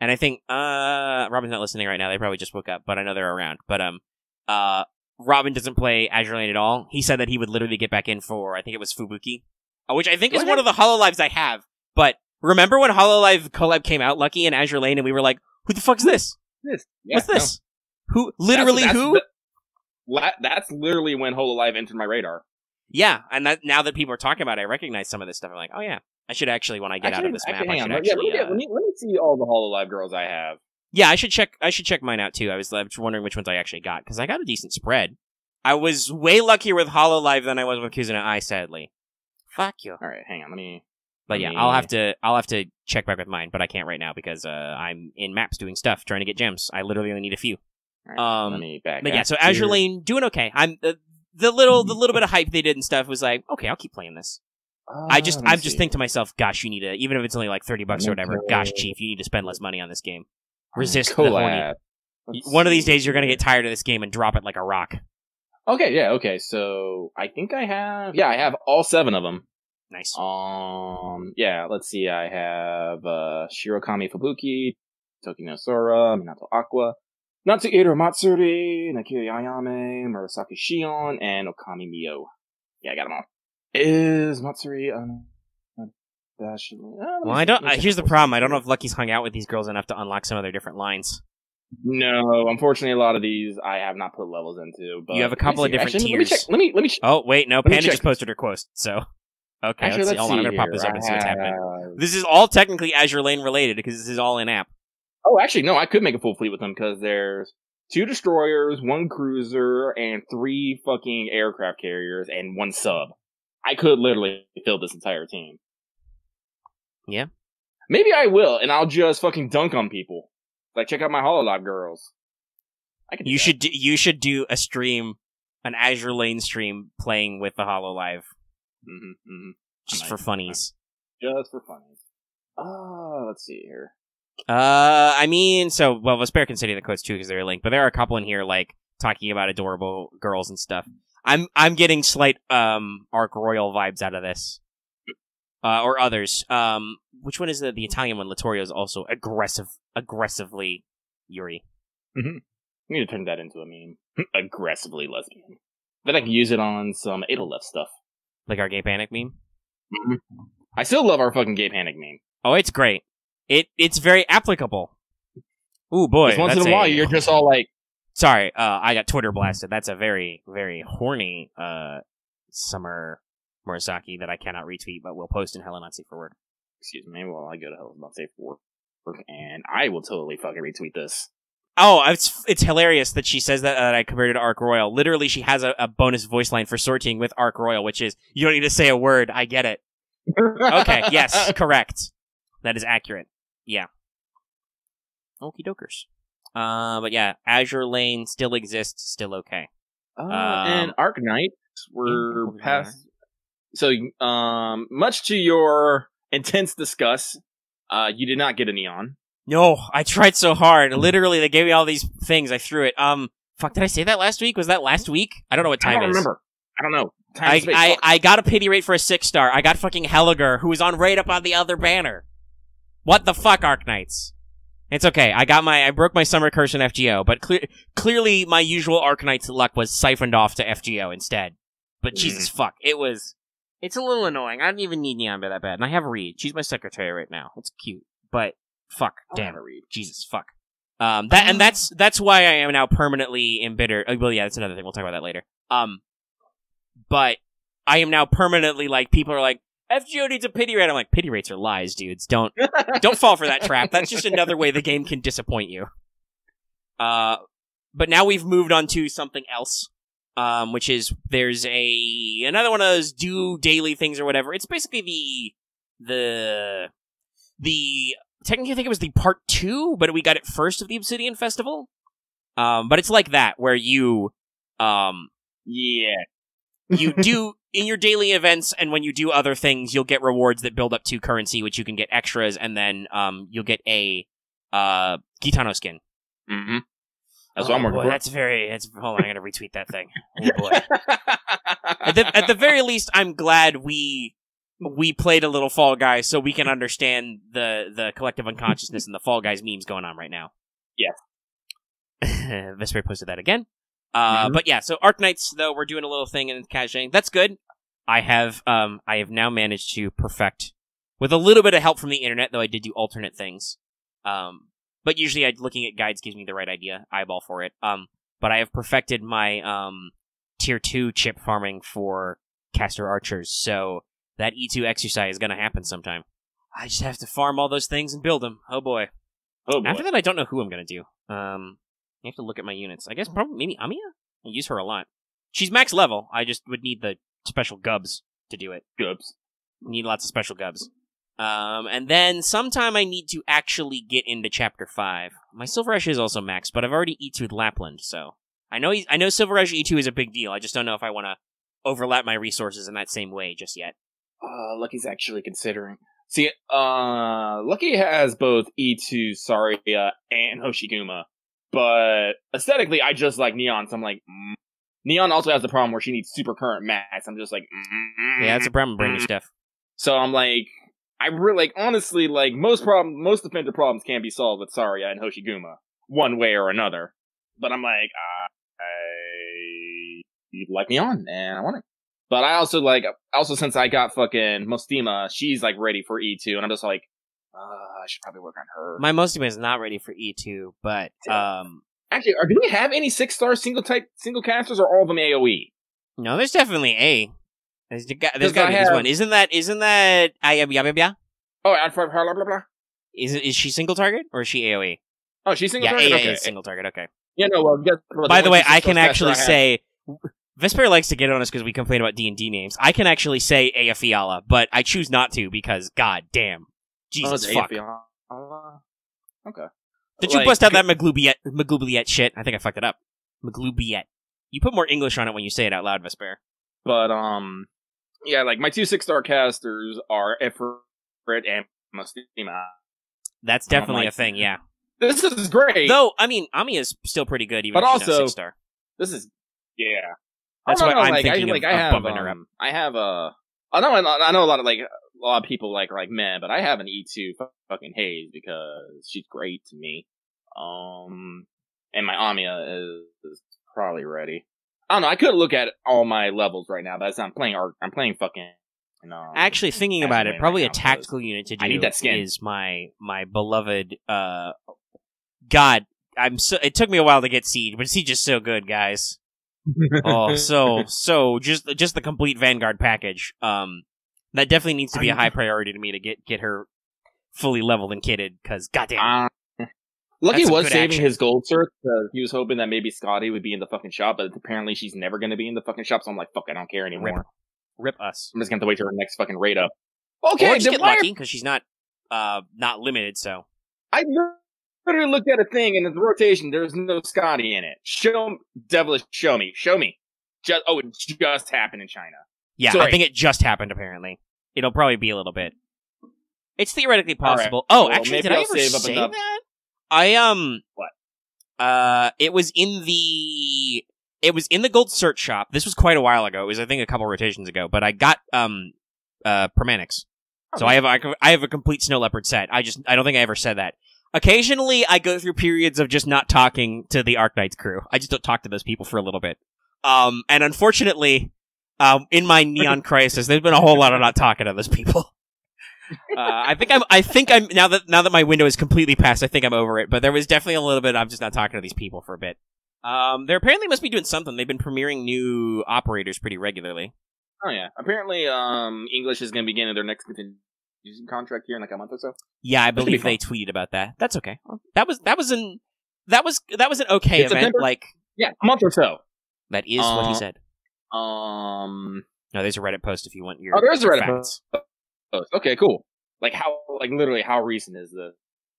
And I think Robin's not listening right now. They probably just woke up, but I know they're around. But Robin doesn't play Azure Lane at all. He said that he would literally get back in for, I think it was Fubuki, which I think is one of the HoloLives I have. But remember when HoloLive collab came out, Lucky and Azure Lane, and we were like, "Who the fuck's this? What's this? No. Who? Literally who?" That's literally when HoloLive entered my radar. Yeah, and now that people are talking about it, I recognize some of this stuff. I'm like, oh yeah, I should actually, when I get out of this map, I should actually... let me see all the HoloLive girls I have. Yeah, I should check mine out too. I was wondering which ones I actually got, because I got a decent spread. I was way luckier with HoloLive than I was with Kizuna Ai, sadly. Fuck you. Alright, hang on, let me... But yeah, I'll have to check back with mine, but I can't right now because I'm in maps doing stuff, trying to get gems. I literally only need a few. Right, let me back but yeah, so Azure Lane, doing okay. I'm the little bit of hype they did and stuff was like, okay, I'll keep playing this. I just think to myself, gosh, you need to, even if it's only like $30 or whatever, gosh, Chief, you need to spend less money on this game. Resist the horny. One of these days you're gonna get tired of this game and drop it like a rock. Okay, so I think I have all 7 of them. Nice. Let's see, I have Shirokami Fubuki, Tokino Sora, Minato Aqua, Natsuhiro Matsuri, Nakiri Ayame, Murasaki Shion, and Okami Mio. Yeah, I got them all. Is Matsuri well, I don't. Here's the problem. I don't know if Lucky's hung out with these girls enough to unlock some of their different lines. No, unfortunately, a lot of these I have not put levels into. But You have a couple of different actually, tiers. Let me check. Oh, wait, no, Let me Panda check. just posted her quote, so... Okay, Actually, let's see. Hold on, I'm see gonna pop this here. up and see what's happening. This is all technically Azure Lane related, because this is all in-app. Oh, actually, no, I could make a full fleet with them, because there's 2 destroyers, 1 cruiser, and 3 fucking aircraft carriers, and 1 sub. I could literally fill this entire team. Yeah. Maybe I will, and I'll just fucking dunk on people. Like, check out my Hololive girls. I can do that. You should do a stream, an Azure Lane stream, playing with the HoloLive. Just for funnies. Just for funnies. Let's see here. I mean, so, well, Vesper can send you the quotes too, because they're linked, but there are a couple in here, like, talking about adorable girls and stuff. I'm getting slight, Arc Royal vibes out of this. Or others. Which one is the Italian one? Littorio is also aggressively Yuri. Mm-hmm. I need to turn that into a meme. Aggressively lesbian. Then I can use it on some Adolef stuff. Like our Gay Panic meme? Mm-hmm. I still love our fucking Gay Panic meme. Oh, it's great. It's very applicable. Ooh, boy. Once in a while, you're just all like... Sorry, I got Twitter blasted. That's a very, very horny, Summer Murasaki that I cannot retweet, but will post in Hell Not Safe for Work. Excuse me, well, I go to Hell Not Safe for Work, and I will totally fucking retweet this. Oh, it's hilarious that she says that I compared it to Arc Royal. Literally, she has a bonus voice line for sorting with Arc Royal, which is, you don't need to say a word, I get it. Okay, yes, correct. That is accurate. Yeah. Okie dokers. But yeah, Azure Lane still exists, still okay. And Arknights were past... So, much to your intense disgust, you did not get a neon. No, I tried so hard. Literally, they gave me all these things. I threw it. Fuck, did I say that last week? Was that last week? I don't know what time I don't remember. I don't know. I got a pity rate for a 6-star. I got fucking Helliger, who was on right up on the other banner. What the fuck, Arknights? It's okay. I broke my summer curse in FGO, but clearly my usual Arknights luck was siphoned off to FGO instead. But Jesus fuck, it's a little annoying. I don't even need Neon by that bad. And I have Reed. She's my secretary right now. It's cute. But fuck, damn it, Reed. Jesus fuck. That's why I am now permanently embittered. Well, yeah, that's another thing. We'll talk about that later. But I am now permanently like, people are like, FGO needs a pity rate. I'm like, pity rates are lies, dudes. Don't fall for that trap. That's just another way the game can disappoint you. But now we've moved on to something else. Which is, there's another one of those do daily things or whatever. It's basically the technically I think it was the part 2, but we got it first of the Obsidian Festival. But it's like that, where you do, in your daily events, and when you do other things, you'll get rewards that build up to currency, which you can get extras, and then, you'll get a, Gitano skin. Mm-hmm. That's what I'm working for. Hold on, I gotta retweet that thing. Oh boy. At the very least, I'm glad we played a little Fall Guys so we can understand the collective unconsciousness and the Fall Guys memes going on right now. Yeah. Vesper posted that again. But yeah, so Arknights, though, we're doing a little thing in caching. That's good. I have now managed to perfect, with a little bit of help from the internet, though I did do alternate things. But usually looking at guides gives me the right idea, eyeball for it. But I have perfected my tier 2 chip farming for caster archers, so that E2 exercise is going to happen sometime. I just have to farm all those things and build them. Oh boy. After that, I don't know who I'm going to do. I have to look at my units. I guess probably maybe Amiya? I use her a lot. She's max level. I just would need the special gubs to do it. Need lots of special gubs. And then sometime I need to actually get into Chapter 5. My Silver Ash is also max, but I've already E2'd Lapland, so... I know Silver Ash E2 is a big deal, I just don't know if I want to overlap my resources in that same way just yet. Lucky's actually considering. See, Lucky has both E2, Saria, and Hoshiguma, but aesthetically I just like Neon, so I'm like... Neon also has the problem where she needs super current max, I'm just like... Yeah, that's a problem, bringing stuff. So I'm like... I really, like, honestly, like, most defender problems can be solved with Saria and Hoshiguma, one way or another. But I'm like, you'd like me on, and I want it. But I also, since I got fucking Mostima, she's, like, ready for E2, and I'm just like, I should probably work on her. My Mostime is not ready for E2, but Actually, do we have any 6-star single casters, or all of them AOE? no, there's definitely A. There's got to be have... this one. Isn't that Ayabya? Oh, blah blah blah. Is she single target or is she AOE? Oh, she's single target. Okay, single target. Okay. Yeah, no. Well, by the way, I can actually say Vesper likes to get on us because we complain about D&D names. I can actually say Ayafiala, but I choose not to because god damn, Jesus fuck. Okay. Did you bust out that Maglubiet shit? I think I fucked it up. Maglubiet. You put more English on it when you say it out loud, Vesper. But yeah, like my 2 6-star casters are Ifrit and Mostima. That's definitely a thing, yeah. This is great. Though, I mean, Ami is still pretty good, even if she's not 6-star. This is, yeah. That's why I'm thinking of bumping her up. I know a lot of people like meh, but I have an E2 fucking Haze because she's great to me. And my Amiya is probably ready. I don't know. I could look at all my levels right now, but I'm playing fucking. Actually, thinking about it, probably a tactical unit to do. I need that skin. Is my beloved. God, it took me a while to get Siege, but Siege is so good, guys. Oh, so just the complete Vanguard package. That definitely needs to be a high priority to me to get her fully leveled and kitted. Because goddamn. Lucky was saving his gold cert because he was hoping that maybe Scotty would be in the fucking shop, but apparently she's never going to be in the fucking shop, so I'm like, fuck, I don't care anymore. Rip us. I'm just going to have to wait till her next fucking raid up. Okay, or just get lucky, because she's not limited, so. I literally looked at a thing, and in the rotation, there's no Scotty in it. Devilish, show me. It just happened in China. Yeah, Sorry. I think it just happened, apparently. It'll probably be a little bit. It's theoretically possible. Right. Oh, actually, did I ever say that? What? It was in the gold cert shop. This was quite a while ago. It was, I think, a couple rotations ago. But I got Permanix, so I have a complete Snow Leopard set. I don't think I ever said that. Occasionally, I go through periods of just not talking to the Arknights crew. I just don't talk to those people for a little bit. And unfortunately, in my Neon Crisis, there's been a whole lot of not talking to those people. I think I'm now that my window is completely passed, I think I'm over it. But there was definitely a little bit I'm just not talking to these people for a bit. They apparently must be doing something. They've been premiering new operators pretty regularly. Oh yeah, apparently English is going to begin their next contract here in like a month or so. Yeah, I believe they tweeted about that. That's okay. That was an okay event. September? Like, yeah, a month or so. That is what he said. No, there's a Reddit post if you want your. Oh, there's a Reddit facts. post. Okay, cool. Literally, how recent is this?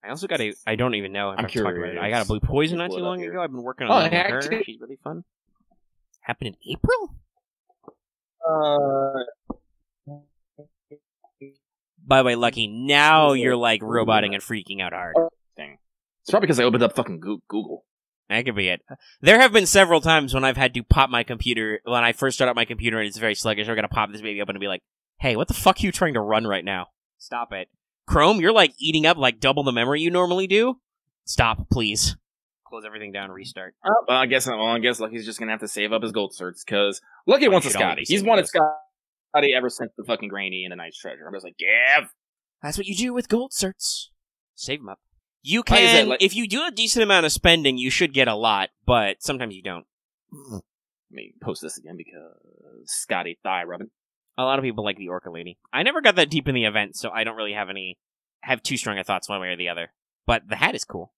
I also got I don't even know. I'm curious. About it. I got a Blue Poison not too long ago. I've been working on that with her. She's really fun. Happened in April? By the way, Lucky, now you're like roboting and freaking out hard. It's probably because I opened up fucking Google. That could be it. There have been several times when I've had to pop my computer, when I first start up my computer and it's very sluggish, I'm gonna pop this baby open and be like, hey, what the fuck are you trying to run right now? Stop it. Chrome, you're like eating up like double the memory you normally do. Stop, please. Close everything down, restart. Well, I guess Lucky's just gonna have to save up his gold certs, because Lucky wants a Scotty. He's wanted Scotty ever since the fucking Grainy and the Knight's Treasure. I'm just like, give! That's what you do with gold certs. Save them up. You can, if you do a decent amount of spending, you should get a lot, but sometimes you don't. Let me post this again, because Scotty thigh rubbing. A lot of people like the Orca Lady. I never got that deep in the event, so I don't really have too strong of thoughts one way or the other. But the hat is cool.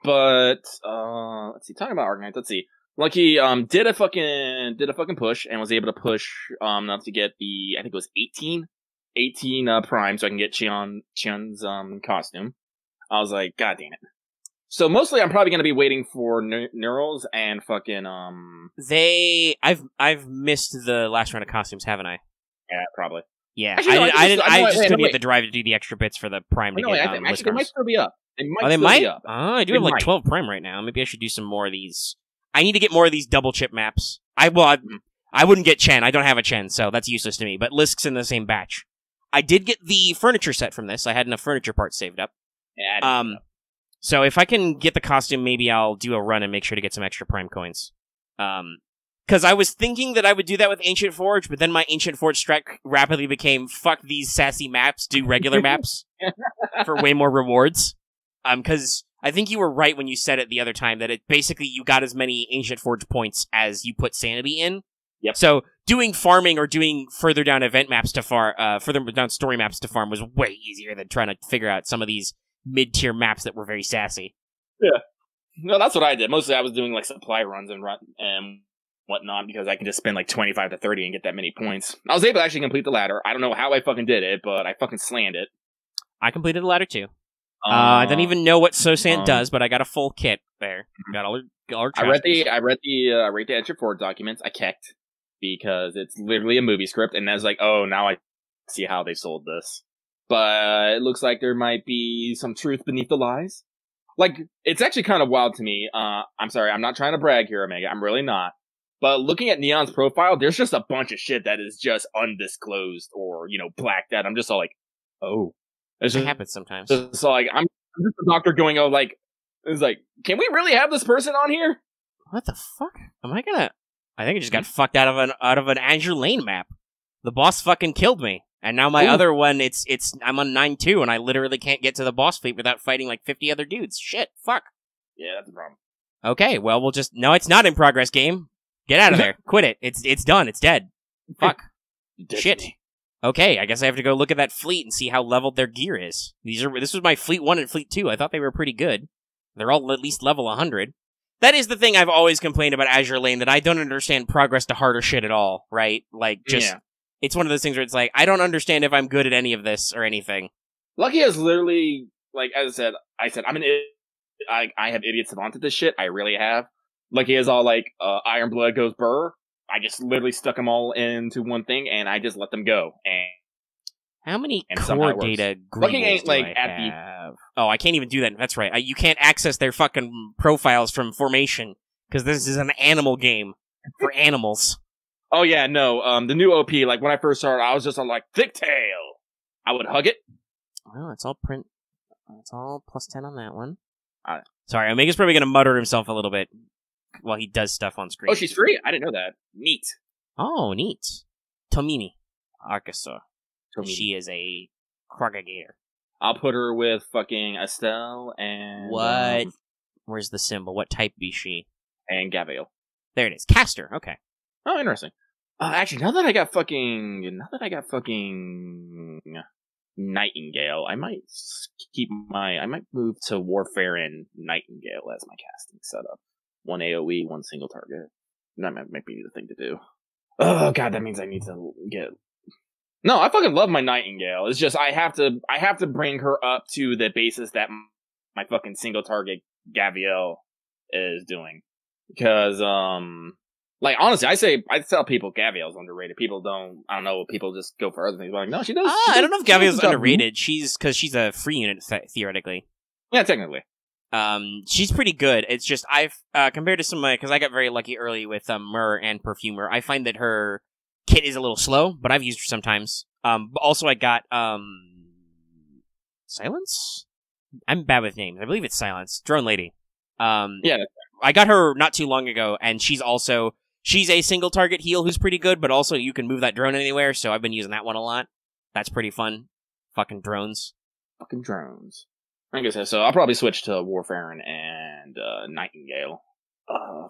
But let's see. Talking about Arknights, let's see. Lucky did a fucking push and was able to push enough to get I think it was 18 prime, so I can get Chion's costume. I was like, god damn it. So mostly I'm probably gonna be waiting for Neurals and fucking I've missed the last round of costumes, haven't I? Yeah, probably. Yeah, actually, I just couldn't get the drive to do the extra bits for the prime to get. Actually, they might still be up. They might be up. I do have like 12 prime right now. Maybe I should do some more of these. I need to get more of these double chip maps. I wouldn't get Chen. I don't have a Chen, so that's useless to me. But Lisk's in the same batch. I did get the furniture set from this. I had enough furniture parts saved up. Yeah. So if I can get the costume, maybe I'll do a run and make sure to get some extra prime coins. Because I was thinking that I would do that with Ancient Forge, but then my Ancient Forge strat rapidly became, fuck these sassy maps, do regular maps for way more rewards. Because I think you were right when you said it the other time, that it basically you got as many Ancient Forge points as you put Sanity in. Yep. So doing farming or doing further down event maps to farm, further down story maps to farm was way easier than trying to figure out some of these mid-tier maps that were very sassy. Yeah. No, that's what I did. Mostly I was doing like supply runs and whatnot, because I can just spend like 25 to 30 and get that many points. I was able to actually complete the ladder. I don't know how I fucking did it, but I fucking slammed it. I completed the ladder too. I don't even know what Sosant does, but I got a full kit there. Got all our I read the Rate the Ancient Forge documents. I kecked because it's literally a movie script, and I was like, oh, now I see how they sold this. But it looks like there might be some truth beneath the lies. Like, it's actually kind of wild to me. I'm sorry, I'm not trying to brag here, Omega. I'm really not. But looking at Neon's profile, there's just a bunch of shit that is just undisclosed or, blacked out. I'm just all like, oh. It happens sometimes. So like, I'm just a doctor going, oh, like, it's like, can we really have this person on here? What the fuck? I think I just got fucked out of an Azure Lane map. The boss fucking killed me. And now my other one, I'm on 9-2, and I literally can't get to the boss fleet without fighting like 50 other dudes. Shit, fuck. Yeah, that's a problem. Okay, well, no, it's not in progress, game. Get out of there. Quit it. It's done. It's dead. Fuck. Shit. Okay, I guess I have to go look at that fleet and see how leveled their gear is. This was my Fleet 1 and Fleet 2. I thought they were pretty good. They're all at least level 100. That is the thing I've always complained about Azure Lane, that I don't understand progress to harder shit at all, right? Like, It's one of those things where it's like, I don't understand if I'm good at any of this or anything. Lucky has literally, like, as I said, I'm an idiot. I have idiot savant at this shit. I really have. Lucky is all like, Iron Blood goes burr. I just literally stuck them all into one thing, and I just let them go. And how many core data Lucky ain't like at the... Oh, I can't even do that. That's right. You can't access their fucking profiles from Formation, because this is an animal game for animals. Oh yeah, no. The new OP, like when I first started, I was just on like thick tail. I would hug it. Well, it's all plus 10 on that one. Sorry, Omega's probably gonna mutter himself a little bit while he does stuff on screen. Oh, she's free? I didn't know that. Neat. Oh, neat. Tomini Arkasaur. She is a Kragagator. I'll put her with fucking Estelle and... What? Where's the symbol? What type be she? And Gavial. There it is. Caster. Okay. Oh, interesting. Actually, now that I got fucking Nightingale, I might move to Warfarin Nightingale as my casting setup. 1 AoE, 1 single target. That might be the thing to do. Oh god, that means I need to get... No, I fucking love my Nightingale. It's just I have to bring her up to the basis that my fucking single target Gaviel is doing. Because, like, honestly, I tell people Gaviel's underrated. People I don't know, people just go for other things. But like, no, she does. I don't know if Gaviel's underrated. Because she's a free unit, theoretically. Yeah, technically. She's pretty good. It's just, I've, compared to some of my, because I got very lucky early with, Myrrh and Perfumer, I find that her kit is a little slow, but I've used her sometimes. But also I got, Silence? I'm bad with names. I believe it's Silence. Drone Lady. Yeah. I got her not too long ago, and she's a single target heal who's pretty good, but also you can move that drone anywhere, so I've been using that one a lot. That's pretty fun. Fucking drones. Fucking drones. I guess so. I'll probably switch to Warfarin and Nightingale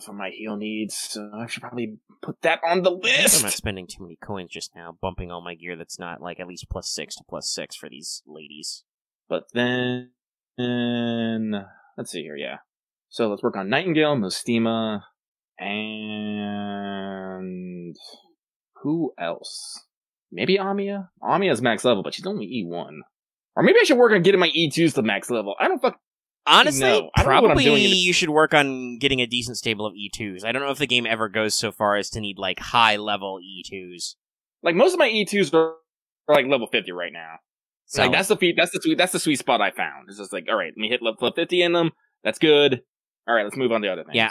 for my heal needs. So I should probably put that on the list. I'm not spending too many coins just now, bumping all my gear that's not like at least +6 to +6 for these ladies. But then let's see here. Yeah. So let's work on Nightingale, Mostima, and who else? Maybe Amia? Amia's max level, but she's only E1. Or maybe I should work on getting my E2s to max level. I don't Honestly, know. Probably you should work on getting a decent stable of E2s. I don't know if the game ever goes so far as to need, like, high-level E2s. Like, most of my E2s are like, level 50 right now. So, like, that's the sweet spot I found. It's just like, alright, let me hit level 50 in them. That's good. Alright, let's move on to other things. Yeah,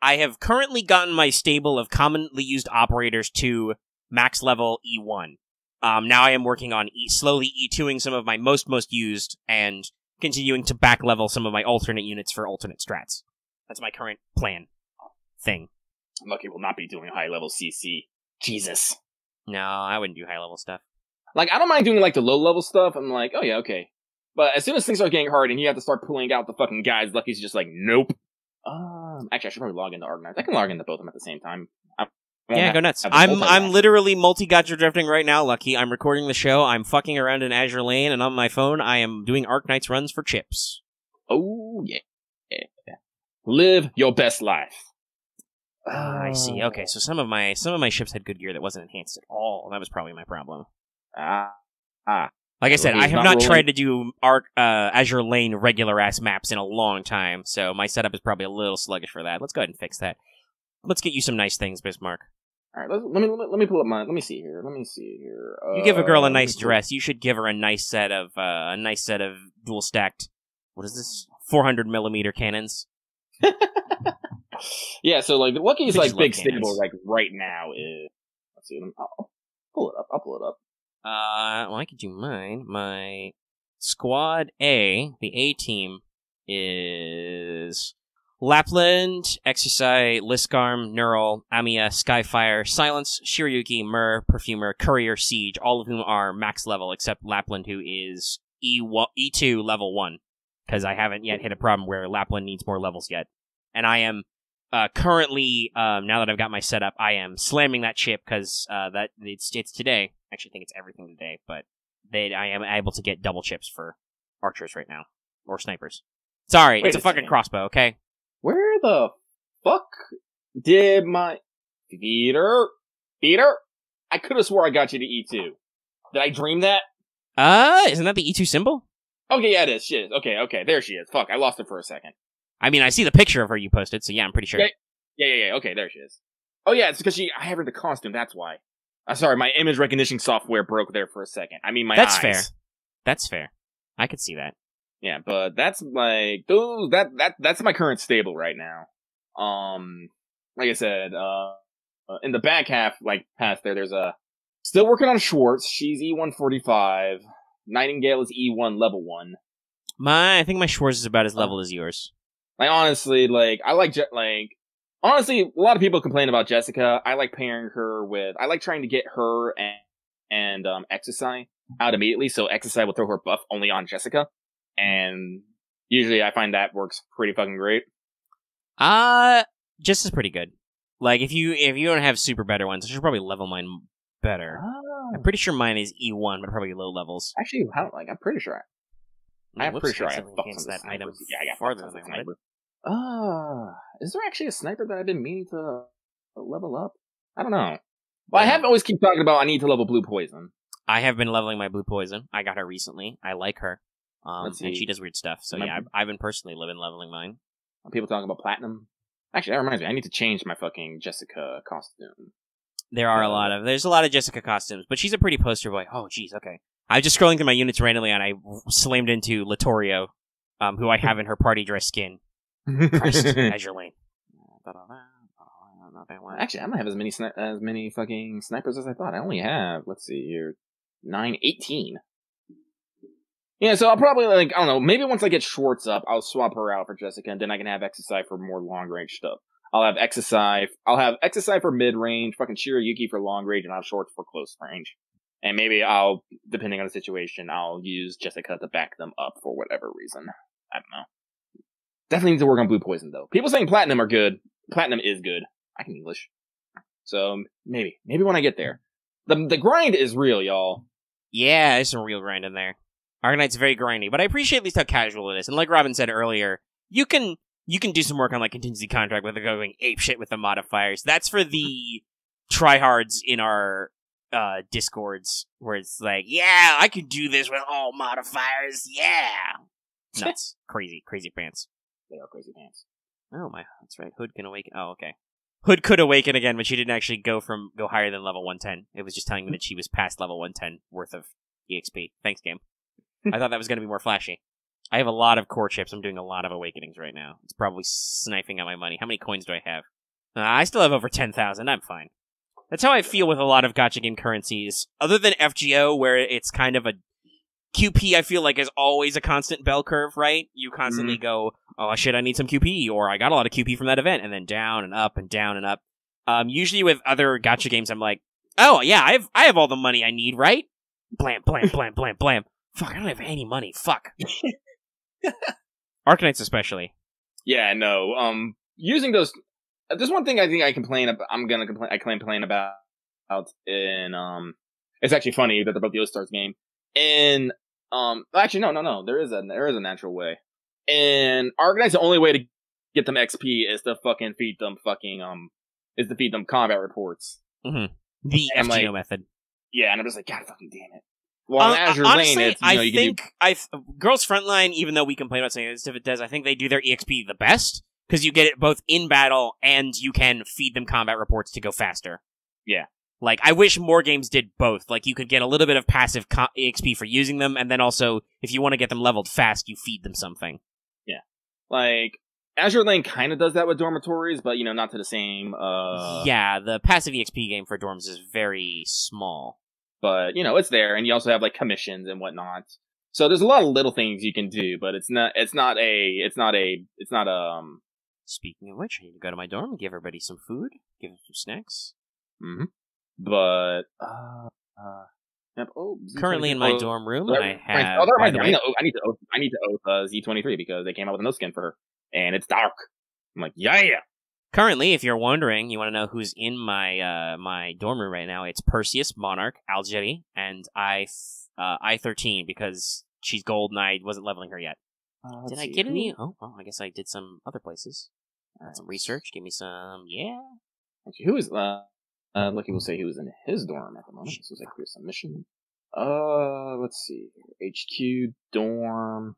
I have currently gotten my stable of commonly used operators to max level E1. Now I am working on slowly E2ing some of my most used and continuing to back level some of my alternate units for alternate strats. That's my current plan thing. Lucky will not be doing high level CC. Jesus. No, I wouldn't do high level stuff. Like, I don't mind doing, like, the low-level stuff. I'm like, oh, yeah, okay. But as soon as things start getting hard and you have to start pulling out the fucking guys, Lucky's just like, nope. Actually, I should probably log into Arknights. I can log into both of them at the same time. Yeah, go nuts. I'm literally multi-gacha drifting right now, Lucky. I'm recording the show. I'm fucking around in Azure Lane, and on my phone, I am doing Arknights runs for chips. Oh, yeah. Live your best life. I see. Okay, so some of my ships had good gear that wasn't enhanced at all. That was probably my problem. Like I said, I have not tried to do Azure Lane regular ass maps in a long time, so my setup is probably a little sluggish for that. Let's go ahead and fix that. Let's get you some nice things, Bismarck. All right, let me pull up mine. Let me see here. You give a girl a nice dress. You should give her a nice set of dual stacked. What is this? 400mm cannons. Yeah, so like Lucky's like big stable like right now is. Let's see. I'll pull it up. Well, I could do mine. My squad A, the A team, is Lapland, Exercise, Liskarm, Neural, Amiya, Skyfire, Silence, Shiryuki, Mur, Perfumer, Courier, Siege, all of whom are max level, except Lapland, who is E2 level 1, because I haven't yet hit a problem where Lapland needs more levels yet. And I am currently, now that I've got my setup, I am slamming that chip, because it's today. I actually think it's everything today, but I am able to get double chips for archers right now. Or snipers. Sorry, it's a fucking crossbow, okay? Where the fuck did my... Peter? I could have swore I got you to E2. Did I dream that? Isn't that the E2 symbol? Okay, yeah, it is. She is. Okay, there she is. Fuck, I lost her for a second. I mean, I see the picture of her you posted, so yeah, I'm pretty sure. Yeah. Okay, there she is. Oh yeah, it's because I have her the costume, that's why. Sorry, my image recognition software broke there for a second. I mean, my eyes. That's fair. I could see that. Yeah, but that's like that's my current stable right now. Like I said, in the back half, like past there's still working on Schwartz. She's E145. Nightingale is E1 level 1. I think my Schwartz is about as level as yours. Like honestly, honestly, a lot of people complain about Jessica. I like pairing her with. I like trying to get her and Exercise out immediately, so Exercise will throw her buff only on Jessica, and usually I find that works pretty fucking great. Jess is pretty good. Like if you don't have super better ones, I should probably level mine better. Oh. I'm pretty sure mine is E1, but probably low levels. Actually, I'm pretty sure. I'm pretty sure I have buffs that item. Yeah, I got farther than sniper. Is there actually a sniper that I've been meaning to level up? I don't know. Well, I have always keep talking about I need to level Blue Poison. I have been leveling my Blue Poison. I got her recently. I like her. And she does weird stuff. So yeah, I've been personally leveling mine. People talking about Platinum. Actually, that reminds me. I need to change my fucking Jessica costume. There's a lot of Jessica costumes, but she's a pretty poster boy. Oh, jeez, okay. I was just scrolling through my units randomly, and I slammed into Latorio, who I have in her party dress skin. Christ, Azure Lane. Actually, I don't have as many fucking snipers as I thought. I only have, let's see here, 18. Yeah, so I'll probably, I don't know, maybe once I get Schwartz up, I'll swap her out for Jessica, and then I can have Exercise for more long-range stuff. I'll have Exercise for mid-range, fucking Shiryuki for long-range, and I'll have Schwartz for close range. And maybe I'll, depending on the situation, I'll use Jessica to back them up for whatever reason. I don't know. Definitely need to work on Blue Poison, though. People saying Platinum are good. Platinum is good. I can English. So, maybe when I get there. The grind is real, y'all. Yeah, there's some real grind in there. Arknight's very grindy, but I appreciate at least how casual it is. And like Robin said earlier, you can do some work on like contingency contract with going ape shit with the modifiers. That's for the tryhards in our discords where it's like, yeah, I can do this with all modifiers. Yeah, nuts, crazy pants. They are crazy pants. Oh my, that's right. Hood can awaken. Oh, okay. Hood could awaken again, but she didn't actually go higher than level 110. It was just telling me that she was past level 110 worth of EXP. Thanks, game. I thought that was going to be more flashy. I have a lot of core chips. I'm doing a lot of awakenings right now. It's probably sniping at my money. How many coins do I have? I still have over 10,000. I'm fine. That's how I feel with a lot of gacha game currencies. Other than FGO, where it's kind of a... QP, I feel like, is always a constant bell curve, right? You constantly go, oh shit, I need some QP, or I got a lot of QP from that event, and then down and up and down and up. Usually with other gacha games, I'm like, oh yeah, I have all the money I need, right? Blam, blam, blam, blam, blam. Fuck, I don't have any money. Fuck. Arknights especially. Yeah, no. Using those. There's one thing I think I complain about. I complain about in It's actually funny that they're both the O-Stars game. In actually no. There is a natural way. In Arknights, the only way to get them XP is to fucking feed them combat reports. Mm-hmm. The FGO method. Yeah, and I'm just like, God fucking damn it. Well, on Azure Lane, it's, Girls Frontline, even though we complain about saying this if it does, I think they do their EXP the best, because you get it both in battle, and you can feed them combat reports to go faster. Yeah. Like, I wish more games did both. Like, you could get a little bit of passive EXP for using them, and then also, if you want to get them leveled fast, you feed them something. Yeah. Like, Azure Lane kind of does that with dormitories, but, not to the same, Yeah, the passive EXP game for dorms is very small. But, it's there, and you also have, like, commissions and whatnot. So there's a lot of little things you can do, but it's not Speaking of which, I need to go to my dorm and give everybody some food, give them some snacks. Mm-hmm. But, currently in my dorm room, I have... I need to oath Z23 because they came out with a no skin for her, and it's dark. I'm like, yeah! Currently, if you're wondering, you want to know who's in my my dorm room right now, it's Perseus, Monarch, Algeri, and I-13, because she's gold and I wasn't leveling her yet. Did I get any? Oh, well, I guess I did some other places. Some research, give me some, yeah. Actually, who is, Lucky will say he was in his dorm at the moment. This was like, here's some mission. Let's see. HQ, dorm.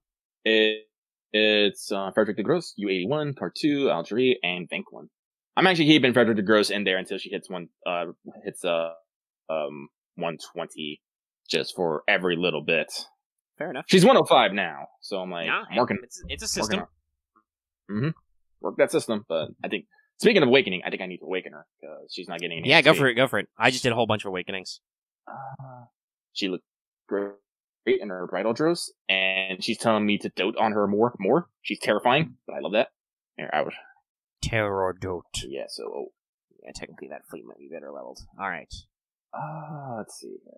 It's Frederick the Gross, U81, Part 2, Algerie, and Vanquilin. I'm actually keeping Frederick the Gross in there until she hits 120, just for every little bit. Fair enough. She's 105 now, so I'm like, working. It's a system. Work that system, but I think, speaking of awakening, I think I need to awaken her, because she's not getting any Yeah, XP. go for it. I just did a whole bunch of awakenings. She looked great in her bridal dress, and she's telling me to dote on her more. She's terrifying, but I love that. Here, I would. Terror dote. Yeah, so. Yeah, technically that fleet might be better leveled. Alright. Let's see here.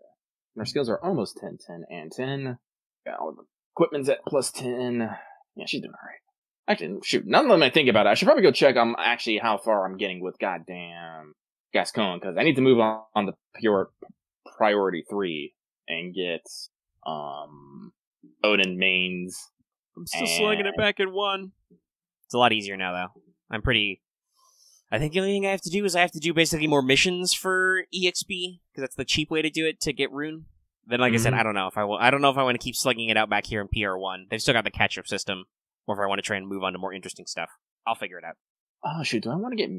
Her skills are almost 10, 10, and 10. Got all the equipment's at plus 10. Yeah, she's doing alright. Actually, shoot, none of them I think about it. I should probably go check actually how far I'm getting with goddamn Gascon, because I need to move on the pure priority 3 and get Odin mains. I'm still slugging it back in 1. It's a lot easier now, though. I think the only thing I have to do is basically more missions for EXP, because that's the cheap way to do it to get rune. Then, like I said, I don't know if I want to keep slugging it out back here in PR1. They've still got the catch-up system, or if I want to try and move on to more interesting stuff. I'll figure it out. Oh, shoot, do I want to get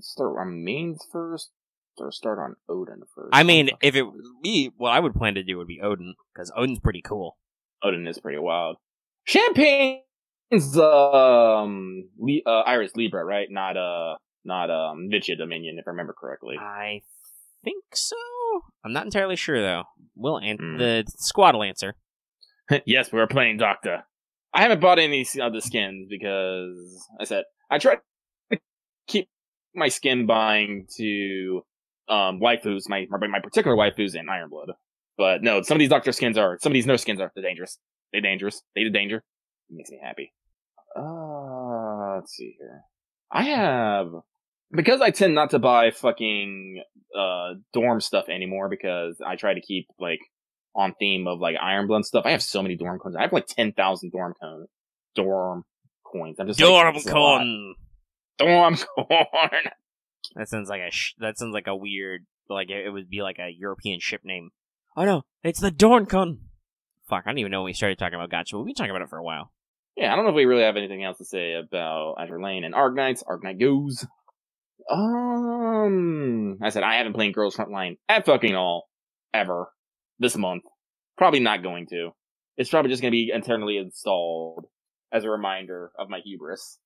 start on mains first, or start on Odin first? I mean, if it be, what I would plan to do would be Odin, because Odin's pretty cool. Odin is pretty wild. Champagne's, Iris Libra, right? Not Vicia Dominion, if I remember correctly. I think so. I'm not entirely sure, though. The squad will answer. Yes, we're playing Doctor. I haven't bought any of the skins because I try to keep my skin buying to waifus, my particular waifus in Ironblood. But no, some of these Doctor skins some of these nurse skins they're dangerous. They do danger. It makes me happy. Let's see here. Because I tend not to buy fucking dorm stuff anymore, because I try to keep like on theme of like Ironblood stuff. I have so many dorm coins. I have like 10,000 dorm coins. I'm just Dorm like, con. Dorm corn. That sounds like a weird, like it would be like a European ship name. Oh no, it's the Dorncon. Fuck, I don't even know when we started talking about Gacha. We've been talking about it for a while. Yeah, I don't know if we really have anything else to say about Azure Lane and Arknights. Arknight goes. I said I haven't played Girls Frontline at fucking all ever this month. Probably not going to. It's probably just going to be internally installed as a reminder of my hubris.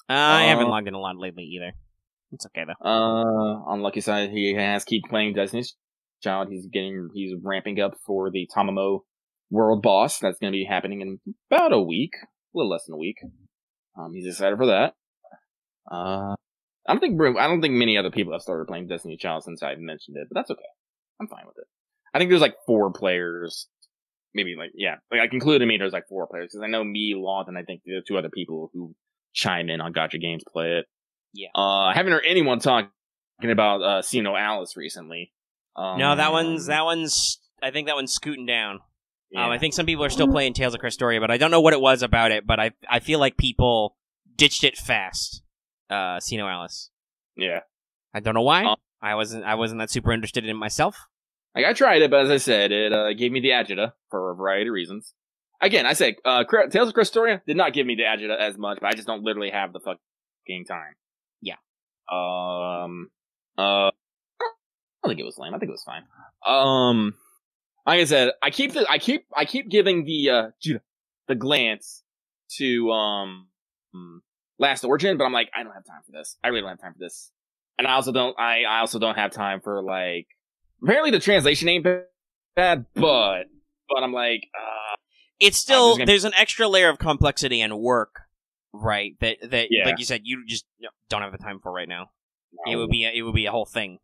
I haven't logged in a lot lately either. It's okay though. On lucky side, he has keep playing Destiny's Child. He's ramping up for the Tamamo World Boss. That's going to be happening in about a week, a little less than a week. He's excited for that. I don't think many other people have started playing Destiny Child since I mentioned it, but that's okay. I'm fine with it. I think there's like 4 players. Maybe like including me, there's like 4 players because I know me, Loth, and I think there are 2 other people who chime in on Gacha Games play it. Yeah. I haven't heard anyone talking about Xeno Alice recently. No, that one's. I think that one's scooting down. Yeah. I think some people are still playing Tales of Crestoria, but I don't know what it was about it. But I feel like people ditched it fast. Xeno Alice. Yeah. I don't know why. I wasn't that super interested in it myself. Like, I tried it, but as I said, it gave me the agita for a variety of reasons. Again, I say, Tales of Crestoria did not give me the agita as much, but I just don't literally have the fucking time. Yeah. I don't think it was lame. I think it was fine. Like I said, I keep giving the glance to Last Origin, but I'm like, I don't have time for this. I really don't have time for this. And I also don't have time for, like, apparently the translation ain't bad, but I'm like, it's still, there's an extra layer of complexity and work, right? That like you said, you just don't have the time for right now. No. It would be a whole thing.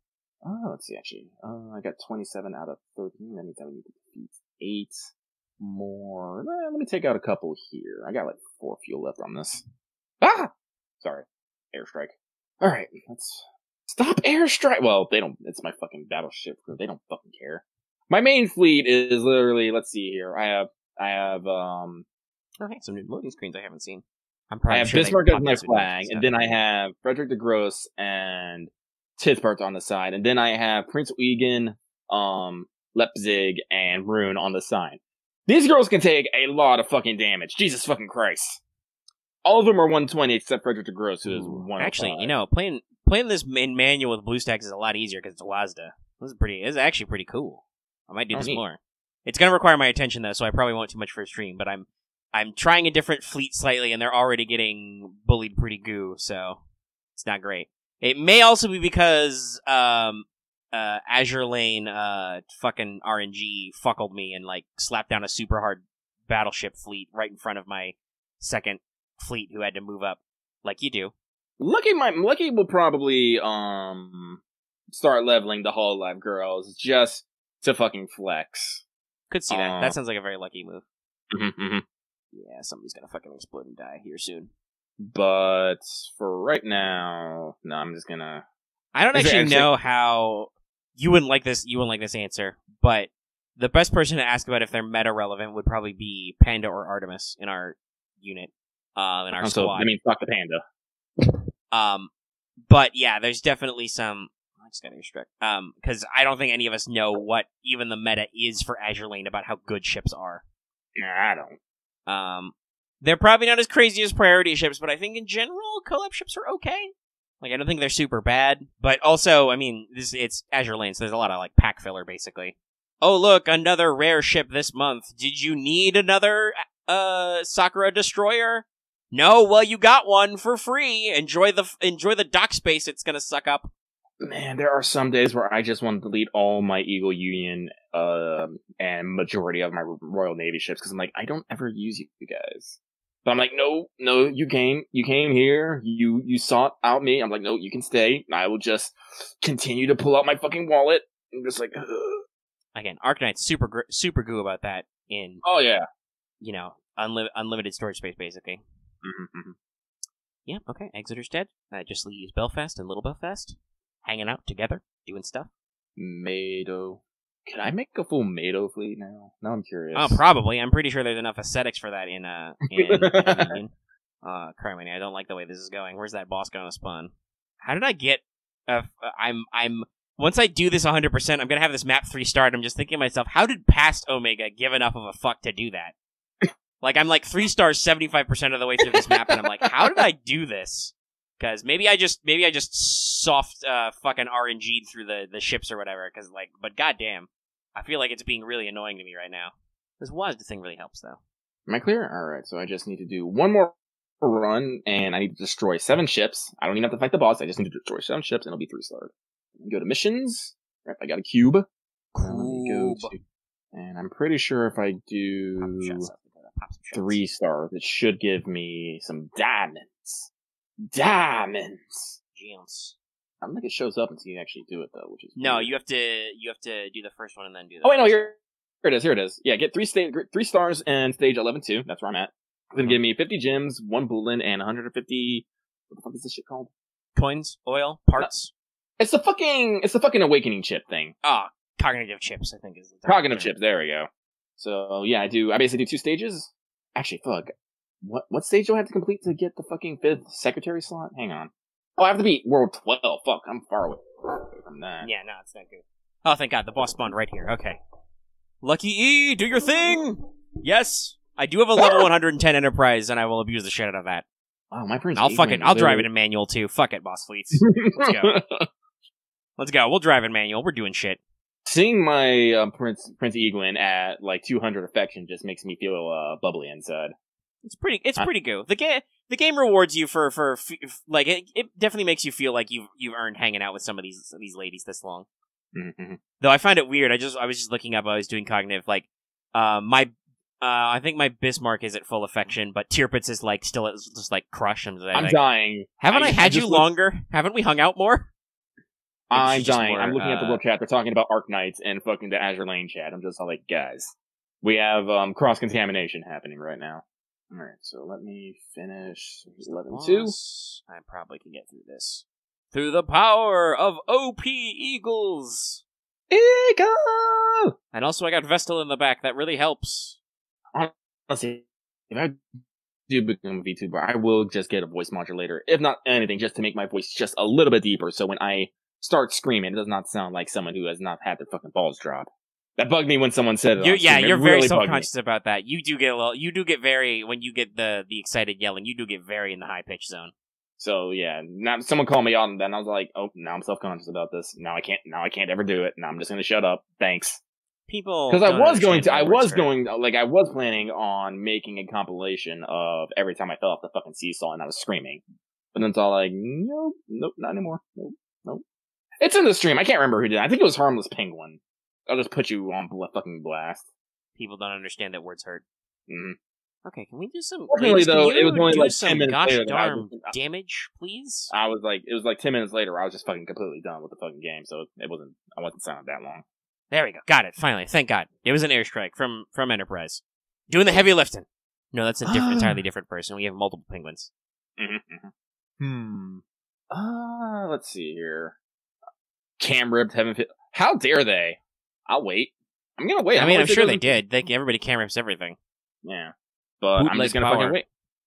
Oh, let's see, actually. I got 27 out of 13. That means I need to defeat 8 more. Let me take out a couple here. I got like 4 fuel left on this. Ah! Sorry. Airstrike. Alright, let's stop airstrike. Well, they don't, it's my fucking battleship crew. They don't fucking care. My main fleet is literally, let's see here. I have okay, some new loading screens I haven't seen. I have Bismarck as my flag, and then I have Frederick the Gross and Tithbart on the side, and then I have Prince Eugen, Leipzig, and Rune on the side. These girls can take a lot of fucking damage. Jesus fucking Christ. All of them are 120 except Frederick the Gross, who is 105. Actually, playing this in manual with BlueStacks is a lot easier because it's WASD. This is actually pretty cool. I might do this more. It's going to require my attention, though, so I probably won't too much for a stream, but I'm trying a different fleet slightly, and they're already getting bullied pretty goo, so it's not great. It may also be because Azure Lane fucking RNG fuckled me and like slapped down a super hard battleship fleet right in front of my second fleet who had to move up like you do. Lucky will probably start leveling the Hololive girls just to fucking flex. Could see that. That sounds like a very lucky move. Mm-hmm. Yeah, somebody's gonna fucking explode and die here soon. But for right now, no, I'm just gonna. I don't actually know how you wouldn't like this. You wouldn't like this answer, but the best person to ask about if they're meta relevant would probably be Panda or Artemis in our unit, in our squad. I mean, fuck the Panda. But yeah, there's definitely some. I just got airstruck. Because I don't think any of us know what even the meta is for Azure Lane about how good ships are. Nah, I don't. They're probably not as crazy as priority ships, but I think in general, collab ships are okay. Like, I don't think they're super bad, but also, I mean, it's Azure Lane, so there's a lot of, like, pack filler, basically. Oh, look, another rare ship this month. Did you need another, Sakura Destroyer? No, well, you got one for free. Enjoy the dock space it's gonna suck up. Man, there are some days where I just want to delete all my Eagle Union, and majority of my Royal Navy ships, because I'm like, I don't ever use you guys. But I'm like, no, you came here, you sought out me. I'm like, no, you can stay. I will just continue to pull out my fucking wallet. I'm just like, ugh. Again, Arcanite's super goo about that in, oh yeah, unlimited storage space, basically. Mm-hmm. Yeah, okay, Exeter's dead. That just leaves Belfast and Little Belfast hanging out together, doing stuff. Mado. Can I make a full Mado fleet now? Now I'm curious. Oh, probably. I'm pretty sure there's enough aesthetics for that in Union. Criminy, I don't like the way this is going. Where's that boss gonna spawn? How did I get? I'm once I do this 100%, I'm gonna have this map 3-star. I'm just thinking to myself, how did past Omega give enough of a fuck to do that? Like, I'm like 3 stars 75% of the way through this map, and I'm like, how did I do this? Because maybe I just soft fucking RNG'd through the ships or whatever. Because but goddamn, I feel like it's being really annoying to me right now. This WASD thing really helps though. Am I clear? All right, so I just need to do one more run, and I need to destroy 7 ships. I don't even have to fight the boss. I just need to destroy 7 ships, and it'll be 3-starred. Go to missions. Right, I got a cube. And I'm pretty sure if I do 3 stars, it should give me some diamonds. Diamonds! gems. I don't think it shows up until you actually do it though, which is No, weird. you have to do the first one and then do. Oh wait, no, here it is. Here it is. Yeah, get 3 stars and stage 11 too. That's where I'm at. It's gonna give me 50 gems, 1 bullet, and 150. What the fuck is this shit called? Coins, oil, parts. It's the fucking awakening chip thing. Ah, cognitive chips. I think is the term. Cognitive chips. There we go. So yeah, I basically do 2 stages. Actually, fuck. What stage do I have to complete to get the fucking 5th secretary slot? Hang on. Oh, I have to beat World 12. Fuck, I'm far away from that. Yeah, no, it's not good. Oh, thank God, the boss spawned right here. Okay. Lucky E, do your thing! Yes, I do have a level 110 Enterprise, and I will abuse the shit out of that. Wow, my Prince. I'll drive it in manual, too. Fuck it, boss fleets. Let's go. Let's go, we'll drive in manual. We're doing shit. Seeing my Prince Egwin at like 200 affection just makes me feel bubbly inside. It's pretty good. The game rewards you for like it definitely makes you feel like you've earned hanging out with some of these ladies this long. Mm-hmm. Though I find it weird. I was just looking up. I was doing cognitive. Like, I think my Bismarck is at full affection, but Tirpitz is like still at just like crush. I'm dying. Haven't I had you longer? Haven't we hung out more? I'm dying. I'm looking at the world chat. They're talking about Arc Knights and fucking the Azure Lane chat. I'm just all like, guys, we have cross contamination happening right now. All right, so let me finish 11-2. I probably can get through this. Through the power of OP Eagles! Eagle! And also I got Vestal in the back. That really helps. Honestly, if I do become a VTuber, I will just get a voice modulator. If not anything, just to make my voice just a little bit deeper, so when I start screaming, it does not sound like someone who has not had their fucking balls drop. That bugged me when someone said it. You're very self-conscious about that. You do get very, when you get the excited yelling, you do get very in the high-pitch zone. So yeah, now someone called me out, and then I was like, oh, now I'm self-conscious about this. Now I can't ever do it. Now I'm just gonna shut up. Thanks. People, because I was planning on making a compilation of every time I fell off the fucking seesaw and I was screaming. But then it's all like, nope, not anymore. Nope. It's in the stream. I can't remember who did it. I think it was Harmless Penguin. I'll just put you on fucking blast. People don't understand that words hurt. Mm-hmm. Okay, can we do some... Fortunately, though, it was only like 10 minutes gosh later. darn damage, please? It was like 10 minutes later where I was just fucking completely done with the fucking game, so I wasn't silent that long. There we go. Got it, finally. Thank God. It was an airstrike from Enterprise. Doing the heavy lifting. No, that's a entirely different person. We have multiple penguins. Let's see here. Cam ripped Heaven Fit. How dare they? I'll wait. I'm gonna wait. I'm sure they did. Everybody cam rips everything. Yeah. But I'm just gonna fucking wait.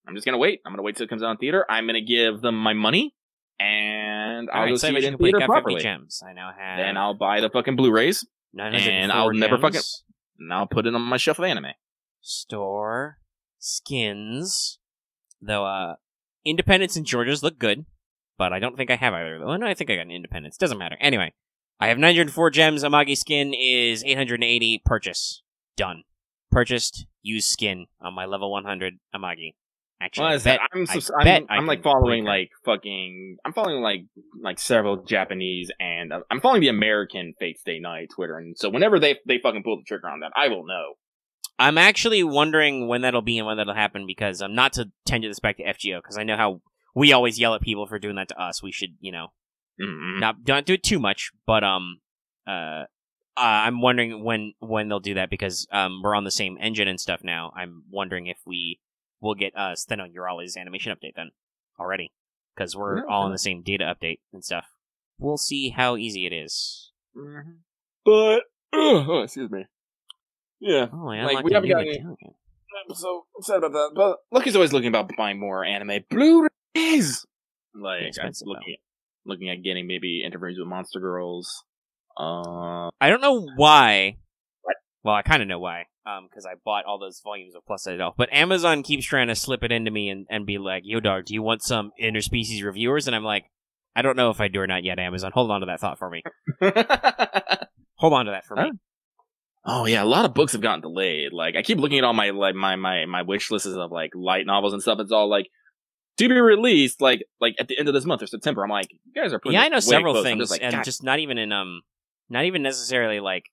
I'm just gonna wait. I'm gonna wait till it comes out in theater. I'm gonna give them my money, and I'll go see it in theater properly. Gems. I now have. Then I'll buy the fucking Blu-rays, and I'll never fucking. And I'll put it on my shelf of anime. Store skins, though. Independence and Georgia's look good, but I don't think I have either of them. Oh, no, I think I got an Independence. Doesn't matter. Anyway, I have 904 gems. Amagi skin is 880. Purchase. Done. Purchased. Use skin on my level 100 Amagi. Actually, I'm like following like fucking. I'm following like several Japanese and I'm following the American Fate Stay Night Twitter, and so whenever they fucking pull the trigger on that, I will know. I'm actually wondering when that'll be and when that'll happen, because I'm not to tangent this back to FGO, because I know how we always yell at people for doing that to us. We should, not do it too much, but I'm wondering when they'll do that, because we're on the same engine and stuff now. I'm wondering if we'll get Steno Urali's animation update then already, because we're all on the same data update and stuff. We'll see how easy it is. Mm-hmm. But excuse me. Yeah, we haven't got any. So upset about that. But Lucky's always looking about buying more anime Blu-rays. Like I'm looking at getting maybe interviews with Monster Girls. I don't know why. What? Well, I kind of know why. Because I bought all those volumes of Plus Edit Elf. But Amazon keeps trying to slip it into me and be like, "Yo, dog, do you want some interspecies reviewers?" And I'm like, I don't know if I do or not yet. Amazon, hold on to that thought for me. Hold on to that for me. Oh yeah, a lot of books have gotten delayed. Like I keep looking at all my my wish lists of like light novels and stuff. It's all like to be released like at the end of this month or September. I'm like, you guys are putting I know several close. Things, like, and just not even in not even necessarily like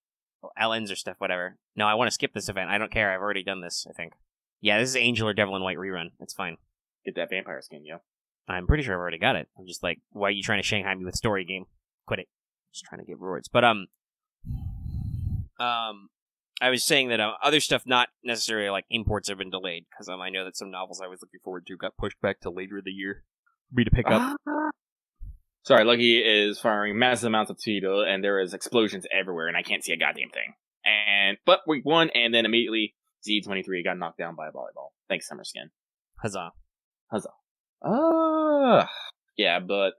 LNs or stuff. Whatever. No, I want to skip this event. I don't care. I've already done this. I think. Yeah, this is Angel or Devil in White rerun. It's fine. Get that vampire skin, yo. I'm pretty sure I've already got it. I'm just like, why are you trying to Shanghai me with story game? Quit it. Just trying to get rewards. But I was saying that other stuff, not necessarily like imports, have been delayed because I know that some novels I was looking forward to got pushed back to later in the year for me to pick up. Sorry, Lucky is firing massive amounts of Tito, and there is explosions everywhere, and I can't see a goddamn thing. But we won, and then immediately Z23 got knocked down by a volleyball. Thanks, Summerskin. Huzzah. Yeah, but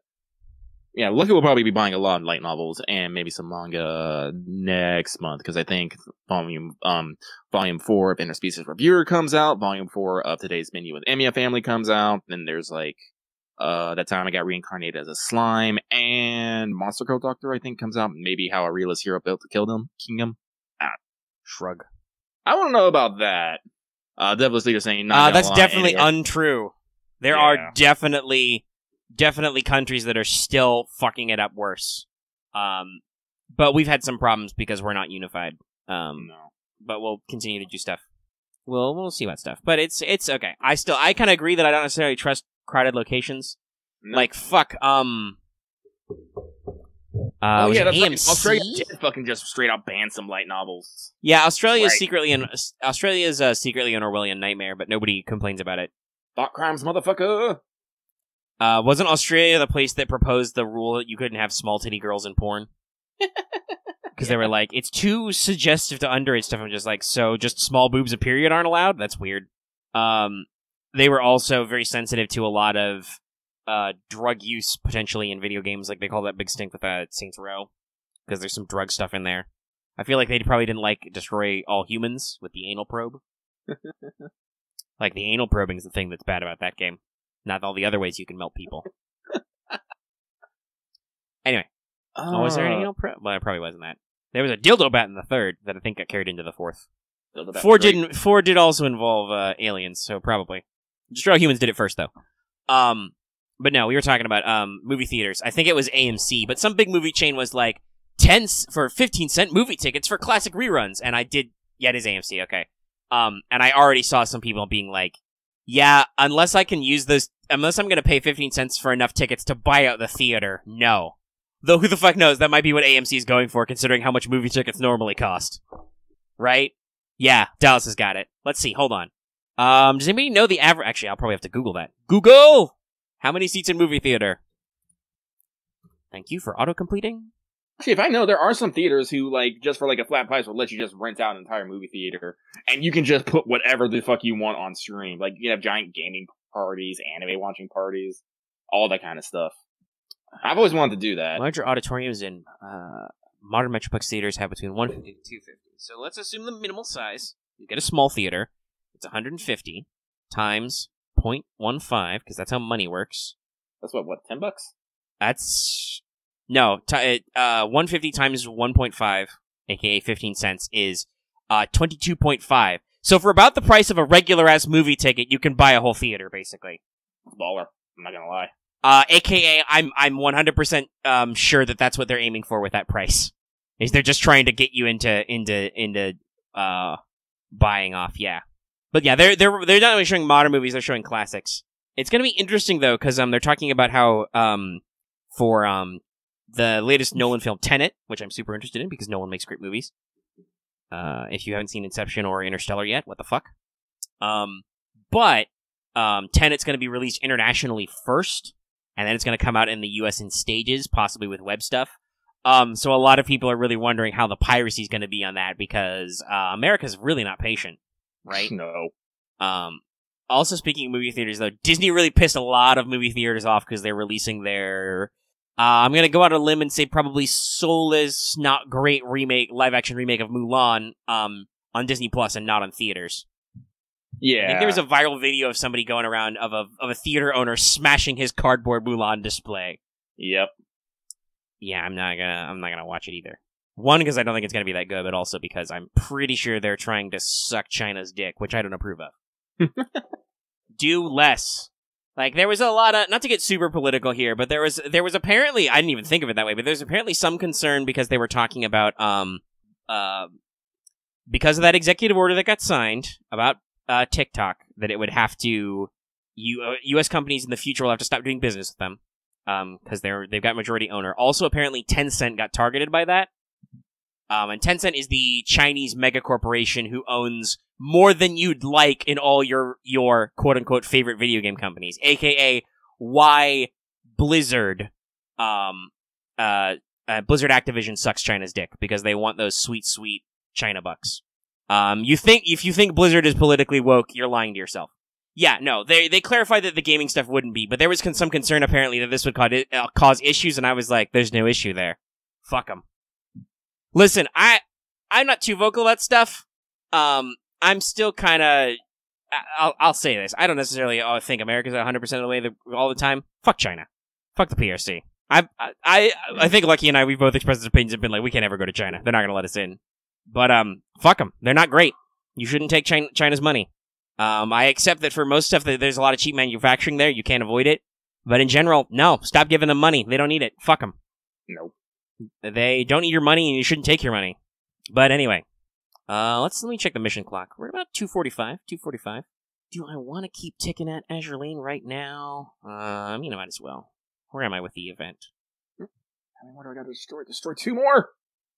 yeah, Lucky will probably be buying a lot of light novels and maybe some manga next month, because I think volume 4 of Interspecies Reviewer comes out, volume 4 of Today's Menu with Emiya Family comes out, then there's like that time I got reincarnated as a slime, and Monster Girl Doctor I think comes out, maybe How a Realist Hero Built to Kill Them Kingdom. Shrug. I want to know about that. Devil's Leader saying not that's definitely untrue. There are definitely countries that are still fucking it up worse. But we've had some problems because we're not unified. No. But we'll continue to do stuff. We'll see what stuff. But it's okay. I kind of agree that I don't necessarily trust crowded locations. No. Like fuck. That's right. Australia did fucking just straight up ban some light novels. Yeah, Australia is secretly an Orwellian nightmare, but nobody complains about it. Thought crimes, motherfucker. Wasn't Australia the place that proposed the rule that you couldn't have small titty girls in porn? Because they were like, it's too suggestive to underage stuff. I'm just like, so just small boobs and period aren't allowed? That's weird. They were also very sensitive to a lot of drug use potentially in video games. Like they call that big stink with Saints Row, because there's some drug stuff in there. I feel like they probably didn't like Destroy All Humans with the anal probe. Like the anal probing is the thing that's bad about that game, not all the other ways you can melt people. Anyway, was there an anal probe? Well, it probably wasn't that. There was a dildo bat in the third that I think got carried into the fourth. Four did also involve aliens, so probably. Destroy All Humans did it first though. But no, we were talking about movie theaters. I think it was AMC, but some big movie chain was like 15-cent movie tickets for classic reruns, and I did. Yeah, it is AMC. Okay. And I already saw some people being like, "Yeah, unless I'm going to pay 15 cents for enough tickets to buy out the theater, no." Though who the fuck knows? That might be what AMC is going for, considering how much movie tickets normally cost. Right? Yeah, Dallas has got it. Let's see. Hold on. Does anybody know the average? Actually, I'll probably have to Google that. Google! How many seats in movie theater? Thank you for auto-completing. Actually, if I know, there are some theaters who, like, just for, like, a flat price will let you just rent out an entire movie theater, and you can just put whatever the fuck you want on stream. Like, you can have giant gaming parties, anime watching parties, all that kind of stuff. I've always wanted to do that. Larger auditoriums in modern Metroplex theaters have between 150 and 250. So let's assume the minimal size. You get a small theater. It's 150 times 0.15, because that's how money works. That's what, $10? That's... No, 150 times 1.5, aka 15 cents, is 22.5. So for about the price of a regular-ass movie ticket, you can buy a whole theater, basically. Baller. I'm not gonna lie. AKA, I'm 100% sure that that's what they're aiming for with that price. Is they're just trying to get you into buying off, yeah. But yeah, they're not only showing modern movies, they're showing classics. It's gonna be interesting though, because they're talking about how for the latest Nolan film Tenet, which I'm super interested in because Nolan makes great movies. If you haven't seen Inception or Interstellar yet, what the fuck? But Tenet's going to be released internationally first, and then it's going to come out in the US in stages, possibly with web stuff. So a lot of people are really wondering how the piracy is going to be on that, because America's really not patient, right? No. Also, speaking of movie theaters, though, Disney really pissed a lot of movie theaters off because they're releasing their... I'm going to go out on a limb and say probably soulless, not great live-action remake of Mulan on Disney Plus and not on theaters. Yeah. I think there was a viral video of somebody going around of a theater owner smashing his cardboard Mulan display. Yep. Yeah, I'm not gonna watch it either. One, because I don't think it's gonna be that good, but also because I'm pretty sure they're trying to suck China's dick, which I don't approve of. Do less. Like, there was a lot of, not to get super political here, but there was apparently, I didn't even think of it that way, but there's apparently some concern because they were talking about, because of that executive order that got signed about TikTok, that it would have to U.S. companies in the future will have to stop doing business with them because they've got majority owner. Also, apparently, Tencent got targeted by that. And Tencent is the Chinese mega corporation who owns more than you'd like in all your quote unquote favorite video game companies, aka why Blizzard Blizzard Activision sucks China's dick because they want those sweet China bucks. If you think Blizzard is politically woke, you're lying to yourself. Yeah, no, they clarified that the gaming stuff wouldn't be, but there was some concern apparently that this would cause issues, and I was like, there's no issue there. Fuck them. Listen, I'm not too vocal about stuff. I'm still kind of, I'll say this. I don't necessarily think America's 100% of the way all the time. Fuck China. Fuck the PRC. I think Lucky and I, we've both expressed opinions and been like, we can't ever go to China. They're not going to let us in. But, fuck them. They're not great. You shouldn't take China's money. I accept that for most stuff that there's a lot of cheap manufacturing there. You can't avoid it. But in general, no. Stop giving them money. They don't need it. Fuck them. Nope. They don't need your money and you shouldn't take your money. But anyway. Let me check the mission clock. We're about 2:45. Do I want to keep ticking at Azure Lane right now? I might as well. Where am I with the event? I mean, what do I got to destroy? Destroy 2 more!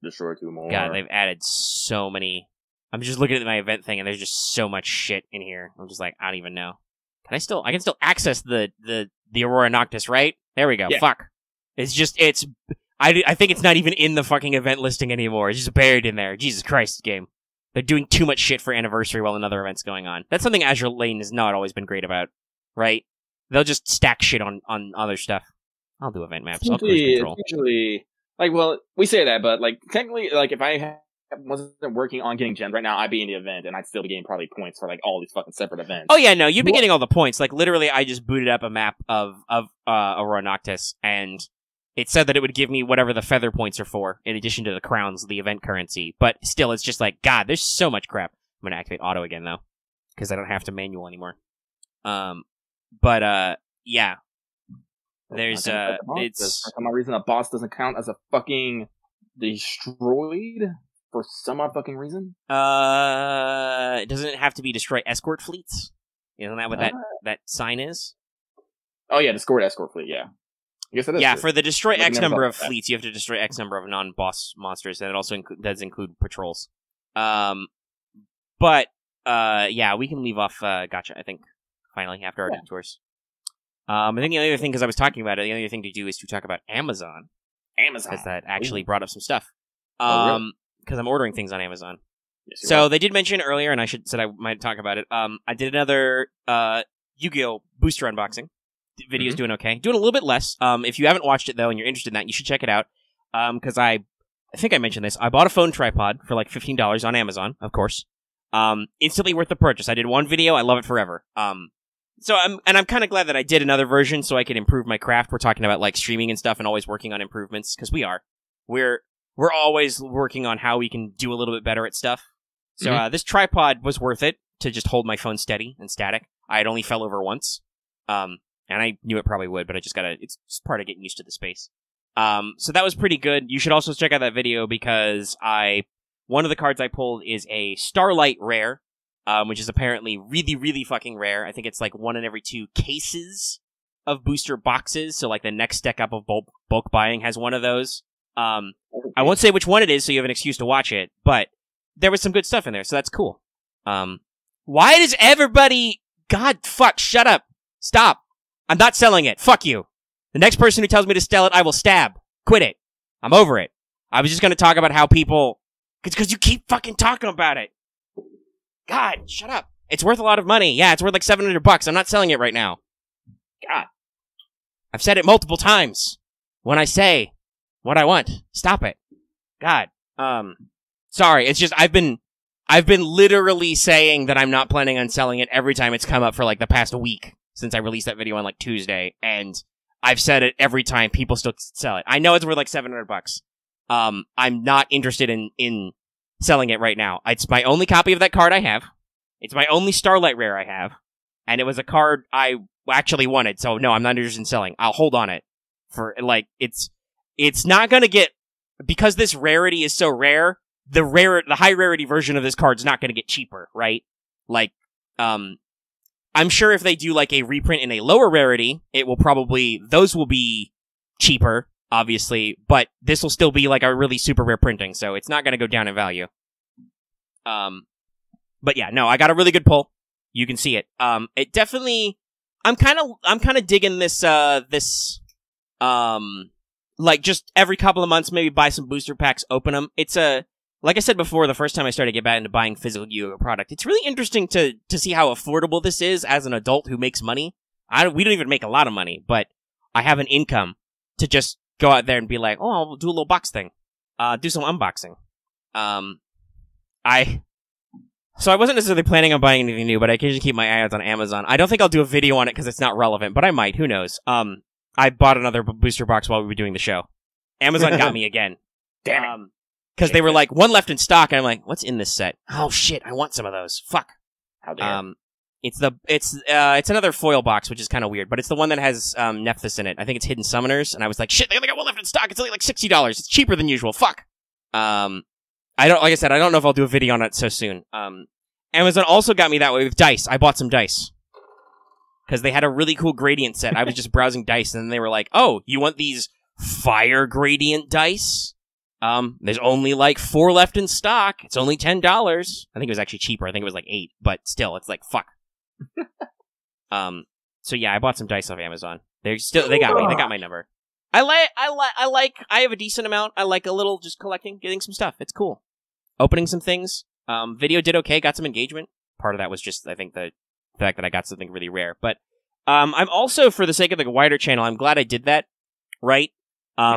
Destroy 2 more. God, they've added so many. I'm just looking at my event thing, and there's just so much shit in here. I'm just like, I don't even know. I can still access the Aurora Noctis, right? There we go. Yeah. Fuck. I think it's not even in the fucking event listing anymore. It's just buried in there. Jesus Christ, game. They're doing too much shit for Anniversary while another event's going on. That's something Azure Lane has not always been great about, right? They'll just stack shit on other stuff. I'll do event maps. I'll cruise control. Usually, we say that, but, technically, if I wasn't working on getting gems right now, I'd be in the event, and I'd still be getting probably points for, all these fucking separate events. Oh, yeah, no, you'd be getting all the points. Literally, I just booted up a map of Aurora Noctis, and it said that it would give me whatever the feather points are for, in addition to the crowns, the event currency. But still, it's just God, there's so much crap. I'm gonna activate auto again, though, because I don't have to manual anymore. Yeah. There's, it's... For some reason, a boss doesn't count as a fucking destroyed for some odd fucking reason. Doesn't it have to be destroy escort fleets? Isn't that what that sign is? Oh, yeah, escort fleet, yeah. I guess that is true. For the destroy X number of fleets, you have to destroy X number of non-boss monsters, and it also does include patrols. Yeah, we can leave off Gotcha, I think, finally, after our detours. I think the other thing, because I was talking about it, the other thing to do is to talk about Amazon. Because that actually brought up some stuff. Because I'm ordering things on Amazon. Yes, so they did mention earlier, and I said I might talk about it. I did another Yu-Gi-Oh! Booster unboxing. The video's doing okay. Doing a little bit less. If you haven't watched it, though, and you're interested in that, you should check it out. Because I think I mentioned this. I bought a phone tripod for $15 on Amazon, of course. Instantly worth the purchase. I did one video. I love it forever. So I'm kind of glad that I did another version so I could improve my craft. We're talking about streaming and stuff and always working on improvements because we are. We're always working on how we can do a little bit better at stuff. So this tripod was worth it to just hold my phone steady and static. I had only fell over once. And I knew it probably would, but it's part of getting used to the space. So that was pretty good. You should also check out that video because one of the cards I pulled is a Starlight Rare. Which is apparently really, really fucking rare. I think it's 1 in every 2 cases of booster boxes. So the next deck up of bulk buying has one of those. I won't say which one it is, so you have an excuse to watch it. But there was some good stuff in there, so that's cool. Why does everybody? God, fuck! Shut up! Stop! I'm not selling it. Fuck you. The next person who tells me to sell it, I will stab. Quit it. I'm over it. I was just gonna talk about how people, because you keep fucking talking about it. God, shut up. It's worth a lot of money. Yeah, it's worth $700. I'm not selling it right now. God. I've said it multiple times. When I say what I want, stop it. God. Sorry, it's just I've been literally saying that I'm not planning on selling it every time it's come up for the past week since I released that video on Tuesday, and I've said it every time people still sell it. I know it's worth $700. I'm not interested in selling it right now. It's my only copy of that card I have. It's my only Starlight Rare I have. And it was a card I actually wanted, so no, I'm not interested in selling. I'll hold on it. For, it's not gonna get, because this rarity is so rare, the high rarity version of this card's not gonna get cheaper, right? I I'm sure if they do like a reprint in a lower rarity, those will be cheaper, obviously, but this will still be like a really super rare printing, so it's not going to go down in value. But yeah, no, I got a really good pull. You can see it. It definitely, I'm kind of digging this, like just every couple of months, maybe buy some booster packs, open them. It's like I said before, the first time I started to get back into buying physical Yu-Gi-Oh product, it's really interesting to see how affordable this is as an adult who makes money. We don't even make a lot of money, but I have an income to just go out there and be like, oh, I'll do a little box thing, do some unboxing. So I wasn't necessarily planning on buying anything new, but I occasionally keep my eye out on Amazon. I don't think I'll do a video on it because it's not relevant, but I might. Who knows? I bought another booster box while we were doing the show. Amazon got me again. Damn it. Because they were like, one left in stock, and I'm like, what's in this set? Oh shit, I want some of those. Fuck. How dare. It's another foil box, which is kind of weird, but it's the one that has Nephthys in it. I think it's Hidden Summoners, and I was like, shit, they only got one left in stock. It's only like $60. It's cheaper than usual. Fuck. Like I said, I don't know if I'll do a video on it so soon. Amazon also got me that way with dice. I bought some dice. Because they had a really cool gradient set. I was just browsing dice, and then they were like, oh, you want these fire gradient dice? There's only like 4 left in stock. It's only $10. I think it was actually cheaper. I think it was like 8, but still, it's like, fuck. So yeah, I bought some dice off Amazon. They got me. They got my number. I have a decent amount. I like a little just collecting, getting some stuff. It's cool. Opening some things. Video did okay, got some engagement. Part of that was just, I think, the fact that I got something really rare. But I'm also, for the sake of the wider channel, I'm glad I did that, right?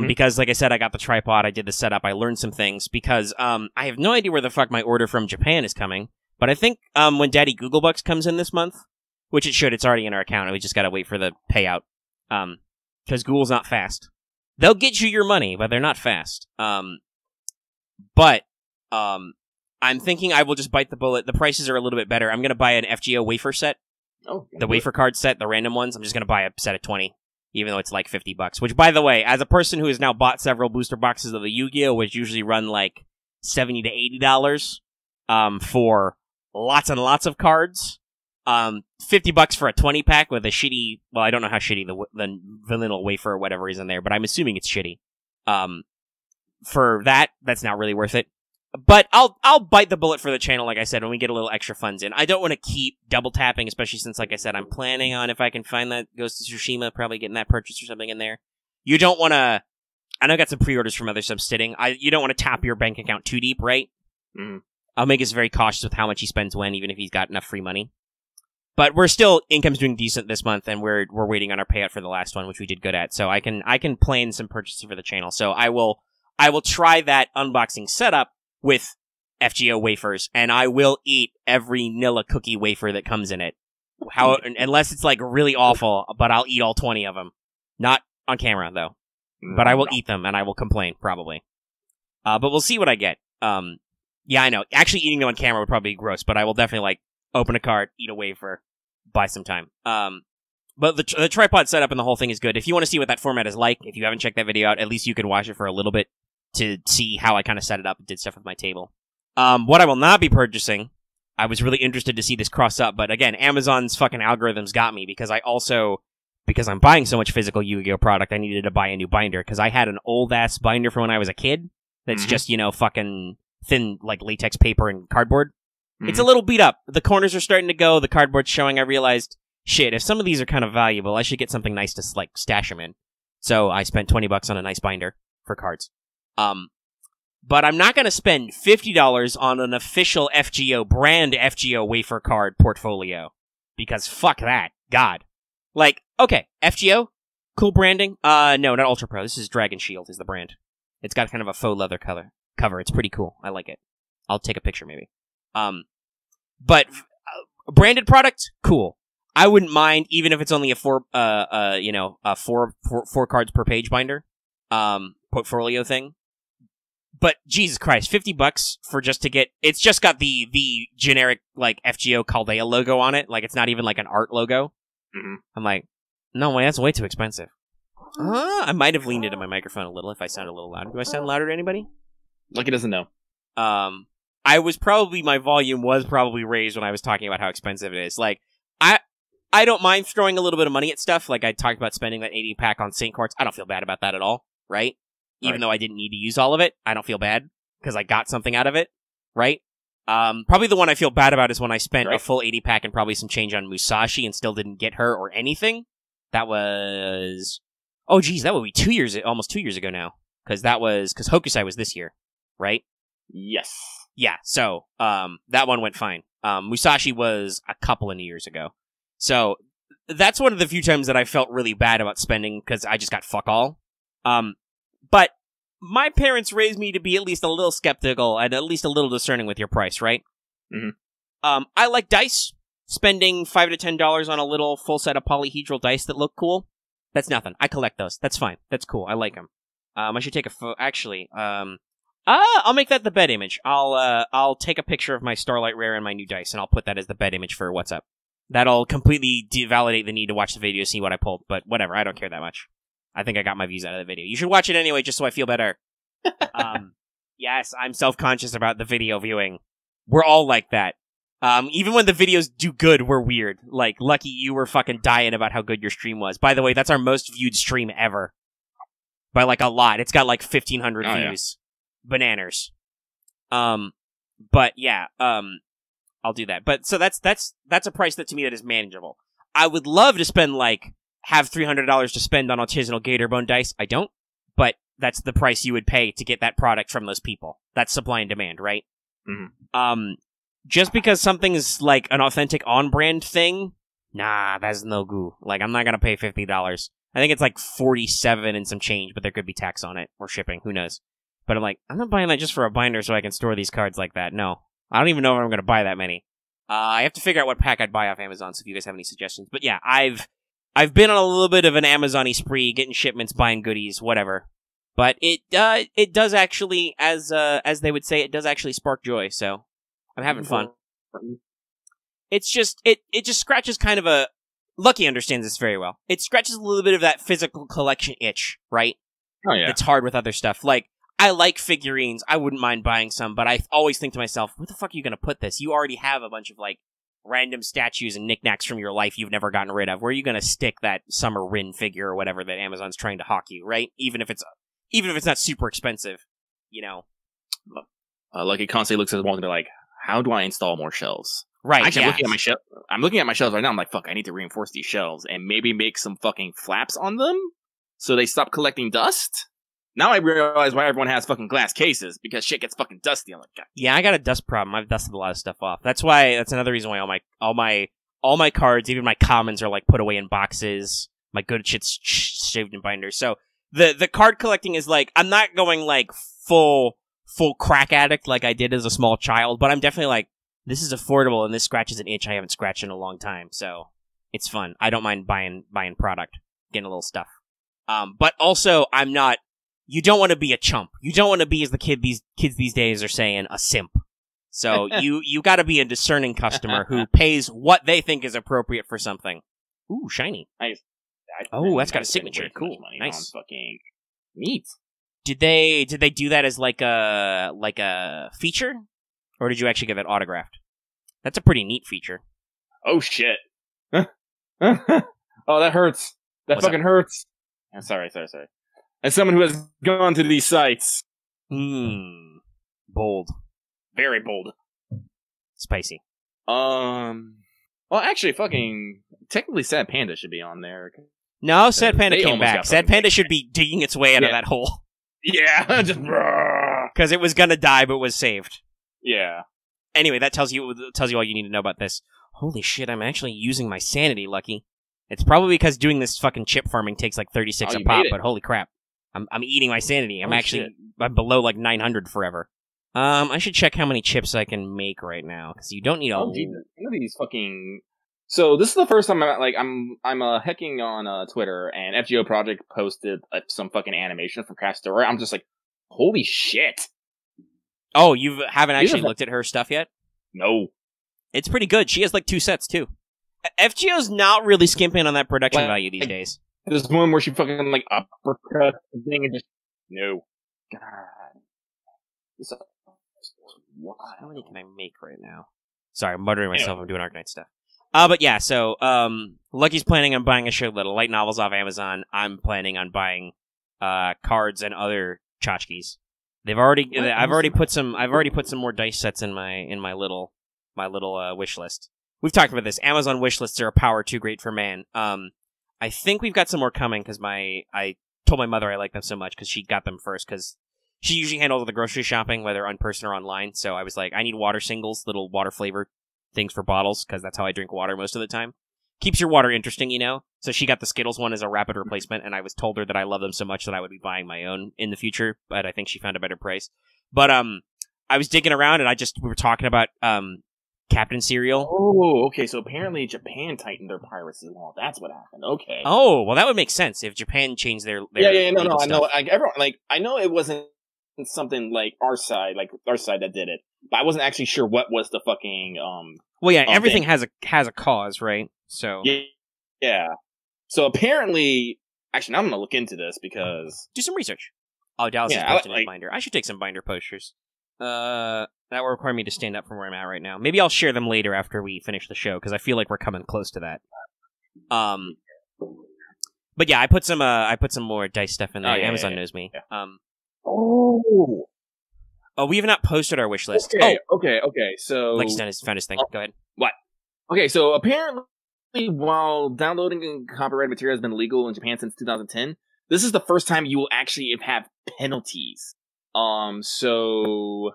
Because, like I said, I got the tripod, I did the setup, I learned some things, because I have no idea where the fuck my order from Japan is coming, but I think when Daddy Google Bucks comes in this month, which it should, it's already in our account, we just gotta wait for the payout, because Google's not fast. They'll get you your money, but they're not fast. I'm thinking I will just bite the bullet. The prices are a little bit better. I'm gonna buy an FGO wafer set. Oh, the wafer card set, the random ones. I'm just gonna buy a set of 20. Even though it's like $50. Which, by the way, as a person who has now bought several booster boxes of the Yu-Gi-Oh!, which usually run like $70 to $80 for lots and lots of cards, $50 for a 20-pack with a shitty... Well, I don't know how shitty the vanilla wafer or whatever is in there, but I'm assuming it's shitty. For that's not really worth it. But I'll bite the bullet for the channel, like I said, when we get a little extra funds in. I don't want to keep double tapping, especially since, like I said, I'm planning on, if I can find that Ghost of Tsushima, probably getting that purchase or something in there. You don't want to... I know I got some pre-orders from other subs sitting. You don't want to tap your bank account too deep, right? Mm. I'll make us very cautious with how much he spends when, even if he's got enough free money. But we're still... Income's doing decent this month, and we're waiting on our payout for the last one, which we did good at. So I can plan some purchases for the channel. So I will try that unboxing setup with FGO wafers, and I will eat every Nilla cookie wafer that comes in it. Unless it's like really awful, but I'll eat all 20 of them. Not on camera, though. But I will eat them, and I will complain, probably. But we'll see what I get. Yeah, I know. Actually, eating them on camera would probably be gross, but I will definitely, like, open a card, eat a wafer, buy some time. But the tripod setup and the whole thing is good. If you want to see what that format is like, if you haven't checked that video out, at least you can watch it for a little bit to see how I kind of set it up and did stuff with my table. What I will not be purchasing, I was really interested to see this cross up, but again, Amazon's fucking algorithms got me, because I'm buying so much physical Yu-Gi-Oh! Product, I needed to buy a new binder, because I had an old-ass binder from when I was a kid that's just, fucking thin, like, latex paper and cardboard. It's a little beat up. The corners are starting to go, the cardboard's showing. I realized, shit, if some of these are kind of valuable, I should get something nice to, like, stash them in. So I spent $20 on a nice binder for cards. But I'm not going to spend $50 on an official FGO brand FGO wafer card portfolio. Because fuck that. God. Like, okay, FGO? Cool branding? No, not Ultra Pro. This is Dragon Shield is the brand. It's got kind of a faux leather cover. It's pretty cool. I like it. I'll take a picture maybe. But branded product? Cool. I wouldn't mind, even if it's only a four cards per page binder, portfolio thing. But Jesus Christ, $50 for just to get, it's just got the generic, like, FGO Chaldea logo on it. Like, it's not even like an art logo. Mm-hmm. I'm like, no way, that's way too expensive. I might have leaned into my microphone a little if I sound a little louder. Do I sound louder to anybody? Lucky doesn't know. My volume was probably raised when I was talking about how expensive it is. Like, I don't mind throwing a little bit of money at stuff. Like I talked about spending that 80 pack on Saint Quartz. I don't feel bad about that at all, right? Even though I didn't need to use all of it, I don't feel bad because I got something out of it, right? Probably the one I feel bad about is when I spent a full 80 pack and probably some change on Musashi and still didn't get her or anything. That was... Oh, geez, that would be almost 2 years ago now. Because Hokusai was this year, right? Yes. Yeah, so that one went fine. Musashi was a couple of years ago. So that's one of the few times that I felt really bad about spending because I just got fuck all. But my parents raised me to be at least a little skeptical and at least a little discerning with your price, right? Mm-hmm. I like dice. Spending $5 to $10 on a little full set of polyhedral dice that look cool. That's nothing. I collect those. That's fine. That's cool. I like them. I should take a photo. Actually, I'll make that the bed image. I'll take a picture of my Starlight Rare and my new dice, and I'll put that as the bed image for What's Up. That'll completely devalidate the need to watch the video to see what I pulled, but whatever. I don't care that much. I think I got my views out of the video. You should watch it anyway, just so I feel better. Yes, I'm self-conscious about the video viewing. We're all like that. Even when the videos do good, we're weird. Like, Lucky, you were fucking dying about how good your stream was. By the way, that's our most viewed stream ever. By, like, a lot. It's got, like, 1,500 views. Yeah. Bananas. But, yeah, I'll do that. But, so that's a price that, to me, that is manageable. I would love to spend, like, have $300 to spend on artisanal Gatorbone dice. I don't. But that's the price you would pay to get that product from those people. That's supply and demand, right? Mm-hmm. Just because something is, like, an authentic on-brand thing, nah, that's no goo. Like, I'm not gonna pay $50. I think it's, like, 47 and some change, but there could be tax on it, or shipping, who knows. But I'm like, I'm not buying that just for a binder so I can store these cards like that, no. I don't even know if I'm gonna buy that many. I have to figure out what pack I'd buy off Amazon, so if you guys have any suggestions. But yeah, I've been on a little bit of an Amazon-y spree, getting shipments, buying goodies, whatever. But it does actually, as they would say, it does actually spark joy, so... I'm having fun. It's just, it just scratches kind of a... Lucky understands this very well. It scratches a little bit of that physical collection itch, right? Oh, yeah. It's hard with other stuff. Like, I like figurines. I wouldn't mind buying some, but I always think to myself, where the fuck are you going to put this? You already have a bunch of, like, random statues and knickknacks from your life you've never gotten rid of. Where are you going to stick that Summer Rin figure or whatever that Amazon's trying to hawk you, right? Even if it's not super expensive, you know? Lucky constantly looks at the wall and be like, how do I install more shelves? Right. Actually, I'm looking at my shelves right now. I'm like, fuck, I need to reinforce these shelves and maybe make some fucking flaps on them so they stop collecting dust. Now I realize why everyone has fucking glass cases, because shit gets fucking dusty. I'm like, God. Yeah, I got a dust problem. I've dusted a lot of stuff off. That's another reason why all my cards, even my commons, are like put away in boxes. My good shit's shaved in binders. So the card collecting is like, I'm not going like full crack addict like I did as a small child, but I'm definitely like, this is affordable and this scratches an itch I haven't scratched in a long time, so it's fun. I don't mind buying product, getting a little stuff. But also, you don't want to be a chump. You don't want to be, as the kids these days are saying, a simp. So you gotta be a discerning customer who pays what they think is appropriate for something. Ooh, shiny. Oh, that's got a signature. Cool. Nice. Fucking neat. Did they do that as like a feature? Or did you actually get that autographed? That's a pretty neat feature. Oh shit. Oh, that hurts. That fucking hurts. I'm sorry. As someone who has gone to these sites. Bold. Very bold. Spicy. Well, actually, fucking technically Sad Panda should be on there. No, Sad Panda came back. Sad Panda should be digging its way out of that hole. Yeah, just because it was gonna die, but was saved. Yeah. Anyway, that tells you all you need to know about this. Holy shit! I'm actually using my sanity, Lucky. It's probably because doing this fucking chip farming takes like 36 a pop. But holy crap, I'm eating my sanity. I'm below like 900 forever. I should check how many chips I can make right now because you don't need One of these fucking. So this is the first time I'm hecking on Twitter, and FGO Project posted some fucking animation from Craft Story. I'm just like, holy shit! Oh, you haven't actually looked at her stuff yet? No. It's pretty good. She has like 2 sets too. FGO's not really skimping on that production value these days. There's one where she fucking like uppercut the thing and just no. God. How many can I make right now? Sorry, I'm muttering myself. I'm doing Arknight stuff. But yeah, so Lucky's planning on buying a shitload of light novels off Amazon. I'm planning on buying cards and other tchotchkes. I've already put some more dice sets in my little wish list. We've talked about this. Amazon wish lists are a power too great for man. I think we've got some more coming because I told my mother I like them so much because she got them first because she usually handles all the grocery shopping, whether in person or online. So I was like, I need water singles, little water flavored things for bottles because that's how I drink water most of the time. Keeps your water interesting, you know? So she got the Skittles one as a rapid replacement, and I was told her that I love them so much that I would be buying my own in the future, but I think she found a better price. But I was digging around, and we were talking about Captain Cereal. Oh, okay, so apparently Japan tightened their piracy law. That's what happened. Okay. Oh, well, that would make sense if Japan changed their no, I stuff. know. I know it wasn't something like our side that did it, but I wasn't actually sure what was the fucking Well, yeah, everything has a cause, right? So yeah. So apparently, actually, now I'm gonna look into this because do some research. Oh, Dallas is posting a binder. I should take some binder posters. That will require me to stand up from where I'm at right now. Maybe I'll share them later after we finish the show because I feel like we're coming close to that. But yeah, I put some more dice stuff in there. Amazon knows me. Yeah. Oh, we have not posted our wish list. Okay. So Lucky's found his thing. Go ahead. What? Okay, so apparently, while downloading copyrighted material has been legal in Japan since 2010, this is the first time you will actually have penalties. So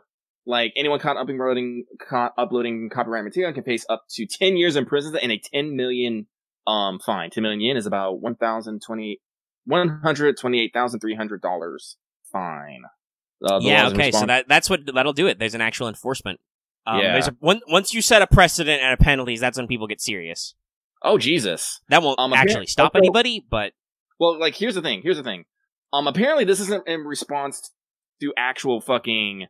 like anyone caught uploading copyrighted material can face up to 10 years in prison and a 10 million fine. 10 million yen is about $128,300 fine. Okay, so that's that'll do it. There's an actual enforcement. Once you set a precedent and a penalties, that's when people get serious. Oh Jesus! That won't actually stop anybody, but well, like here's the thing. Apparently this isn't in response to actual fucking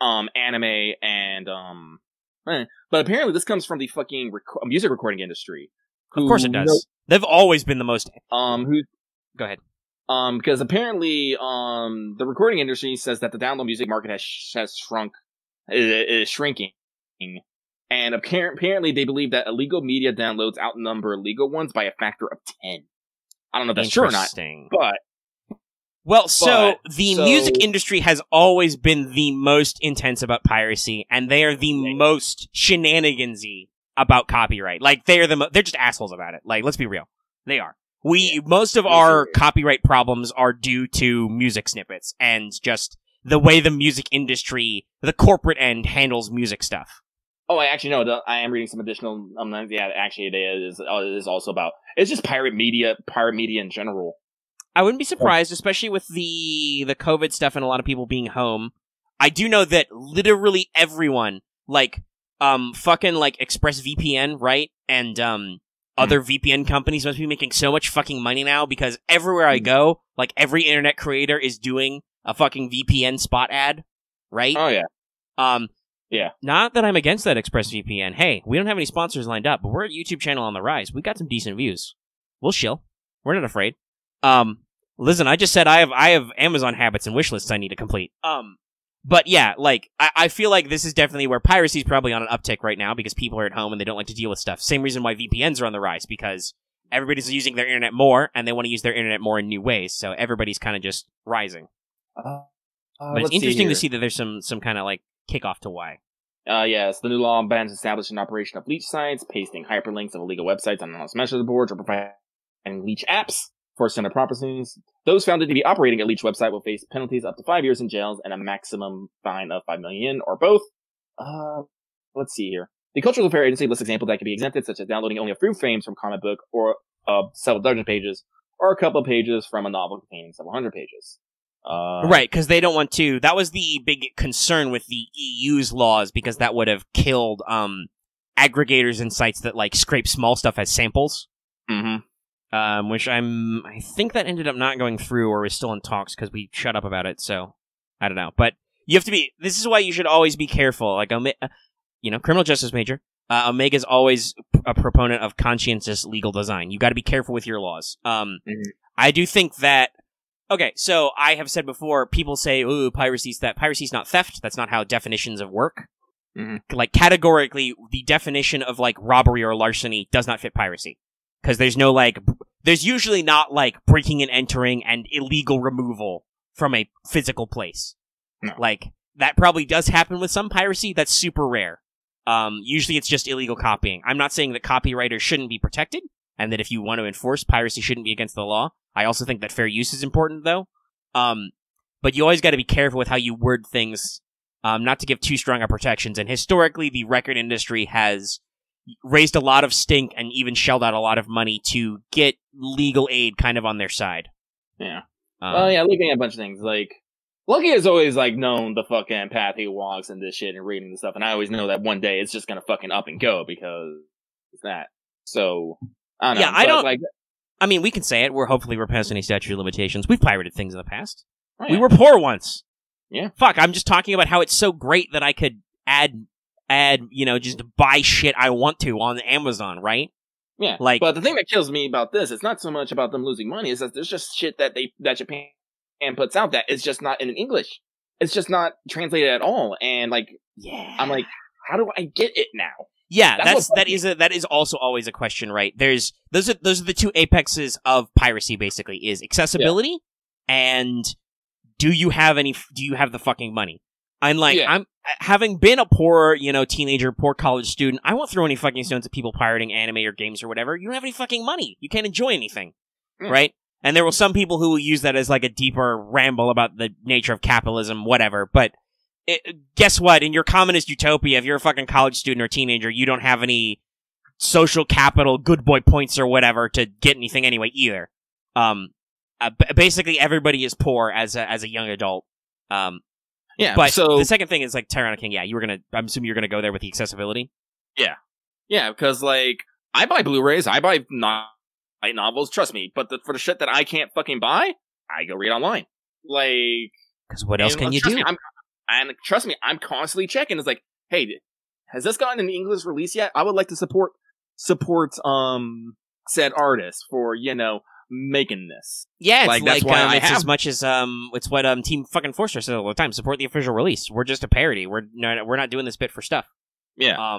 anime and but apparently this comes from the fucking music recording industry. Of course it does. They've always been the most. Go ahead. Because apparently the recording industry says that the download music market has shrunk. Is shrinking. And apparently they believe that illegal media downloads outnumber legal ones by a factor of 10. I don't know if that's true or not, but... The music industry has always been the most intense about piracy, and they are the most shenanigansy about copyright. Like, they're just assholes about it. Like, let's be real. They are. Most of our copyright problems are due to music snippets, and just the way the music industry, the corporate end, handles music stuff. Oh, I actually know. I am reading some additional. Actually, it is also about. It's just pirate media in general. I wouldn't be surprised, especially with the COVID stuff and a lot of people being home. I do know that literally everyone, fucking ExpressVPN, right, and other VPN companies must be making so much fucking money now because everywhere I go, every internet creator is doing a fucking VPN spot ad, right? Oh yeah. Yeah. Not that I'm against that ExpressVPN. Hey, we don't have any sponsors lined up, but we're a YouTube channel on the rise. We got some decent views. We'll shill. We're not afraid. Listen, I just said I have Amazon habits and wish lists I need to complete. But yeah, I feel like this is definitely where piracy is probably on an uptick right now because people are at home and they don't like to deal with stuff. Same reason why VPNs are on the rise because everybody's using their internet more and they want to use their internet more in new ways. So everybody's kind of just rising. But it's interesting to see that there's some kind of kickoff to why. Yes, the new law bans establishing operation of leech sites, pasting hyperlinks of illegal websites on anonymous message boards, or providing leech apps for center properties. Those found to be operating a leech website will face penalties up to 5 years in jails and a maximum fine of 5 million yen, or both. Let's see here. The Cultural Affairs Agency lists examples that can be exempted, such as downloading only a few frames from a comic book, or several dozen pages, or a couple of pages from a novel containing several hundred pages. Right, because they don't want to. That was the big concern with the EU's laws, because that would have killed aggregators and sites that scrape small stuff as samples. Mm-hmm. Which I think that ended up not going through, or is still in talks because we shut up about it. So I don't know, but you have to be. This is why you should always be careful. Criminal justice major. Omega's always a proponent of conscientious legal design. You got to be careful with your laws. I do think that. Okay, so I have said before, people say, ooh, piracy's theft. Piracy's not theft. That's not how definitions of work. Like, categorically, the definition of, like, robbery or larceny does not fit piracy. Because there's no, like, there's usually not, like, breaking and entering and illegal removal from a physical place. No. Like, that probably does happen with some piracy. That's super rare. Usually it's just illegal copying. I'm not saying that copywriters shouldn't be protected, and that if you want to enforce, piracy shouldn't be against the law. I also think that fair use is important, though. But you always got to be careful with how you word things, not to give too strong of protections. And historically, the record industry has raised a lot of stink and even shelled out a lot of money to get legal aid kind of on their side. Yeah. Looking at a bunch of things, like, Lucky has always, like, known the fucking path he walks and this shit and reading the stuff, and I always know that one day it's just gonna fucking up and go because it's that. So, I don't know. Yeah, I don't... Like, I mean, we can say it. We're past any statute of limitations. We've pirated things in the past. oh, yeah. We were poor once. Yeah. Fuck, I'm just talking about how it's so great that I could just buy shit I want to on Amazon, right? Yeah. Like, but the thing that kills me about this, it's not so much about them losing money, is that there's just shit that Japan puts out that is just not in English. It's just not translated at all. And, like, yeah. I'm like, how do I get it now? Yeah, that is also always a question, right? Those are the two apexes of piracy, basically, is accessibility and do you have the fucking money? And, like, I'm having been a poor, teenager, poor college student, I won't throw any fucking stones at people pirating anime or games or whatever. You don't have any fucking money. You can't enjoy anything, right? And there will some people who will use that as, like, a deeper ramble about the nature of capitalism, whatever, but guess what? In your communist utopia, if you're a fucking college student or teenager, you don't have any social capital, good boy points or whatever to get anything anyway either. Basically, everybody is poor as a young adult. But so the second thing is, like, Tyranno King. Yeah, I'm assuming you're gonna go there with the accessibility. Yeah, because, like, I buy Blu-rays, I buy light novels. Trust me, but for the shit that I can't fucking buy, I go read online. Like, because what else can you do? And trust me, I'm constantly checking. It's like, hey, has this gotten an English release yet? I would like to support said artist for, making this. Yeah, it's like that's why it's as much as it's what Team fucking Forster says all the time. Support the official release. We're just a parody. We're not doing this bit for stuff. Yeah.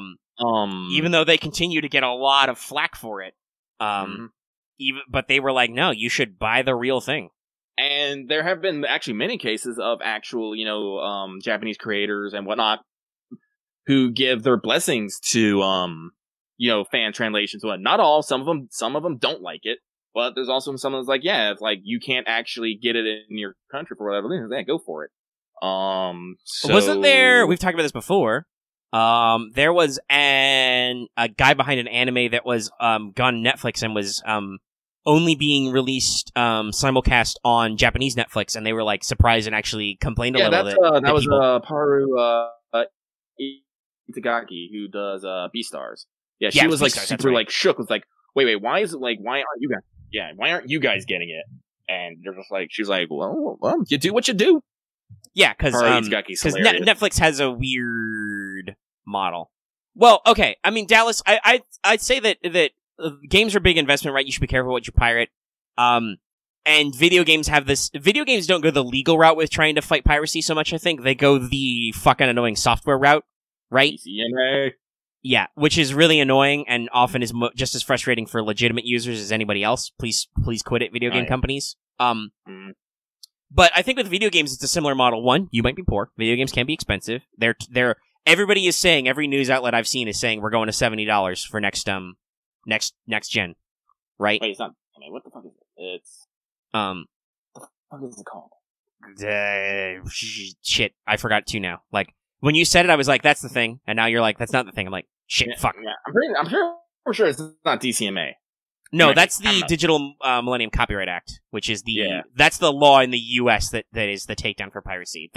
Even though they continue to get a lot of flack for it. But they were like, no, you should buy the real thing. And there have been actually many cases of actual, Japanese creators and whatnot who give their blessings to, fan translations. Well, not all. Some of them don't like it. But there's also someone who's like, yeah, if, like, you can't actually get it in your country for whatever reason, yeah, go for it. Wasn't there? We've talked about this before. There was a guy behind an anime that was gone Netflix and was only being released simulcast on Japanese Netflix, and they were, like, surprised and actually complained a little bit. That was Paru Itagaki, who does Beastars. Yeah, she was, like, super, like, shook. Was like, wait, why aren't you guys? Yeah, why aren't you guys getting it? And they're just like, she's like, well, you do what you do. Yeah, because Netflix has a weird model. Well, okay, I mean, Dallas, I'd say that games are a big investment, right? You should be careful what you pirate. And video games have this. Video games don't go the legal route with trying to fight piracy so much. I think they go the fucking annoying software route, right? DCMA. Yeah, which is really annoying and often is just as frustrating for legitimate users as anybody else. Please quit it, video game companies. But I think with video games, it's a similar model. One, you might be poor. Video games can be expensive. Everybody is saying, every news outlet I've seen is saying we're going to $70 for next gen, right? Wait, it's not. I mean, what the fuck is it? It's what the fuck is it called? Shit, I forgot too now. Like, when you said it, I was like, that's the thing. And now you're like, that's not the thing. I'm like, shit, fuck. Yeah, I'm sure it's not DCMA. No, that's the Digital Millennium Copyright Act, which is that's the law in the U.S. that is the takedown for piracy.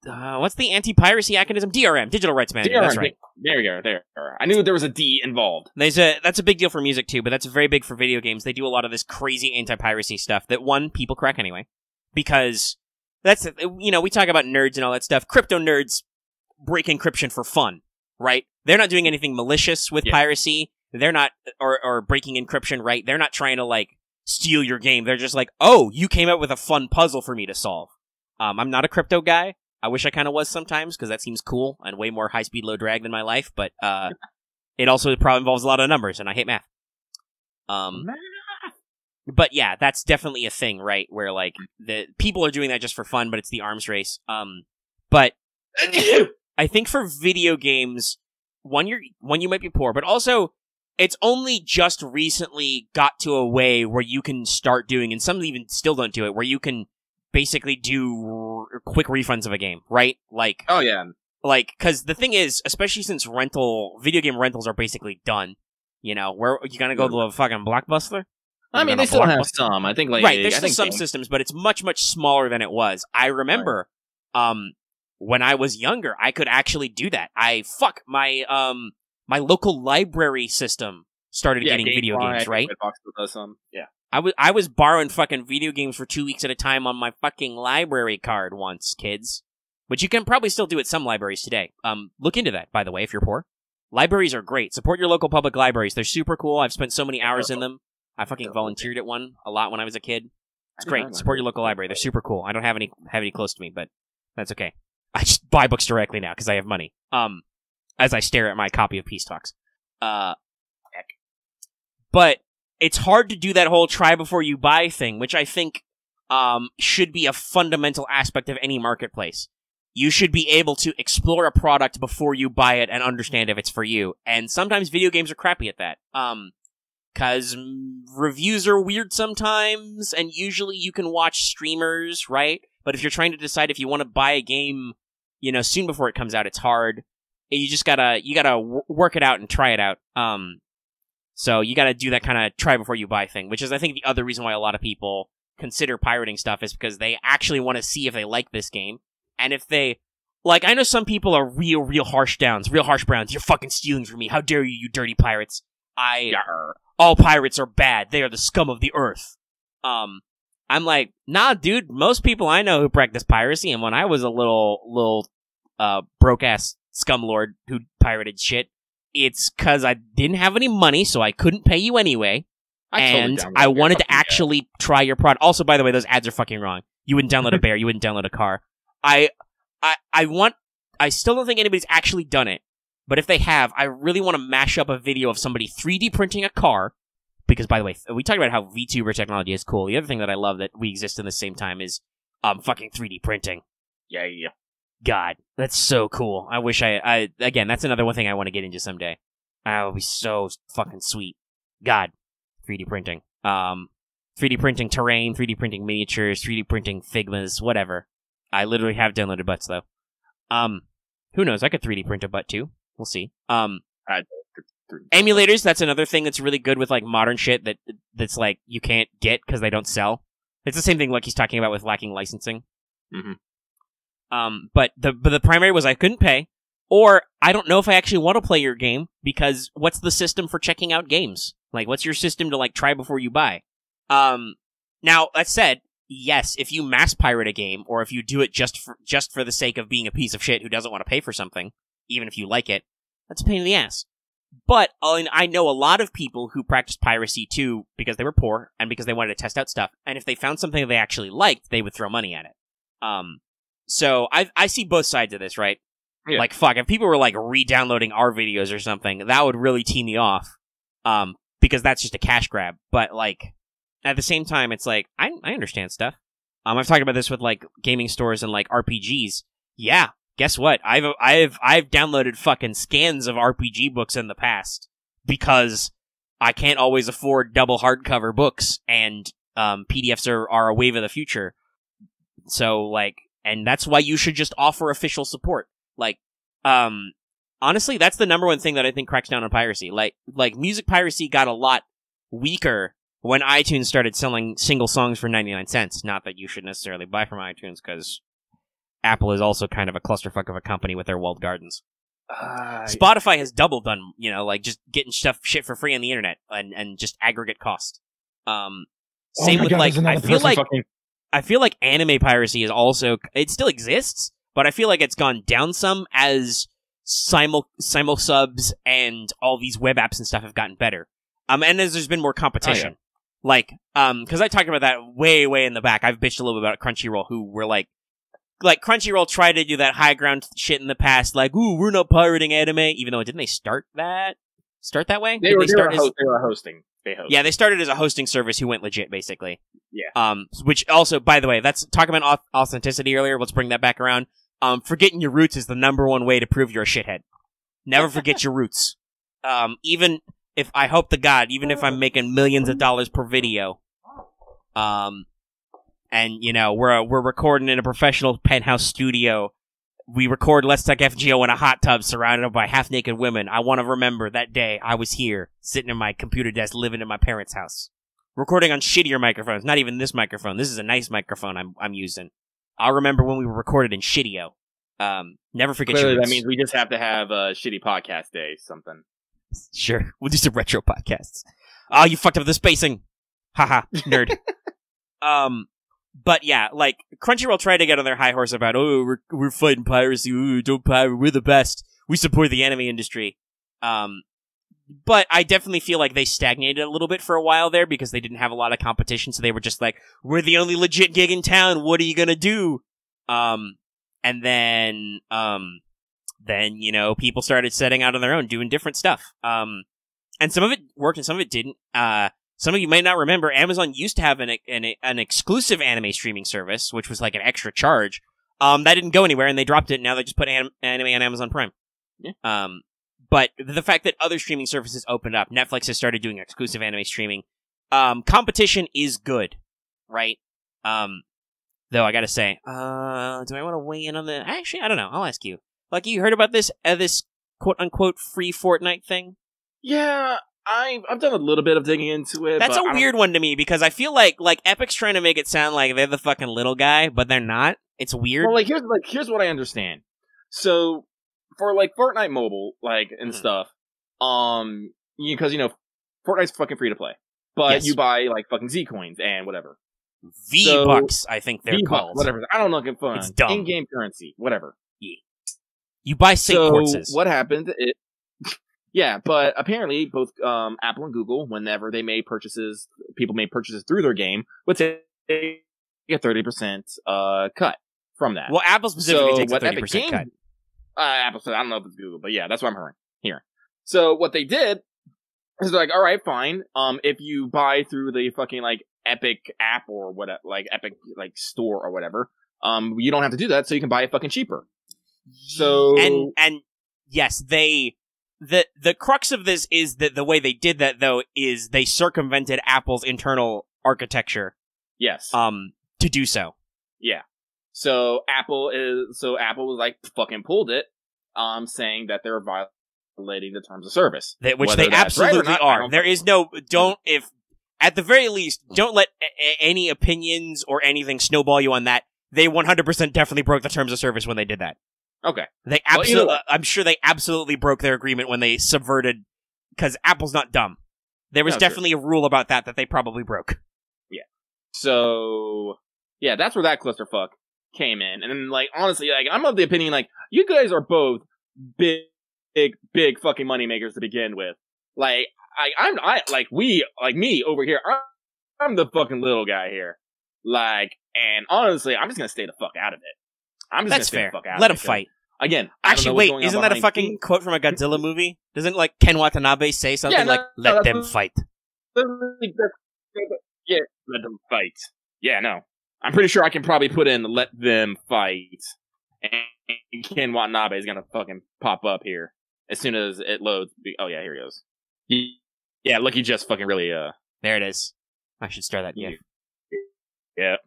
What's the anti-piracy mechanism? DRM, Digital Rights Management. That's right. There we go. There. I knew there was a D involved. That's a big deal for music too, but that's very big for video games. They do a lot of this crazy anti-piracy stuff that people crack anyway, because we talk about nerds and all that stuff. Crypto nerds break encryption for fun, right? They're not doing anything malicious with piracy. They're not, or breaking encryption, right? They're not trying to, like, steal your game. They're just like, oh, you came up with a fun puzzle for me to solve. I'm not a crypto guy. I wish I kind of was sometimes, because that seems cool and way more high-speed, low drag than my life, but it also probably involves a lot of numbers, and I hate math. But yeah, that's definitely a thing, right? Where, like, the people are doing that just for fun, but it's the arms race. But I think for video games, one, you might be poor, but also, it's only just recently got to a way where you can start doing, and some even still don't do it, where you can basically do quick refunds of a game, right? Like, oh yeah, like, because the thing is, especially since video game rentals are basically done, you know, where you gonna go to a fucking Blockbuster? I mean, they still have some. I think, like, right, there's still some systems, but it's much, much smaller than it was. I remember, when I was younger, I could actually do that. My local library system started getting video games, right? Yeah. I was borrowing fucking video games for 2 weeks at a time on my fucking library card once, kids. Which you can probably still do at some libraries today. Look into that, by the way, if you're poor. Libraries are great. Support your local public libraries. They're super cool. I've spent so many hours in them. I fucking volunteered at one a lot when I was a kid. It's great. Support your local library. They're super cool. I don't have any close to me, but that's okay. I just buy books directly now because I have money. As I stare at my copy of Peace Talks. Heck. But it's hard to do that whole try before you buy thing, which I think should be a fundamental aspect of any marketplace. You should be able to explore a product before you buy it and understand if it's for you. And sometimes video games are crappy at that. Because reviews are weird sometimes, and usually you can watch streamers, right? But if you're trying to decide if you want to buy a game, you know, soon before it comes out, it's hard. You just gotta work it out and try it out. So you gotta do that kind of try before you buy thing, which is, I think, the other reason why a lot of people consider pirating stuff is because they actually want to see if they like this game. And if they, like, I know some people are real harsh browns. You're fucking stealing from me. How dare you, you dirty pirates. All pirates are bad. They are the scum of the earth. I'm like, nah, dude, most people I know who practice piracy, and when I was a little broke-ass scumlord who pirated shit, it's because I didn't have any money, so I couldn't pay you anyway, and I wanted to actually try your product. Also, by the way, those ads are fucking wrong. You wouldn't download a bear, you wouldn't download a car. I still don't think anybody's actually done it. But if they have, I really want to mash up a video of somebody 3D printing a car. Because, by the way, we talked about how VTuber technology is cool. The other thing that I love that we exist in the same time is fucking 3D printing. Yeah. God, that's so cool. I wish again, that's another one thing I want to get into someday. That would be so fucking sweet. God, 3D printing. 3D printing terrain, 3D printing miniatures, 3D printing Figmas, whatever. I literally have downloaded butts, though. Who knows? I could 3D print a butt, too. We'll see. Emulators, that's another thing that's really good with, like, modern shit that's, like, you can't get because they don't sell. It's the same thing like he's talking about with lacking licensing. Mm-hmm. But the primary was I couldn't pay, or I don't know if I actually want to play your game, because what's the system for checking out games? Like, what's your system to, like, try before you buy? Now, that said, yes, if you mass pirate a game, or if you do it just for the sake of being a piece of shit who doesn't want to pay for something, even if you like it, that's a pain in the ass. But I know a lot of people who practice piracy too because they were poor and because they wanted to test out stuff. And if they found something they actually liked, they would throw money at it. So I see both sides of this, right? Yeah. Like, fuck, if people were like re-downloading our videos or something, that would really tee me off. Because that's just a cash grab. But like, at the same time, it's like I understand stuff. I've talked about this with like gaming stores and like RPGs. Yeah. Guess what? I've downloaded fucking scans of RPG books in the past because I can't always afford double hardcover books, and PDFs are a wave of the future. So like, and that's why you should just offer official support. Like, honestly, that's the number one thing that I think cracks down on piracy. Like music piracy got a lot weaker when iTunes started selling single songs for 99 cents. Not that you should necessarily buy from iTunes, because Apple is also kind of a clusterfuck of a company with their walled gardens. Spotify has doubled on, you know, like just getting shit for free on the internet and just aggregate cost. Same with like, I feel like anime piracy is also, it still exists, but I feel like it's gone down some as simul subs and all these web apps and stuff have gotten better. And as there's been more competition. Like, because I talked about that way in the back. I've bitched a little bit about Crunchyroll, who were like, like Crunchyroll tried to do that high ground shit in the past, like, ooh, we're not pirating anime, even though didn't they start that way? They were hosting. They hosted. Yeah, they started as a hosting service who went legit, basically. Yeah. Which also, by the way, that's talking about authenticity earlier. Let's bring that back around. Forgetting your roots is the #1 way to prove you're a shithead. Never forget your roots. Even if I hope to God, even if I'm making millions of dollars per video, and you know we're recording in a professional penthouse studio. We record Let's Talk FGO in a hot tub surrounded by half-naked women. I want to remember that day I was here, sitting in my computer desk, living in my parents' house. Recording on shittier microphones. Not even this microphone. This is a nice microphone I'm using. I'll remember when we were recorded in Shitio. Never forget Clearly, your roots. that means we just have to have a shitty podcast day, something. Sure. We'll do some retro podcasts. Oh, you fucked up the spacing. Haha, nerd. But yeah, like, Crunchyroll tried to get on their high horse about, oh, we're fighting piracy, ooh, don't pirate, we're the best. We support the anime industry. But I definitely feel like they stagnated a little bit for a while there because they didn't have a lot of competition, so they were just like, we're the only legit gig in town, what are you gonna do? And then, you know, people started setting out on their own, doing different stuff. And some of it worked and some of it didn't. Some of you might not remember, Amazon used to have an exclusive anime streaming service, which was like an extra charge. That didn't go anywhere, and they dropped it, and now they just put anime on Amazon Prime. Yeah. But the fact that other streaming services opened up, Netflix has started doing exclusive anime streaming. Competition is good, right? Though I gotta say, do I want to weigh in on the... Actually, I don't know. I'll ask you. Lucky, you heard about this quote-unquote free Fortnite thing? Yeah, I've done a little bit of digging into it. That's a weird one to me because I feel like Epic's trying to make it sound like they're the fucking little guy, but they're not. It's weird. Well, here's what I understand. So for like Fortnite Mobile, and stuff, because you know Fortnite's fucking free to play, but Yes. you buy like fucking Z coins and whatever. V-Bucks, I think they're V-Bucks, called. whatever. I don't know. Fun. It's dumb. In-game currency, whatever. Yeah. You buy St. Quartzes. What happened? Yeah, but apparently both Apple and Google, whenever they made purchases, people made purchases through their game, would take a 30% cut from that. Well, Apple specifically takes a what 30% Epic Games, cut. Apple said, I don't know if it's Google, but yeah, that's what I'm hearing. So what they did is they're like, all right, fine. If you buy through the fucking like Epic app or whatever, like Epic like store or whatever, you don't have to do that, so you can buy it fucking cheaper. So and yes, the crux of this is that the way they did that though is they circumvented Apple's internal architecture. Yes. To do so. Yeah. So Apple was like fucking pulled it, saying that they're violating the terms of service, Which they absolutely are. There is no at the very least, don't let any opinions or anything snowball you on that. They 100% definitely broke the terms of service when they did that. Okay. They absolutely, I'm sure they absolutely broke their agreement when they subverted, because Apple's not dumb. There was definitely a rule about that they probably broke. Yeah. So, yeah, that's where that clusterfuck came in. And then, like, honestly, like, I'm of the opinion, like, you guys are both big fucking moneymakers to begin with. Like, me over here, I'm the fucking little guy here. Like, and honestly, I'm just gonna stay the fuck out of it. That's fair. Let him fight. Again, actually, wait, isn't that a fucking quote from a Godzilla movie? Doesn't, like, Ken Watanabe say something let them fight? Yeah, let them fight. Yeah, no. I'm pretty sure I can probably put in let them fight. And Ken Watanabe is gonna fucking pop up here as soon as it loads. Oh yeah, here he goes. Yeah, look, he just fucking really, There it is. I should start that gif. Yeah.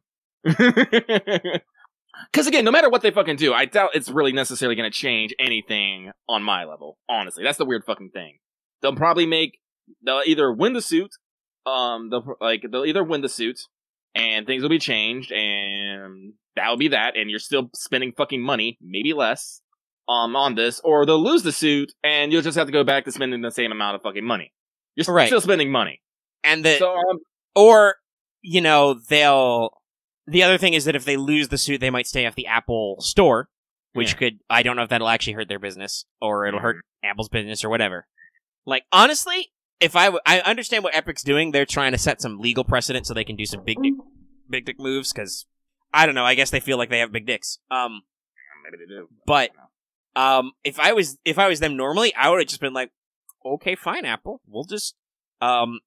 Because again, no matter what they fucking do, I doubt it's really necessarily going to change anything on my level. Honestly, that's the weird fucking thing. They'll either win the suit, they'll either win the suit, and things will be changed, and that'll be that, and you're still spending fucking money, maybe less, on this, or they'll lose the suit, and you'll just have to go back to spending the same amount of fucking money. You're still spending money. And the other thing is that if they lose the suit, they might stay off the Apple store, which I don't know if that'll actually hurt their business, or it'll hurt Apple's business, or whatever. Like, honestly, I understand what Epic's doing. They're trying to set some legal precedent so they can do some big dick moves, because I don't know. I guess they feel like they have big dicks. Maybe they do. But if I was them normally, I would have just been like, okay, fine, Apple. We'll just we'll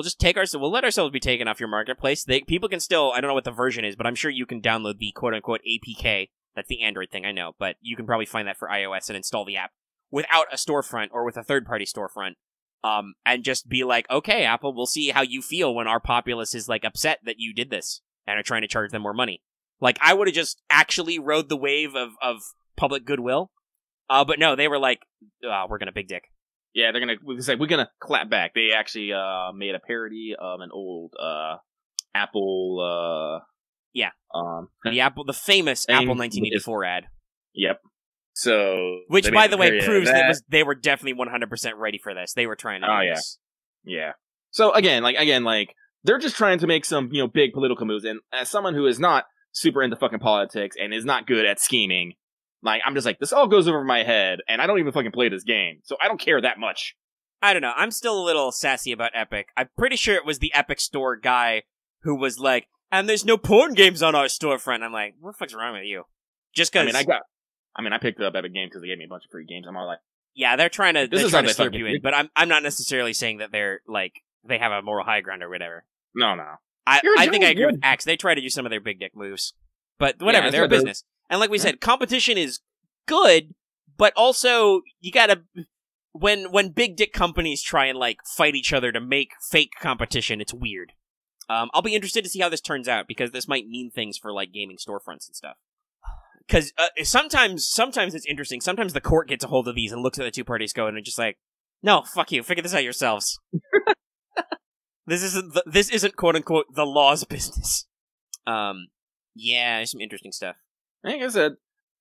just we'll let ourselves be taken off your marketplace. People can still, I don't know what the version is, but I'm sure you can download the quote unquote APK. That's the Android thing, I know, but you can probably find that for iOS and install the app without a storefront or with a third-party storefront. And just be like, okay, Apple, we'll see how you feel when our populace is like upset that you did this and are trying to charge them more money. Like, I would have just actually rode the wave of public goodwill. But no, they were like, we're gonna big dick. Yeah, we're gonna clap back. They actually made a parody of an old Apple the famous Apple 1984 ad. Yep. So, which, by the way, proves that they were definitely 100% ready for this. They were trying to do this. Yeah. So again, they're just trying to make some, big political moves. And as someone who is not super into fucking politics and is not good at scheming, I'm just like, this all goes over my head, and I don't even fucking play this game, so I don't care that much. I don't know. I'm still a little sassy about Epic. I'm pretty sure it was the Epic Store guy who was like, and there's no porn games on our storefront. I'm like, what the fuck's wrong with you? Just because. I picked up Epic Games because they gave me a bunch of free games. I'm all like, yeah, they're trying to slurp you in, but I'm not necessarily saying that they're like they have a moral high ground or whatever. No. I think I agree with Axe. They try to do some of their big dick moves, but whatever, they're a business. And like we said, competition is good, but also you gotta when big dick companies try and like fight each other to make fake competition, it's weird. I'll be interested to see how this turns out because this might mean things for like gaming storefronts and stuff. Because sometimes it's interesting. Sometimes the court gets a hold of these and looks at the two parties going and just like, no, fuck you, figure this out yourselves. This isn't quote unquote the law's business. Yeah, there's some interesting stuff. Like I said,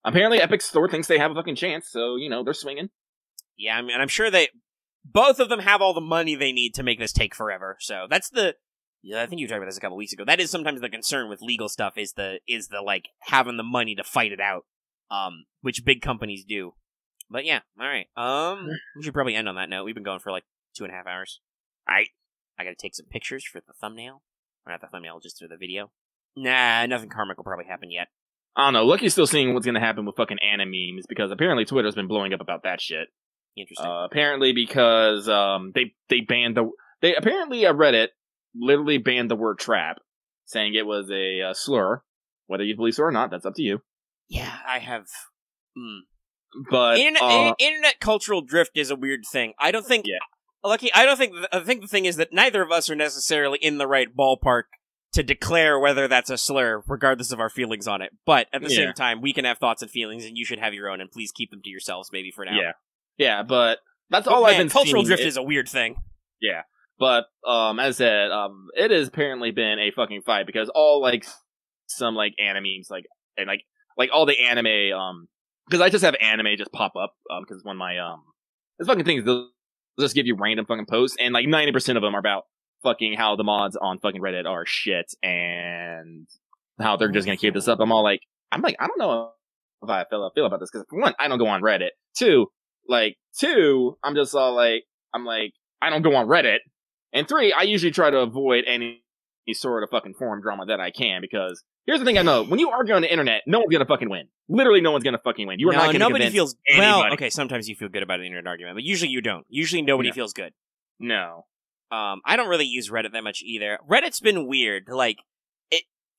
apparently Epic Store thinks they have a fucking chance, so they're swinging. Yeah, I mean, I'm sure both of them have all the money they need to make this take forever. So that's I think you talked about this a couple weeks ago. That is sometimes the concern with legal stuff is the like having the money to fight it out, which big companies do. But yeah, all right. We should probably end on that note. We've been going for like 2.5 hours. All right, I gotta take some pictures for the thumbnail, or not the thumbnail, just for the video. Nah, nothing karmic will probably happen yet. I don't know. Lucky's still seeing what's gonna happen with fucking anime memes because apparently Twitter's been blowing up about that shit. Interesting. Apparently because they banned apparently Reddit literally banned the word trap, saying it was a slur. Whether you believe so or not, that's up to you. Yeah, I have. But internet cultural drift is a weird thing. I don't think. Yeah. Lucky, I think the thing is that neither of us are necessarily in the right ballpark to declare whether that's a slur, regardless of our feelings on it. But at the same time, we can have thoughts and feelings, and you should have your own, and please keep them to yourselves, maybe for now. Yeah, but that's all I've been seeing. Cultural drift is a weird thing. Yeah. But, as I said, it has apparently been a fucking fight, because all, some, animes, and all the anime, because I just have anime just pop up, because when my, this fucking thing, they'll just give you random fucking posts, and, 90% of them are about fucking how the mods on fucking Reddit are shit, and how they're just gonna keep this up. I don't know if I feel about this, because for one, I don't go on Reddit. Two, I'm just all I don't go on Reddit. And three, I usually try to avoid any sort of fucking forum drama that I can, because here's the thing I know. When you argue on the internet, no one's gonna fucking win. Literally no one's gonna fucking win. You are not gonna nobody convince feels anybody. Well, okay, sometimes you feel good about an internet argument, but usually you don't. Usually nobody feels good. No. I don't really use Reddit that much either. Reddit's been weird.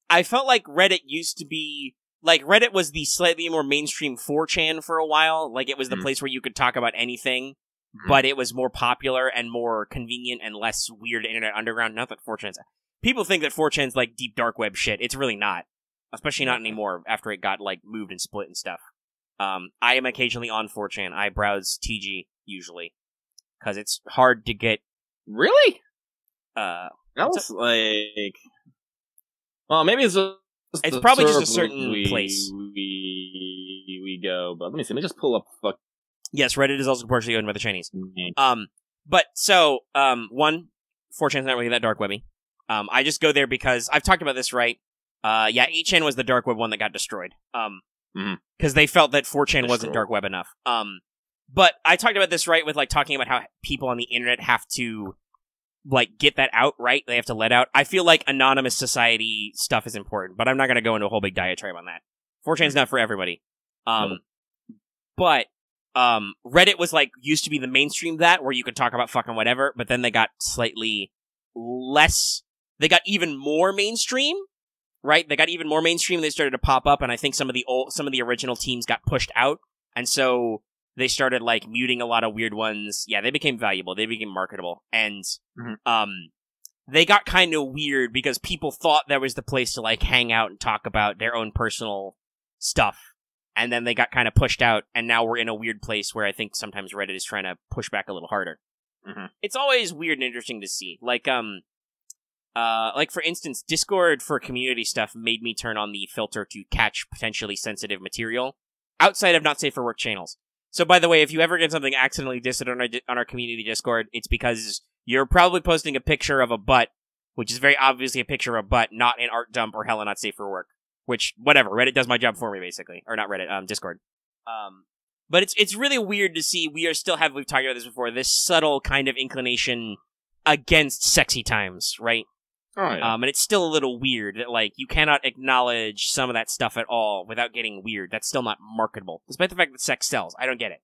I felt like Reddit used to be Reddit was the slightly more mainstream 4chan for a while. It was the place where you could talk about anything. But it was more popular and more convenient and less weird internet underground. Not that 4chan's... People think that 4chan's deep dark web shit. It's really not. Especially not anymore after it got moved and split and stuff. I am occasionally on 4chan. I browse TG usually. Because it's hard to get... Really? That was well, maybe it's just... It's probably just a certain place. We go, but let me see. Let me just pull up Yes, Reddit is also partially owned by the Chinese. Mm-hmm. But so, 4chan's not really that dark webby. I just go there because I've talked about this, right? 8chan was the dark web one that got destroyed. Because they felt that 4chan wasn't dark web enough. But I talked about this, right, with talking about how people on the internet have to like get that out right. They have to let out. I feel like anonymous society stuff is important, but I'm not going to go into a whole big diatribe on that. 4chan's not for everybody. But Reddit was like used to be the mainstream that where you could talk about fucking whatever, but then they got slightly less. They got even more mainstream, right? They got even more mainstream. They started to pop up, and I think some of the original teams got pushed out, and so they started like muting a lot of weird ones. Yeah, they became valuable. They became marketable, and they got kind of weird because people thought that was the place to like hang out and talk about their own personal stuff. And then they got kind of pushed out, and now we're in a weird place where I think sometimes Reddit is trying to push back a little harder. It's always weird and interesting to see. Like for instance, Discord for community stuff made me turn on the filter to catch potentially sensitive material outside of not safe for work channels. So, by the way, if you ever get something accidentally dissed on our community Discord, it's because you're probably posting a picture of a butt, which is very obviously a picture of a butt, not an art dump or hella not safe for work. Which, whatever, Reddit does my job for me, basically. Or not Reddit, Discord. But it's really weird to see, we've talked about this before, this subtle kind of inclination against sexy times, right? Oh, yeah. And it's still a little weird that, like, you cannot acknowledge some of that stuff at all without getting weird. That's still not marketable, despite the fact that sex sells. I don't get it.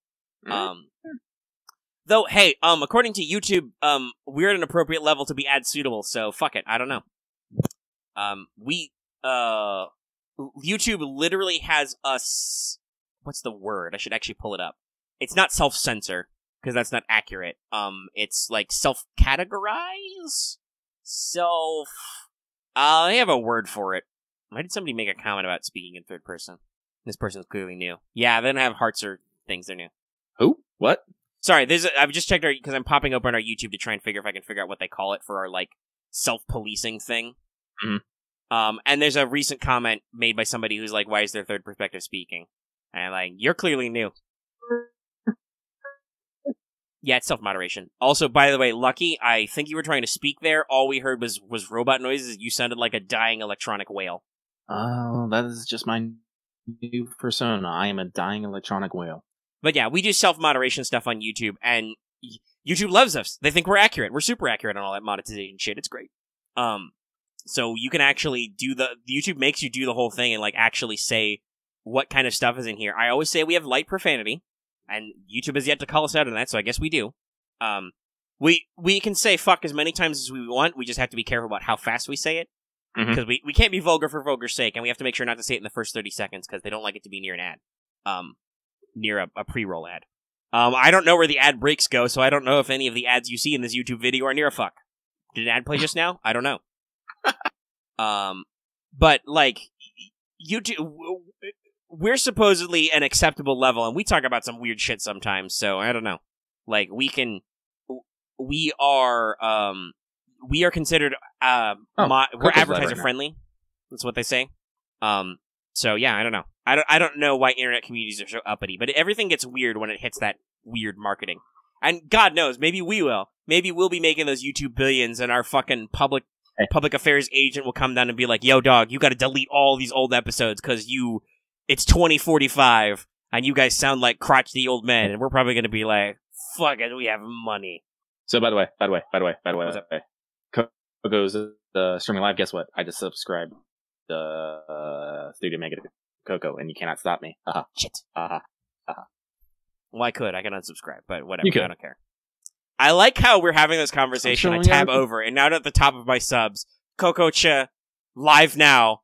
Though, hey, according to YouTube, we're at an appropriate level to be ad suitable, so fuck it, I don't know. YouTube literally has us... What's the word? I should actually pull it up. It's not self-censor, because that's not accurate. It's like self-categorize? I have a word for it. Why did somebody make a comment about speaking in third person? This person's clearly new. Yeah, they don't have hearts or things, they're new. Who? What? Sorry, I've just checked because I'm popping open our YouTube to try and figure if I can figure out what they call it for our, like, self-policing thing. And there's a recent comment made by somebody who's like, why is there third perspective speaking? And I'm like, you're clearly new. Yeah, it's self-moderation. Also, by the way, Lucky, I think you were trying to speak there. All we heard was robot noises. You sounded like a dying electronic whale. Oh, that is just my new persona. I am a dying electronic whale. But yeah, we do self-moderation stuff on YouTube, and YouTube loves us. They think we're accurate. We're super accurate on all that monetization shit. It's great. So you can actually YouTube makes you do the whole thing and like actually say what kind of stuff is in here. I always say we have light profanity, and YouTube has yet to call us out on that, so I guess we do. We can say fuck as many times as we want, we just have to be careful about how fast we say it. Because we can't be vulgar for vulgar's sake, and we have to make sure not to say it in the first 30 seconds, because they don't like it to be near an ad. Near a pre-roll ad. I don't know where the ad breaks go, so I don't know if any of the ads you see in this YouTube video are near a fuck. Did an ad play just now? I don't know. But, like, YouTube, we're supposedly an acceptable level, and we talk about some weird shit sometimes, so I don't know. Like, we are considered, we're advertiser friendly. That's what they say. So yeah, I don't know. I don't know why internet communities are so uppity, but everything gets weird when it hits that weird marketing. And God knows, maybe we will. Maybe we'll be making those YouTube billions, and our fucking public affairs agent will come down and be like, yo, dog, you gotta delete all these old episodes, because it's 2045, and you guys sound like crotchety old men, and we're probably gonna be like, fuck it, we have money. So, by the way, Coco's streaming live, guess what? I just subscribed the Studio Mega to Coco, and you cannot stop me. Shit. Well, I could unsubscribe, but whatever, You could. I don't care. I like how we're having this conversation. I tab over, and now at the top of my subs, Coco-cha, live now,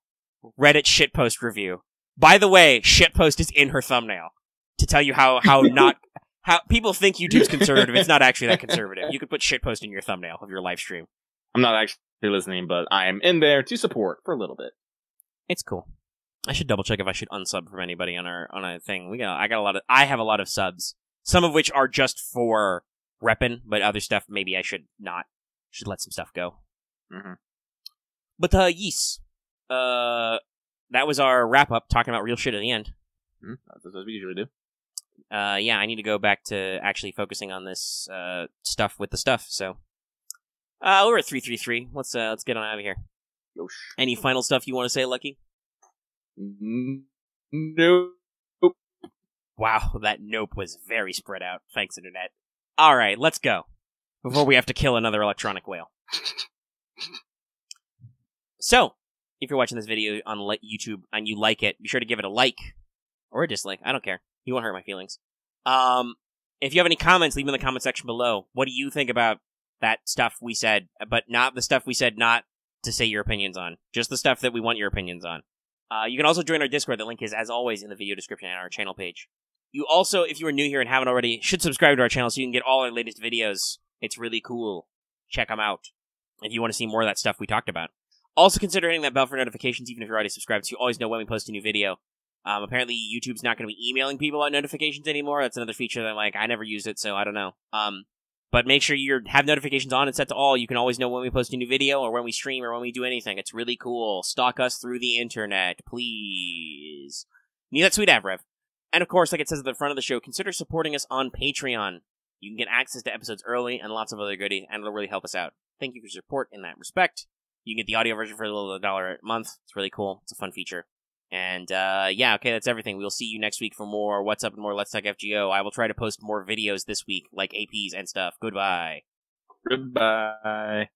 Reddit shitpost review. By the way, shitpost is in her thumbnail to tell you how people think YouTube's conservative. It's not actually that conservative. You could put shitpost in your thumbnail of your live stream. I'm not actually listening, but I am in there to support for a little bit. It's cool. I should double check if I should unsub from anybody on a thing. I have a lot of subs, some of which are just for reppin', but other stuff maybe I should not. Should let some stuff go. But yes, that was our wrap up, talking about real shit at the end. That's what we usually do. Yeah, I need to go back to actually focusing on this stuff with the stuff. So, we're at 333. Let's get on out of here. Yosh. Any final stuff you want to say, Lucky? Nope. Wow, that nope was very spread out. Thanks, Internet. All right, let's go. before we have to kill another electronic whale. So, if you're watching this video on YouTube and you like it, be sure to give it a like or a dislike. I don't care. You won't hurt my feelings. If you have any comments, leave them in the comment section below. What do you think about that stuff we said, but not the stuff we said not to say your opinions on? Just the stuff that we want your opinions on. You can also join our Discord. The link is, as always, in the video description and our channel page. You also, if you are new here and haven't already, should subscribe to our channel so you can get all our latest videos. It's really cool. Check them out if you want to see more of that stuff we talked about. Also consider hitting that bell for notifications, even if you're already subscribed, so you always know when we post a new video. Apparently, YouTube's not going to be emailing people about notifications anymore. That's another feature that, I never use it, so I don't know. But make sure you have notifications on and set to all. You can always know when we post a new video, or when we stream, or when we do anything. It's really cool. Stalk us through the internet, please. Need that sweet Avrev. And of course, like it says at the front of the show, consider supporting us on Patreon. You can get access to episodes early and lots of other goodies, and it'll really help us out. Thank you for your support in that respect. You can get the audio version for a little $1 a month. It's really cool. It's a fun feature. And, yeah, okay, that's everything. We'll see you next week for more What's Up and more Let's Talk FGO. I will try to post more videos this week, like APs and stuff. Goodbye. Goodbye.